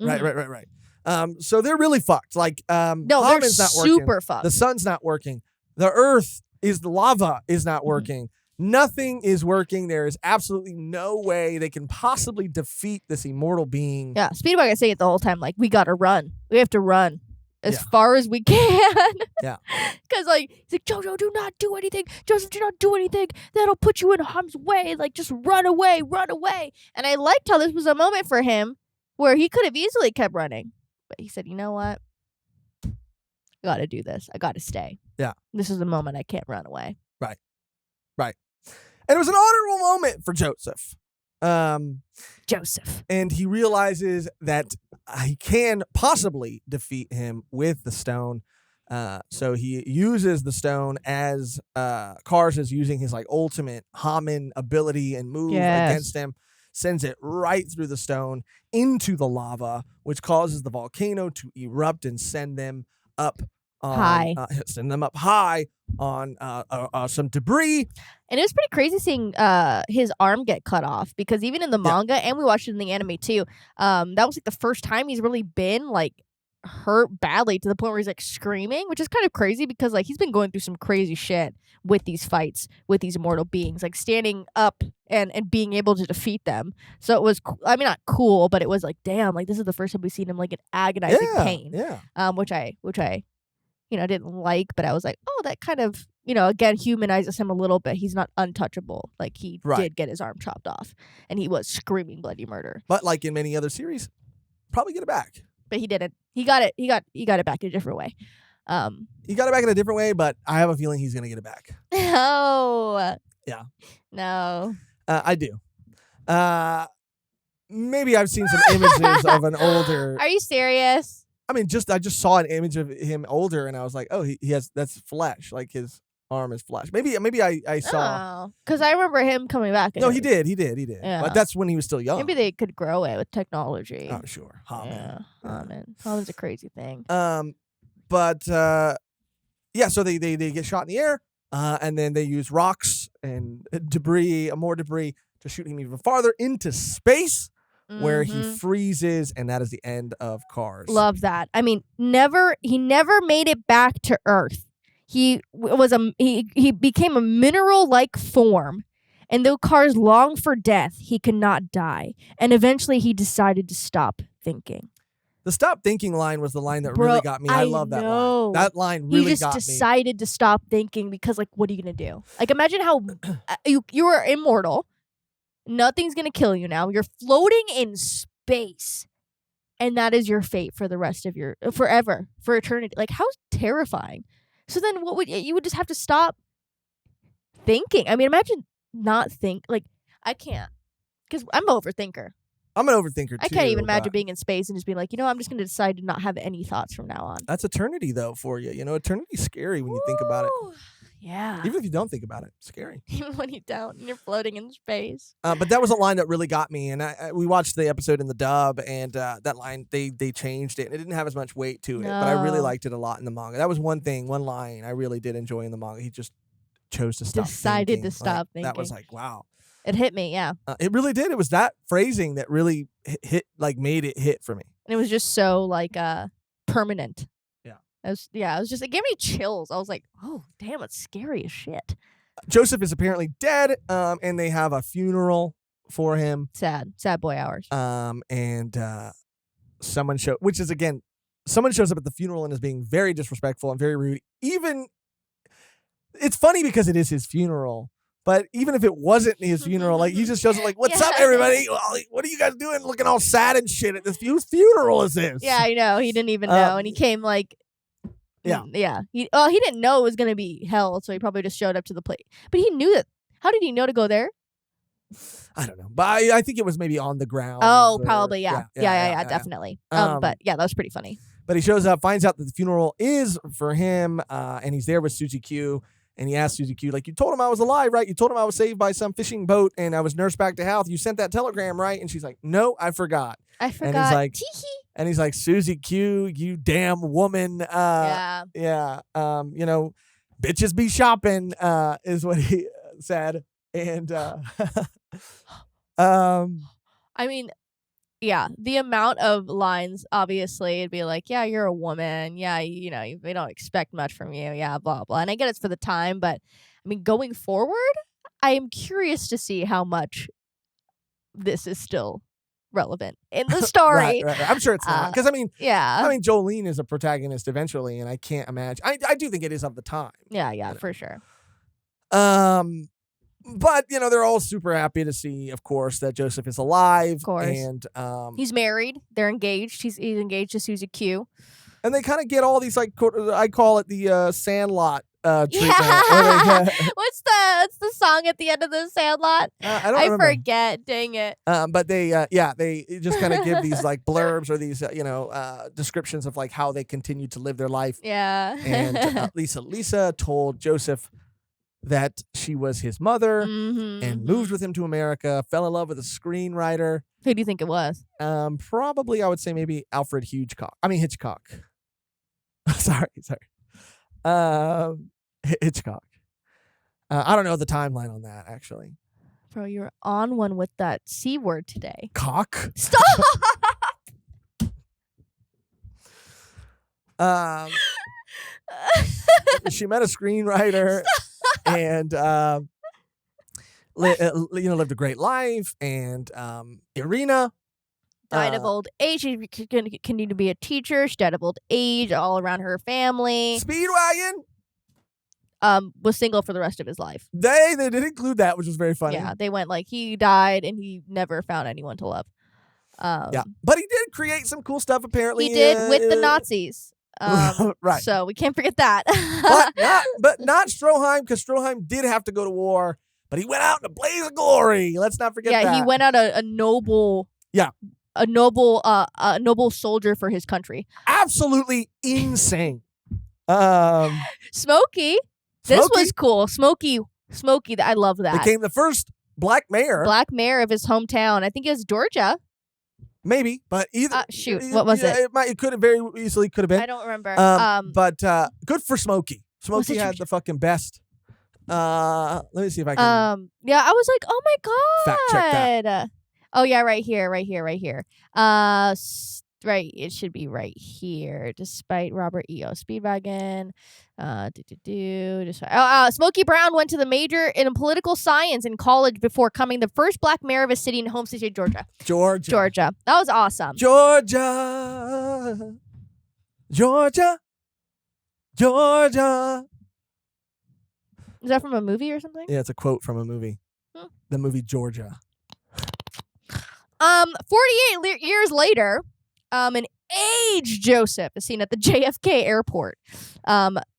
So they're really fucked. Like, no, they're not super working. fucked. The sun's not working. The earth the lava is not working. Nothing is working. There is absolutely no way they can possibly defeat this immortal being. Yeah, Speedbug is saying it the whole time, like, we gotta run. We have to run as far as we can. Yeah. Because, like, he's like, Jojo, do not do anything. Joseph, do not do anything. That'll put you in harm's way. Like, just run away, run away. And I liked how this was a moment for him where he could have easily kept running. But he said, you know what? I gotta do this. I gotta stay. Yeah. This is a moment I can't run away. Right. And it was an honorable moment for Joseph. Joseph. And he realizes that he can possibly defeat him with the stone. So he uses the stone as Cars is using his like ultimate Haman ability and move against him. Sends it right through the stone into the lava, which causes the volcano to erupt and send them up high. Send them up high on some debris. And it was pretty crazy seeing his arm get cut off, because even in the manga, and we watched it in the anime too, that was like the first time he's really been like hurt badly to the point where he's like screaming, which is kind of crazy because like he's been going through some crazy shit with these fights with these immortal beings, like standing up and being able to defeat them. So it was, I mean, not cool, but it was like, damn, like this is the first time we've seen him like in agonizing pain. Yeah. Which I didn't like, but I was like, oh, that kind of, again, humanizes him a little bit. He's not untouchable. Like he did get his arm chopped off, and he was screaming bloody murder. But like in many other series, probably get it back. But he didn't. He got it back in a different way. He got it back in a different way, but I have a feeling he's gonna get it back. No. Yeah. No. I do. Maybe I've seen some images of an older. Are you serious? I mean, I just saw an image of him older, and I was like, oh, he has, that's flesh, like his arm is flesh. Maybe I saw. Because I remember him coming back. No, he did. Yeah. But that's when he was still young. Maybe they could grow it with technology. Oh, sure. Yeah, Haman's a crazy thing. But so they get shot in the air, and then they use rocks and more debris to shoot him even farther into space. Where he freezes, and that is the end of Cars. Love that. I mean, he never made it back to Earth. He became a mineral-like form, and though Cars longed for death, he could not die. And eventually, he decided to stop thinking. The stop thinking line was the line that really got me. I love that line. That line really got me. You just decided to stop thinking because, like, what are you gonna do? Like, imagine how you are immortal. Nothing's going to kill you now. You're floating in space. And that is your fate for the rest of forever, for eternity. Like, how terrifying. So then you would just have to stop thinking. I mean, imagine not think. Like, I can't. Because I'm an overthinker. I'm an overthinker, too. I can't even imagine being in space and just being like, I'm just going to decide to not have any thoughts from now on. That's eternity, though, for you. Eternity's scary when you think about it. Yeah. Even if you don't think about it, it's scary. Even when you don't, and you're floating in space. But that was a line that really got me, and we watched the episode in the dub, and that line they changed it, and it didn't have as much weight to it. But I really liked it a lot in the manga. That was one line I really did enjoy in the manga. He just chose to stop. Decided to stop thinking. That was like, wow. It hit me, yeah. It really did. It was that phrasing that really hit, like made it hit for me. And it was just so like permanent. It gave me chills. I was like, oh, damn, it's scary as shit. Joseph is apparently dead, and they have a funeral for him. Sad boy hours. And someone shows up at the funeral and is being very disrespectful and very rude. It's funny because it is his funeral, but even if it wasn't his funeral, like he just shows up like, what's up, everybody? What are you guys doing looking all sad and shit at this? Whose funeral is this? Yeah, I know. He didn't even know, and he came like... Yeah. He didn't know it was going to be hell, so he probably just showed up to the place. But he knew that. How did he know to go there? I don't know. But I think it was maybe on the ground. Oh, probably, yeah. Yeah, definitely. But yeah, that was pretty funny. But he shows up, finds out that the funeral is for him, and he's there with Susie Q. And he asked Susie Q, like, you told him I was alive, right? You told him I was saved by some fishing boat and I was nursed back to health. You sent that telegram, right? And she's like, no, I forgot. I forgot. And he's like, Susie Q, you damn woman. Yeah. Bitches be shopping, is what he said. And I mean, yeah, the amount of lines, obviously, it'd be like, yeah, you're a woman. Yeah, we don't expect much from you. Yeah, blah, blah. And I get it's for the time, but I mean, going forward, I am curious to see how much this is still relevant in the story. right. I'm sure it's not. Because, yeah. Jolene is a protagonist eventually, and I can't imagine. I do think it is of the time. Yeah, for sure. But, they're all super happy to see, of course, that Joseph is alive. Of course. And he's married. They're engaged. He's engaged to Susie Q. And they kind of get all these, like, I call it the Sandlot treatment. Yeah. What's the song at the end of the Sandlot? I don't remember. Forget. Dang it. But they just kind of give these, like, blurbs or these, descriptions of, like, how they continue to live their life. Yeah. And Lisa told Joseph that she was his mother and moved with him to America, fell in love with a screenwriter. Who do you think it was? Probably, I would say maybe Alfred Hitchcock. sorry. Hitchcock. I don't know the timeline on that, actually. Bro, you're on one with that C word today. Cock? Stop! She met a screenwriter and lived a great life. And Irina died of old age. She continued to be a teacher. She died of old age all around her family. Speedwagon was single for the rest of his life. They did include that, which was very funny. Yeah, they went like he died and he never found anyone to love. Yeah, but he did create some cool stuff. Apparently, he did with the Nazis. Right. So we can't forget that. but not Stroheim, because Stroheim did have to go to war, but he went out in a blaze of glory. Let's not forget that. Yeah, he went out a noble. Yeah. A noble soldier for his country. Absolutely insane. Smokey. This was cool. Smokey. I love that. Became the first black mayor. Black mayor of his hometown. I think it was Georgia. Maybe, but either. What was it? It could have very easily could have been. I don't remember. But good for Smokey. Smokey had the fucking best. Let me see if I can. Yeah, I was like, oh my god. Fact check that. Oh yeah, right here. Right, it should be right here. Despite Robert E.O. Speedwagon, Smokey Brown went to the major in political science in college before becoming the first black mayor of a city in home state Georgia. Georgia. That was awesome. Georgia. Is that from a movie or something? Yeah, it's a quote from a movie. The movie Georgia. 48 years later, an aged Joseph is seen at the JFK airport.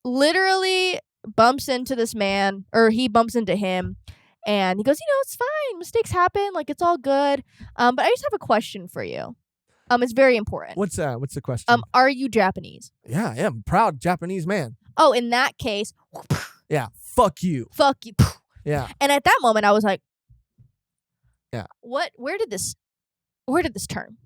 Literally bumps into this man, or he bumps into him, and he goes, it's fine. Mistakes happen. Like, it's all good. But I just have a question for you. It's very important. What's the question? Are you Japanese? Yeah, I am. Proud Japanese man. Oh, in that case. Yeah. Fuck you. Yeah. And at that moment, I was like, yeah. Where did this turn?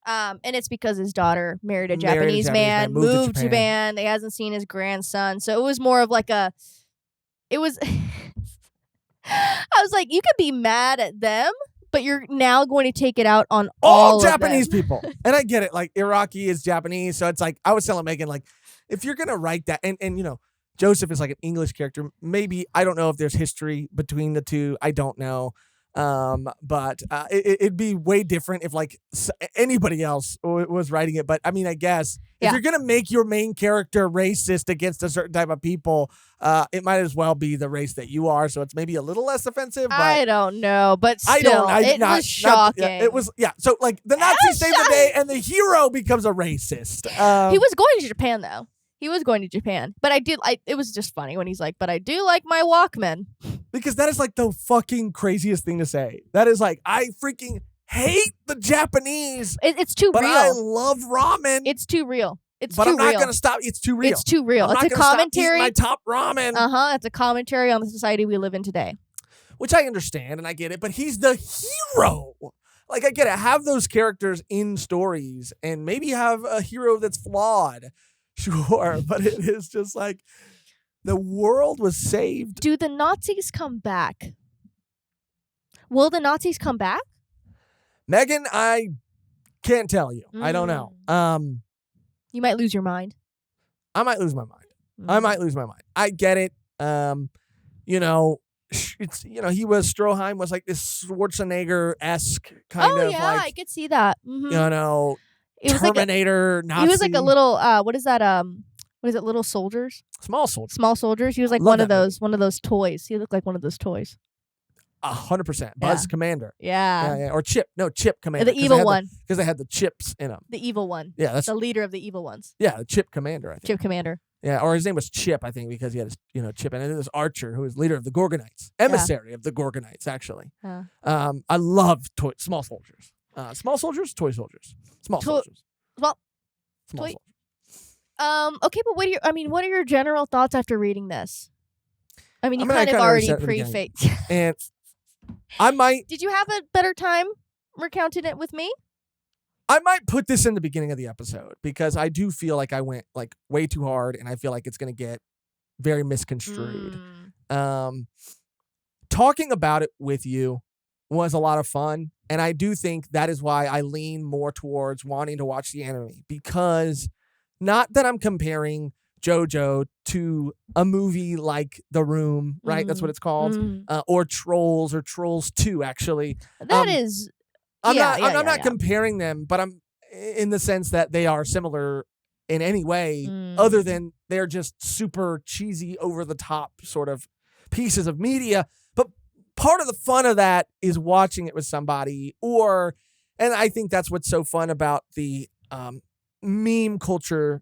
And it's because his daughter married a Japanese man, moved to Japan. He hasn't seen his grandson. So it was more of like I was like, you could be mad at them, but you're now going to take it out on all Japanese people. And I get it. Like, Iraqi is Japanese. So it's like, I was telling Mehgan, like, if you're going to write that, and Joseph is like an English character. Maybe, I don't know if there's history between the two. I don't know. But it'd be way different if like anybody else was writing it. But I mean, I guess if you're going to make your main character racist against a certain type of people, it might as well be the race that you are. So it's maybe a little less offensive. But I don't know, but still, it was shocking. It was, yeah. So like the Nazis save the day and the hero becomes a racist. He was going to Japan though. He was going to Japan, but it was just funny when he's like, but I do like my Walkman. Because that is like the fucking craziest thing to say. That is like, I freaking hate the Japanese. It's too real. But I love ramen. It's too real. but I'm not real. gonna stop. It's too real. It's too real. I'm It's not a gonna stop commentary. eating my top ramen. It's a commentary on the society we live in today. Which I understand and I get it, but he's the hero. Like, I get it. Have those characters in stories and maybe have a hero that's flawed. Sure, but it is just like the world was saved. Do the Nazis come back? Will the Nazis come back? Mehgan, I can't tell you. I don't know. You might lose your mind. I might lose my mind. I get it. It's he was Stroheim was like this Schwarzenegger-esque kind of yeah, I could see that. It was Terminator like Nazi. He was like a little what is that what is it, little soldiers? Small soldiers. Small soldiers. He was like one of those toys. He looked like one of those toys. 100%. Buzz Commander. Yeah. Or Chip. No, Chip Commander. The evil one. Because they had the chips in them. The evil one. Yeah, that's the leader of the evil ones. Yeah, the Chip Commander, I think. Chip Commander. Yeah, or his name was Chip, I think, because he had his, Chip. And then there's Archer, who was leader of the Gorgonites. Emissary of the Gorgonites, actually. I love small soldiers. Small soldiers, toy soldiers. Small soldiers. Small soldiers. Okay, but what are your general thoughts after reading this? I mean, you kind of already pre-faked. And I might... Did you have a better time recounting it with me? I might put this in the beginning of the episode because I do feel like I went like way too hard and I feel like it's going to get very misconstrued. Talking about it with you was a lot of fun. And I do think that is why I lean more towards wanting to watch the anime, because not that I'm comparing Jojo to a movie like The Room, right? That's what it's called. Or Trolls or Trolls 2, actually. I'm not comparing them, but I'm in the sense that they are similar in any way other than they're just super cheesy, over the top sort of pieces of media. But part of the fun of that is watching it with somebody, and I think that's what's so fun about the meme culture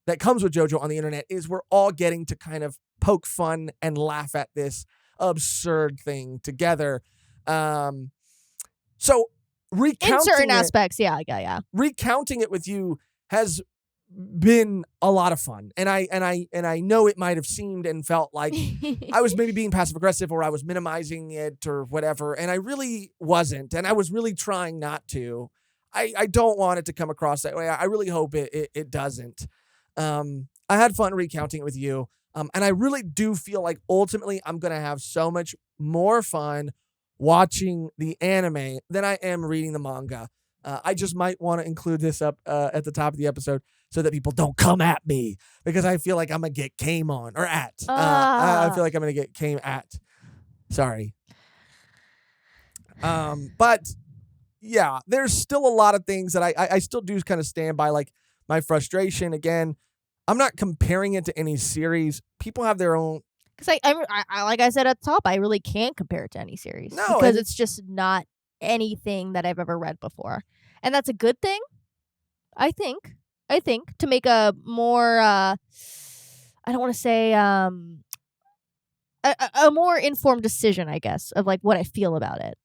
that comes with JoJo on the internet, is we're all getting to kind of poke fun and laugh at this absurd thing together. So recounting in certain aspects, yeah. Recounting it with you has been a lot of fun, and I know it might have seemed and felt like I was maybe being passive aggressive or I was minimizing it or whatever, and I really wasn't, and I was really trying not to. I don't want it to come across that way. I really hope it doesn't. I had fun recounting it with you, and I really do feel like ultimately I'm gonna have so much more fun watching the anime than I am reading the manga. I just might want to include this up at the top of the episode so that people don't come at me, because I feel like I'm going to get came on or at. I feel like I'm going to get came at. Sorry. But yeah, there's still a lot of things that I still do kind of stand by, like my frustration. Again, I'm not comparing it to any series. People have their own. Because I like I said at the top, I really can't compare it to any series. No, because it's just not anything that I've ever read before. And that's a good thing, I think, to make a more, I don't want to say, a more informed decision, I guess, of like what I feel about it.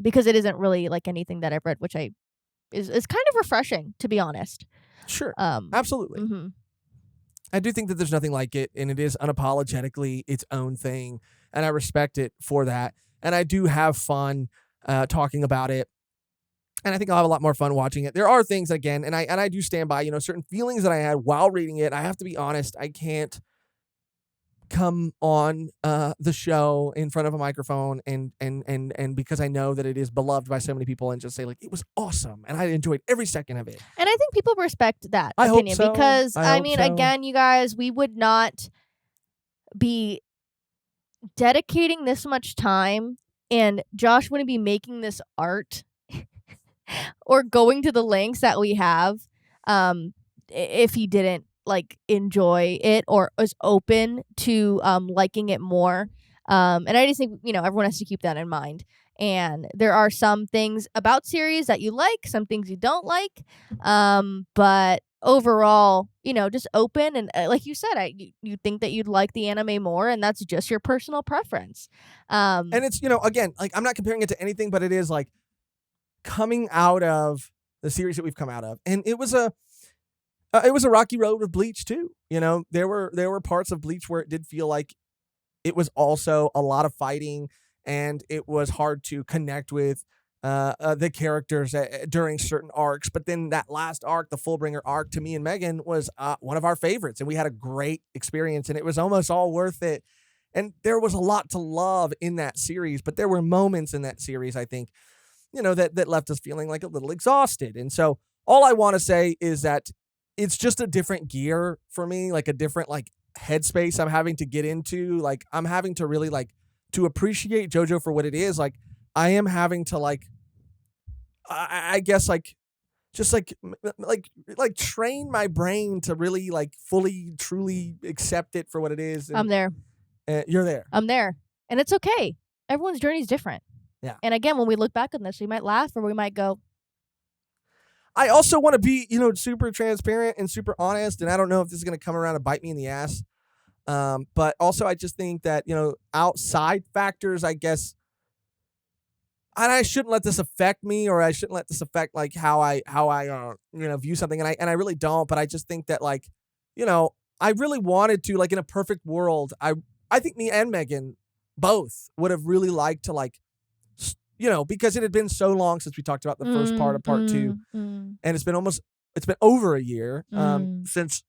Because it isn't really like anything that I've read, which is kind of refreshing, to be honest. Sure. Absolutely. Mm-hmm. I do think that there's nothing like it, and it is unapologetically its own thing, and I respect it for that. And I do have fun talking about it, and I think I'll have a lot more fun watching it. There are things, again, and I do stand by, certain feelings that I had while reading it. I have to be honest, I can't come on the show in front of a microphone and because I know that it is beloved by so many people and just say like it was awesome and I enjoyed every second of it. And I think people respect that I opinion hope so. because I mean, again, you guys, we would not be dedicating this much time and Josh wouldn't be making this art or going to the lengths that we have if he didn't like enjoy it or is open to liking it more. And I just think, everyone has to keep that in mind. And there are some things about series that you like, some things you don't like. But overall, just open and like you said, you think that you'd like the anime more and that's just your personal preference. And it's, again, like I'm not comparing it to anything, but it is like coming out of the series that we've come out of. And it was It was a rocky road with Bleach too. You know, there were parts of Bleach where it did feel like it was also a lot of fighting, and it was hard to connect with the characters during certain arcs. But then that last arc, the Fullbringer arc, to me and Mehgan was one of our favorites, and we had a great experience, and it was almost all worth it. And there was a lot to love in that series, but there were moments in that series, I think, that left us feeling like a little exhausted. And so all I want to say is that it's just a different gear for me, like a different like headspace I'm having to get into. Like I'm having to really like to appreciate JoJo for what it is. Like I am having to like, I guess like just like train my brain to really like fully, truly accept it for what it is. And, I'm there. You're there. I'm there. And it's okay. Everyone's journey is different. Yeah. And again, when we look back on this, we might laugh or we might go. I also want to be, super transparent and super honest. And I don't know if this is going to come around and bite me in the ass. But also I just think that, outside factors, I guess, and I shouldn't let this affect me, or I shouldn't let this affect like how I view something. And I really don't. But I just think that like, I really wanted to, like in a perfect world, I think me and Mehgan both would have really liked to like, because it had been so long since we talked about the first part of part 2, and it's been over a year since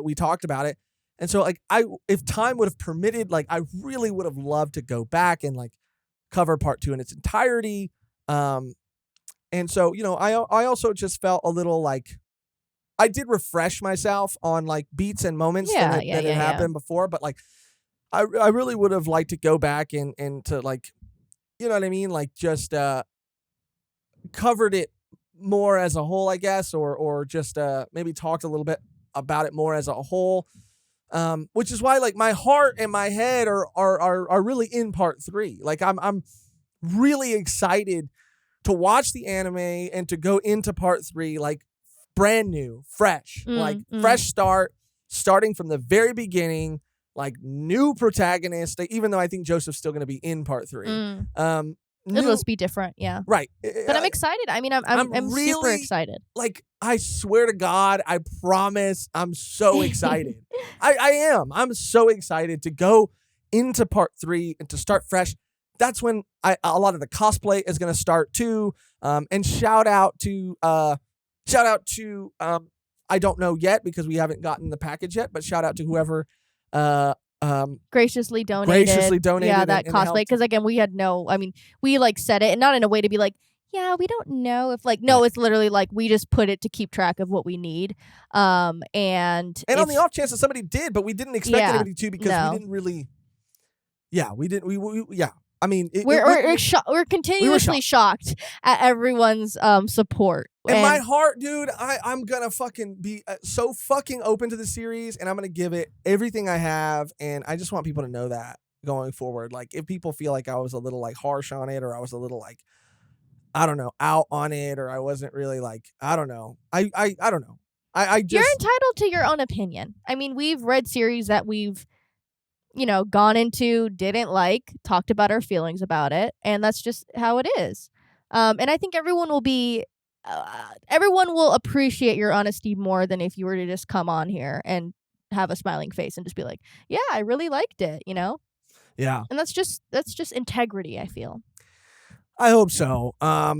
we talked about it. And so like if time would have permitted, like I really would have loved to go back and like cover part 2 in its entirety. And so, I also just felt a little like I did refresh myself on like beats and moments that had happened before, but like I really would have liked to go back and to like, you know what I mean? Like just covered it more as a whole, I guess, or just maybe talked a little bit about it more as a whole. Which is why like my heart and my head are really in part 3. Like I'm really excited to watch the anime and to go into part 3 like brand new, fresh, fresh start, starting from the very beginning. Like new protagonist, even though I think Joseph's still going to be in part 3. It'll just be different, yeah. Right. But I'm excited. I mean, I'm really super excited. Like, I swear to God, I promise, I'm so excited. I am. I'm so excited to go into part 3 and to start fresh. That's when a lot of the cosplay is going to start too. And shout out to I don't know yet because we haven't gotten the package yet, but shout out to whoever graciously donated yeah, that cosplay, because again we like said it, and not in a way to be like, yeah, we don't know if like, no, it's literally like we just put it to keep track of what we need, and on the off chance that somebody did, but we didn't expect anybody to, because we didn't really I mean, we're continuously shocked at everyone's support. And my heart, dude, I'm gonna fucking be so fucking open to the series, and I'm gonna give it everything I have, and I just want people to know that going forward. Like, if people feel like I was a little like harsh on it, or I was a little like, I don't know, out on it, or I wasn't really like, I don't know. I don't know. I just, you're entitled to your own opinion. I mean, we've read series that we've gone into, didn't like, talked about our feelings about it, and that's just how it is. And I think everyone will appreciate your honesty more than if you were to just come on here and have a smiling face and just be like, yeah, I really liked it, Yeah. And that's just integrity, I feel. I hope so. I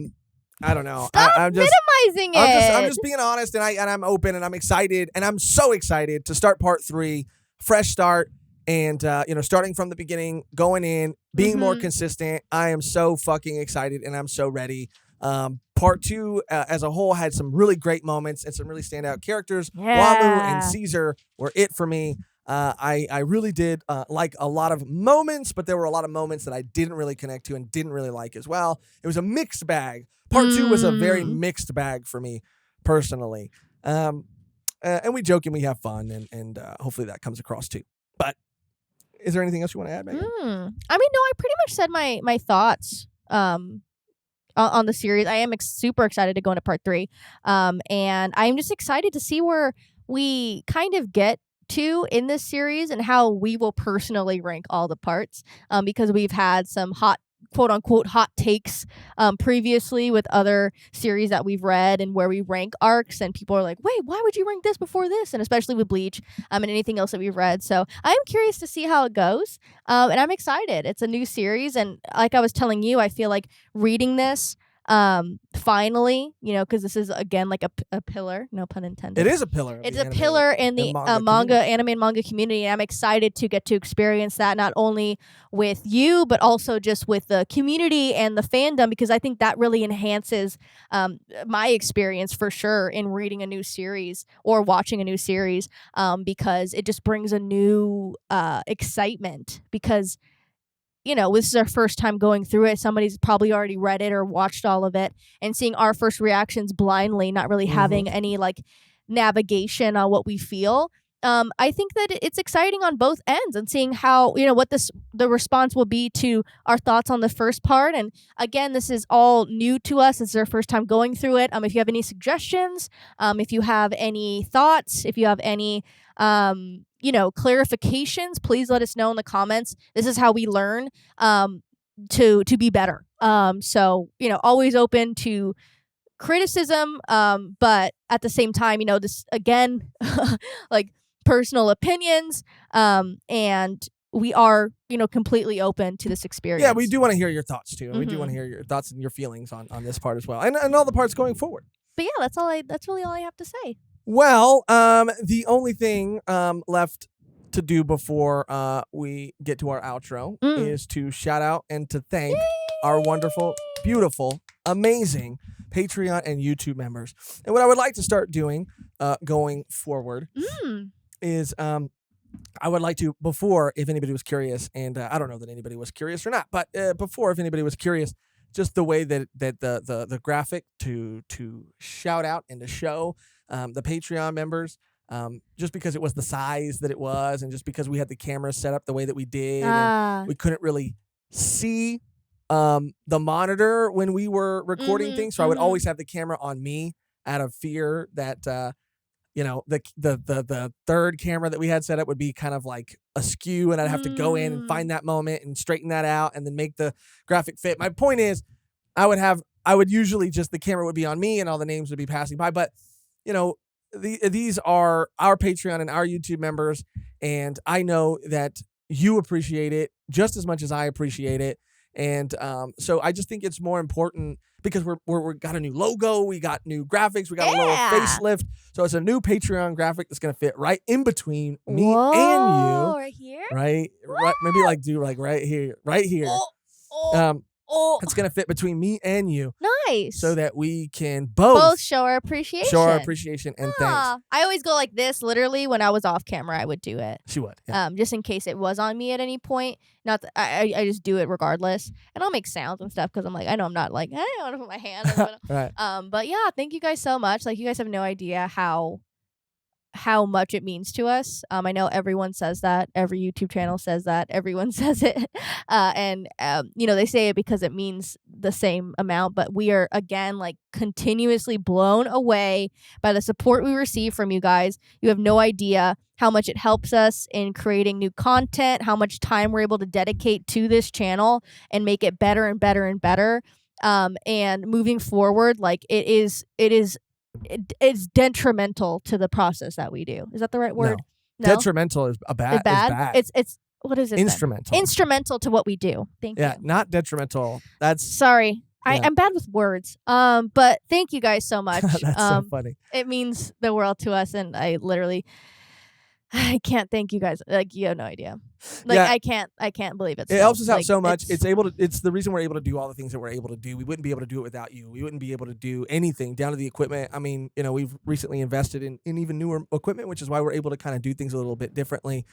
don't know. I'm just minimizing it. I'm just being honest, and I'm open, and I'm excited, and I'm so excited to start part 3, fresh start. And, starting from the beginning, going in, being more consistent. I am so fucking excited, and I'm so ready. Part 2 as a whole had some really great moments and some really standout characters. Yeah. Wamu and Caesar were it for me. I really did like a lot of moments, but there were a lot of moments that I didn't really connect to and didn't really like as well. It was a mixed bag. Part 2 was a very mixed bag for me personally. And we joke and we have fun, and hopefully that comes across too. But is there anything else you want to add, Mehgan? I mean, no, I pretty much said my thoughts on the series. I am super excited to go into part 3. And I'm just excited to see where we kind of get to in this series and how we will personally rank all the parts, because we've had some hot quote unquote hot takes previously with other series that we've read and where we rank arcs, and people are like, wait, why would you rank this before this? And especially with Bleach and anything else that we've read. So I'm curious to see how it goes, and I'm excited. It's a new series, and like I was telling you, I feel like reading this finally, because this is again like a pillar, no pun intended. It is a pillar. It's a pillar in the anime and manga community, and I'm excited to get to experience that not only with you but also just with the community and the fandom, because I think that really enhances my experience for sure in reading a new series or watching a new series, because it just brings a new excitement, because this is our first time going through it. Somebody's probably already read it or watched all of it, and seeing our first reactions blindly, not really having any like navigation on what we feel. I think that it's exciting on both ends, and seeing how, what the response will be to our thoughts on the first part. And again, this is all new to us. It's our first time going through it. If you have any suggestions, if you have any thoughts, if you have any clarifications, please let us know in the comments. This is how we learn to be better. So always open to criticism, but at the same time, this again, like personal opinions, and we are completely open to this experience. Yeah, we do want to hear your thoughts too, and we do want to hear your thoughts and your feelings on this part as well, and all the parts going forward. But yeah, that's really all I have to say. Well, the only thing left to do before we get to our outro is to shout out and to thank our wonderful, beautiful, amazing Patreon and YouTube members. And what I would like to start doing going forward is I would like to, before, if anybody was curious, and I don't know that anybody was curious or not, but before, if anybody was curious, just the way that the graphic to shout out and to show the Patreon members, just because it was the size that it was, and just because we had the camera set up the way that we did, and we couldn't really see the monitor when we were recording things, so I would always have the camera on me out of fear that the third camera that we had set up would be kind of like askew, and I'd have to go in and find that moment and straighten that out and then make the graphic fit. My point is, I would usually just, the camera would be on me and all the names would be passing by, but these are our Patreon and our YouTube members, and I know that you appreciate it just as much as I appreciate it. And so I just think it's more important, because we're got a new logo, we got new graphics, we got a little facelift. So it's a new Patreon graphic that's gonna fit right in between me and you. Right here? Right, maybe like do like right here. It's gonna fit between me and you. Nice. So that we can both show our appreciation. And thanks. I always go like this. Literally, when I was off camera, I would do it. She would. Yeah. Just in case it was on me at any point. Not that I just do it regardless, and I'll make sounds and stuff, because I'm like, I know I'm not like, hey, I want to put my hand on it. Right. But yeah, thank you guys so much. Like, you guys have no idea how much it means to us. I know everyone says that. Every YouTube channel says that. Everyone says it. And they say it because it means the same amount. But we are, again, like, continuously blown away by the support we receive from you guys. You have no idea how much it helps us in creating new content, how much time we're able to dedicate to this channel and make it better and better and better. And moving forward, like, it's detrimental to the process that we do. Is that the right word? No? Detrimental is bad. It's what is it? Instrumental. Then? Instrumental to what we do. Thank you. Yeah, not detrimental. That's sorry. Yeah. I'm bad with words. But thank you guys so much. That's so funny. It means the world to us, and I can't thank you guys. Like, you have no idea. Like, yeah. I can't believe it. It helps us out so much. It's the reason we're able to do all the things that we're able to do. We wouldn't be able to do it without you. We wouldn't be able to do anything down to the equipment. I mean, we've recently invested in even newer equipment, which is why we're able to kind of do things a little bit differently.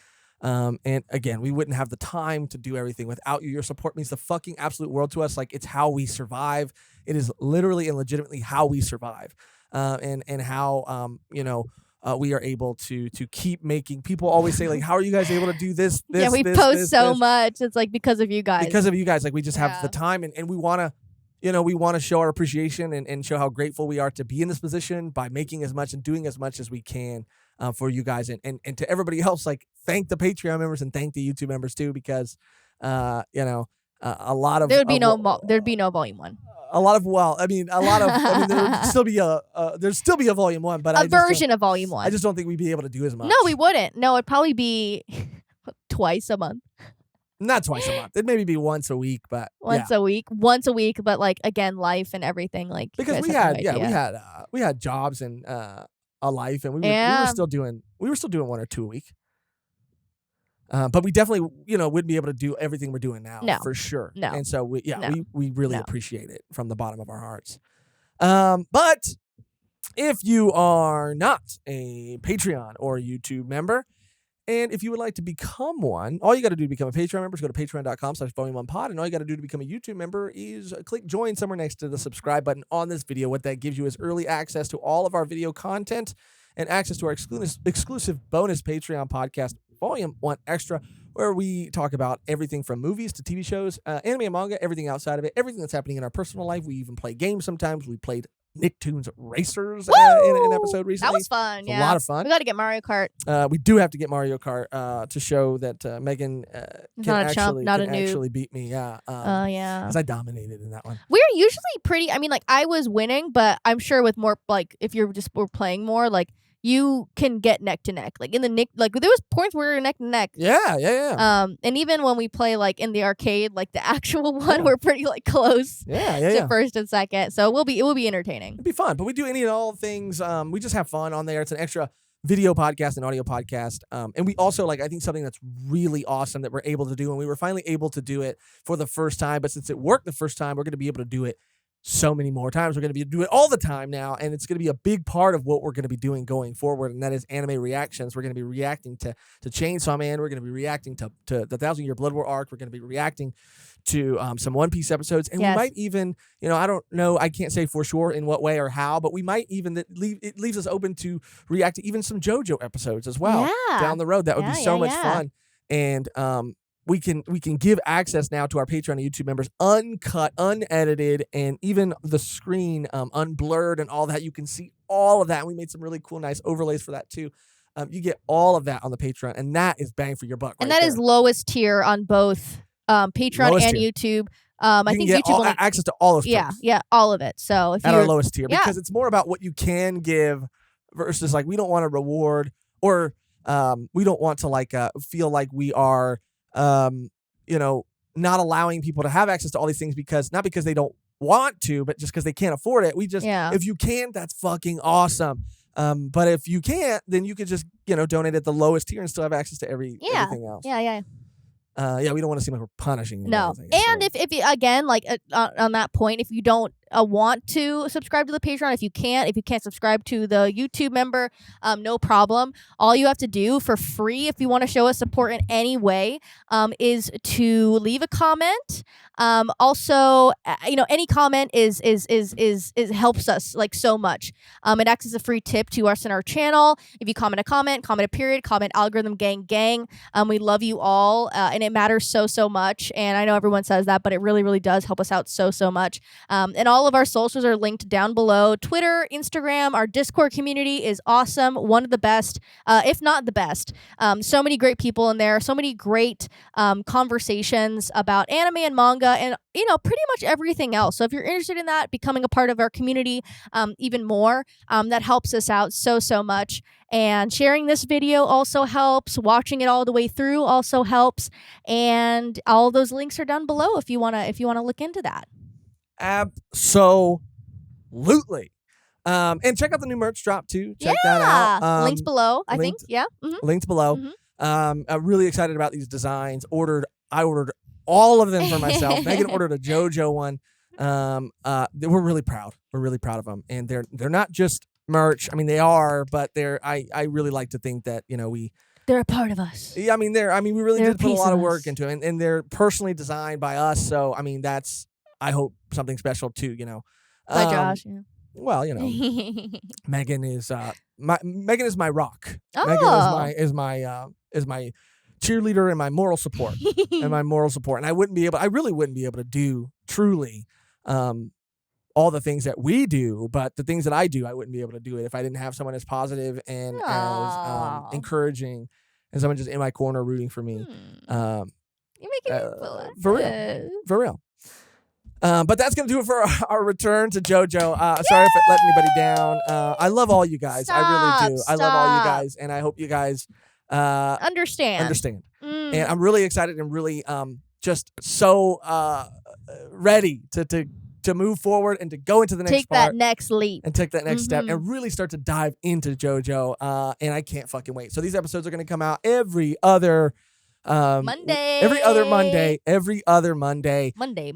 And again, we wouldn't have the time to do everything without you. Your support means the fucking absolute world to us. Like, it's how we survive. It is literally and legitimately how we survive. And how, we are able to keep making. People always say, like, how are you guys able to do this? Yeah, we post so much. It's like because of you guys. Because of you guys. Like, we just have the time, and we want to, show our appreciation and show how grateful we are to be in this position by making as much and doing as much as we can for you guys. And to everybody else, like, thank the Patreon members and thank the YouTube members too, because, a lot of there'd be no volume 1. A lot of there'd still be a volume 1, but a version of volume 1. I just don't think we'd be able to do as much. No, we wouldn't. No, it'd probably be twice a month. Not twice a month. It'd maybe be once a week, but once a week, but like again, life and everything, like because we had jobs and a life, and we were still doing 1 or 2 a week. But we definitely, wouldn't be able to do everything we're doing now, for sure. No. And so we really appreciate it from the bottom of our hearts. But if you are not a Patreon or YouTube member, and if you would like to become one, all you got to do to become a Patreon member is go to patreon.com/volume1pod, and all you got to do to become a YouTube member is click join somewhere next to the subscribe button on this video. What that gives you is early access to all of our video content and access to our exclusive bonus Patreon podcast, Volume 1 Extra, where we talk about everything from movies to TV shows, anime and manga, everything outside of it, everything that's happening in our personal life. We even play games sometimes. We played Nicktoons Racers in an episode recently. That was fun. A lot of fun. We got to get Mario Kart. We do have to get Mario Kart to show that Mehgan can actually beat me. Yeah. Because I dominated in that one. We're usually pretty. I mean, like I was winning, but I'm sure with more like if we're playing more, like you can get neck to neck. Like in the like there was points where we were neck to neck. Yeah. And even when we play like in the arcade, like the actual one, we're pretty like close. To first and second. So it will be entertaining. It'll be fun. But we do any and all things. We just have fun on there. It's an extra video podcast and audio podcast. And we also I think something that's really awesome that we're able to do, and we were finally able to do it for the first time. But since it worked the first time, we're going to be able to do it so many more times. We're going to be doing it all the time now, and it's going to be a big part of what we're going to be doing going forward, and that is anime reactions. We're going to be reacting to Chainsaw Man. We're going to be reacting to the 1,000-Year Blood War arc. We're going to be reacting to some One Piece episodes, and we might even, I don't know, I can't say for sure in what way or how, but we might even it leaves us open to react to even some JoJo episodes as well down the road. That would be so much fun, and we can give access now to our Patreon and YouTube members, uncut, unedited, and even the screen unblurred and all that. You can see all of that. We made some really cool, nice overlays for that too. You get all of that on the Patreon, and that is bang for your buck. And that is lowest tier on both Patreon and YouTube. I think YouTube will access to all of those. Yeah, all of it. So if at our lowest tier, because it's more about what you can give versus we don't want to reward or we don't want to feel like we are not allowing people to have access to all these things not because they don't want to, but just because they can't afford it. We just, if you can, that's fucking awesome. But if you can't, then you could just, donate at the lowest tier and still have access to everything else. We don't want to seem like we're punishing you. No. And if again, on that point, if you don't want to subscribe to the Patreon, if you can't subscribe to the YouTube member, no problem. All you have to do for free, if you want to show us support in any way, is to leave a comment. Also, any comment is helps us so much. It acts as a free tip to us in our channel. If you comment a period, comment algorithm gang. We love you all, and it matters so much. And I know everyone says that, but it really, really does help us out so much. And all of our socials are linked down below. Twitter, Instagram, our Discord community is awesome. One of the best, if not the best. So many great people in there. So many great conversations about anime and manga and, pretty much everything else. So if you're interested in that, becoming a part of our community even more, that helps us out so much. And sharing this video also helps. Watching it all the way through also helps. And all those links are down below if you wanna look into that. Absolutely. And check out the new merch drop too. Check that out. Links below, I think. Yeah. Mm-hmm. Links below. Mm-hmm. I'm really excited about these designs. I ordered all of them for myself. Mehgan ordered a Jojo one. We're really proud. We're really proud of them. And they're not just merch. I mean, they are, but I really like to think that, they're a part of us. Yeah, we really did put a lot of work into it, and they're personally designed by us. So, that's, I hope, something special too. By Josh. Yeah. Well, Mehgan is Mehgan is my rock. Oh. Mehgan is my cheerleader and my moral support and I really wouldn't be able to do truly all the things that we do, but the things that I do, I wouldn't be able to do it if I didn't have someone as positive and as encouraging and someone just in my corner rooting for me. You're making me feel like for real. For real. But that's going to do it for our return to JoJo. Sorry if it let anybody down. I love all you guys. I really do. I love all you guys. And I hope you guys understand. And I'm really excited and really just so ready to move forward and to go into the next part. Take that next leap. And take that next step and really start to dive into JoJo. And I can't fucking wait. So these episodes are going to come out every other Monday. Every other Monday. Monday.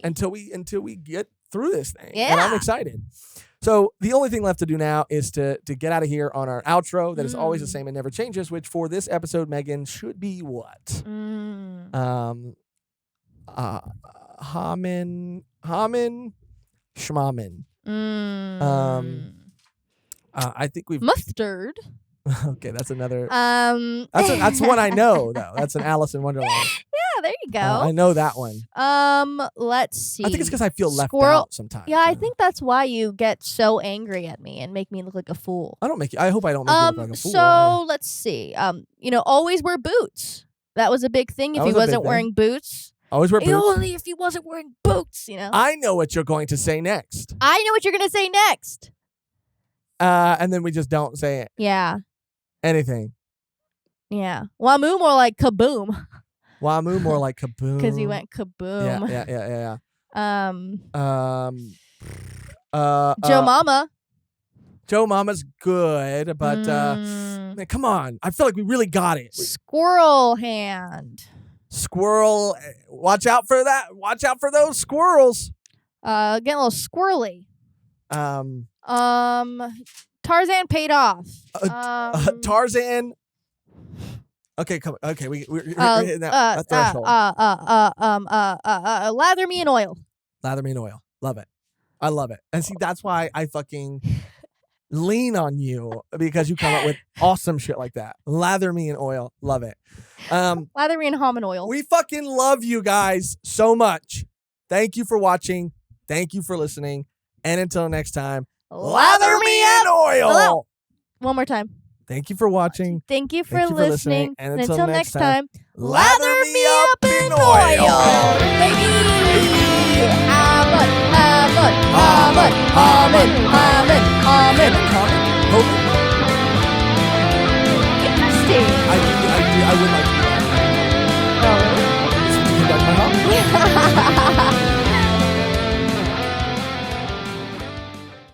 Until we get through this thing. Yeah. And I'm excited. So the only thing left to do now is to get out of here on our outro that is always the same and never changes, which for this episode, Mehgan, should be what? Schmamin. I think we've mustard. Okay, that's another. That's one I know though. That's an Alice in Wonderland. Yeah, there you go. I know that one. Let's see. I think it's because I feel left out sometimes. Yeah, I think that's why you get so angry at me and make me look like a fool. I hope I don't make you look like a fool. So let's see. Always wear boots. That was a big thing. If he wasn't wearing boots. Always wear boots. Only if he wasn't wearing boots. I know what you're going to say next. I know what you're going to say next. And then we just don't say it. Yeah. Anything. Yeah. Wamu more like kaboom. Wamu more like kaboom. Because he went kaboom. Yeah. Joe Mama. Joe Mama's good, but man, come on. I feel like we really got it. Squirrel hand. Squirrel. Watch out for that. Watch out for those squirrels. Getting a little squirrely. Tarzan paid off. Tarzan. Okay, come on. Okay, we're hitting that threshold. Lather me in oil. Lather me in oil. Love it. I love it. And see, that's why I fucking lean on you, because you come up with awesome shit like that. Lather me in oil. Love it. Lather me in almond oil. We fucking love you guys so much. Thank you for watching. Thank you for listening. And until next time, lather me in oil. Hello. One more time. Thank you for watching. Thank you for listening. And until next time, lather me up in oil. Baby. Almond.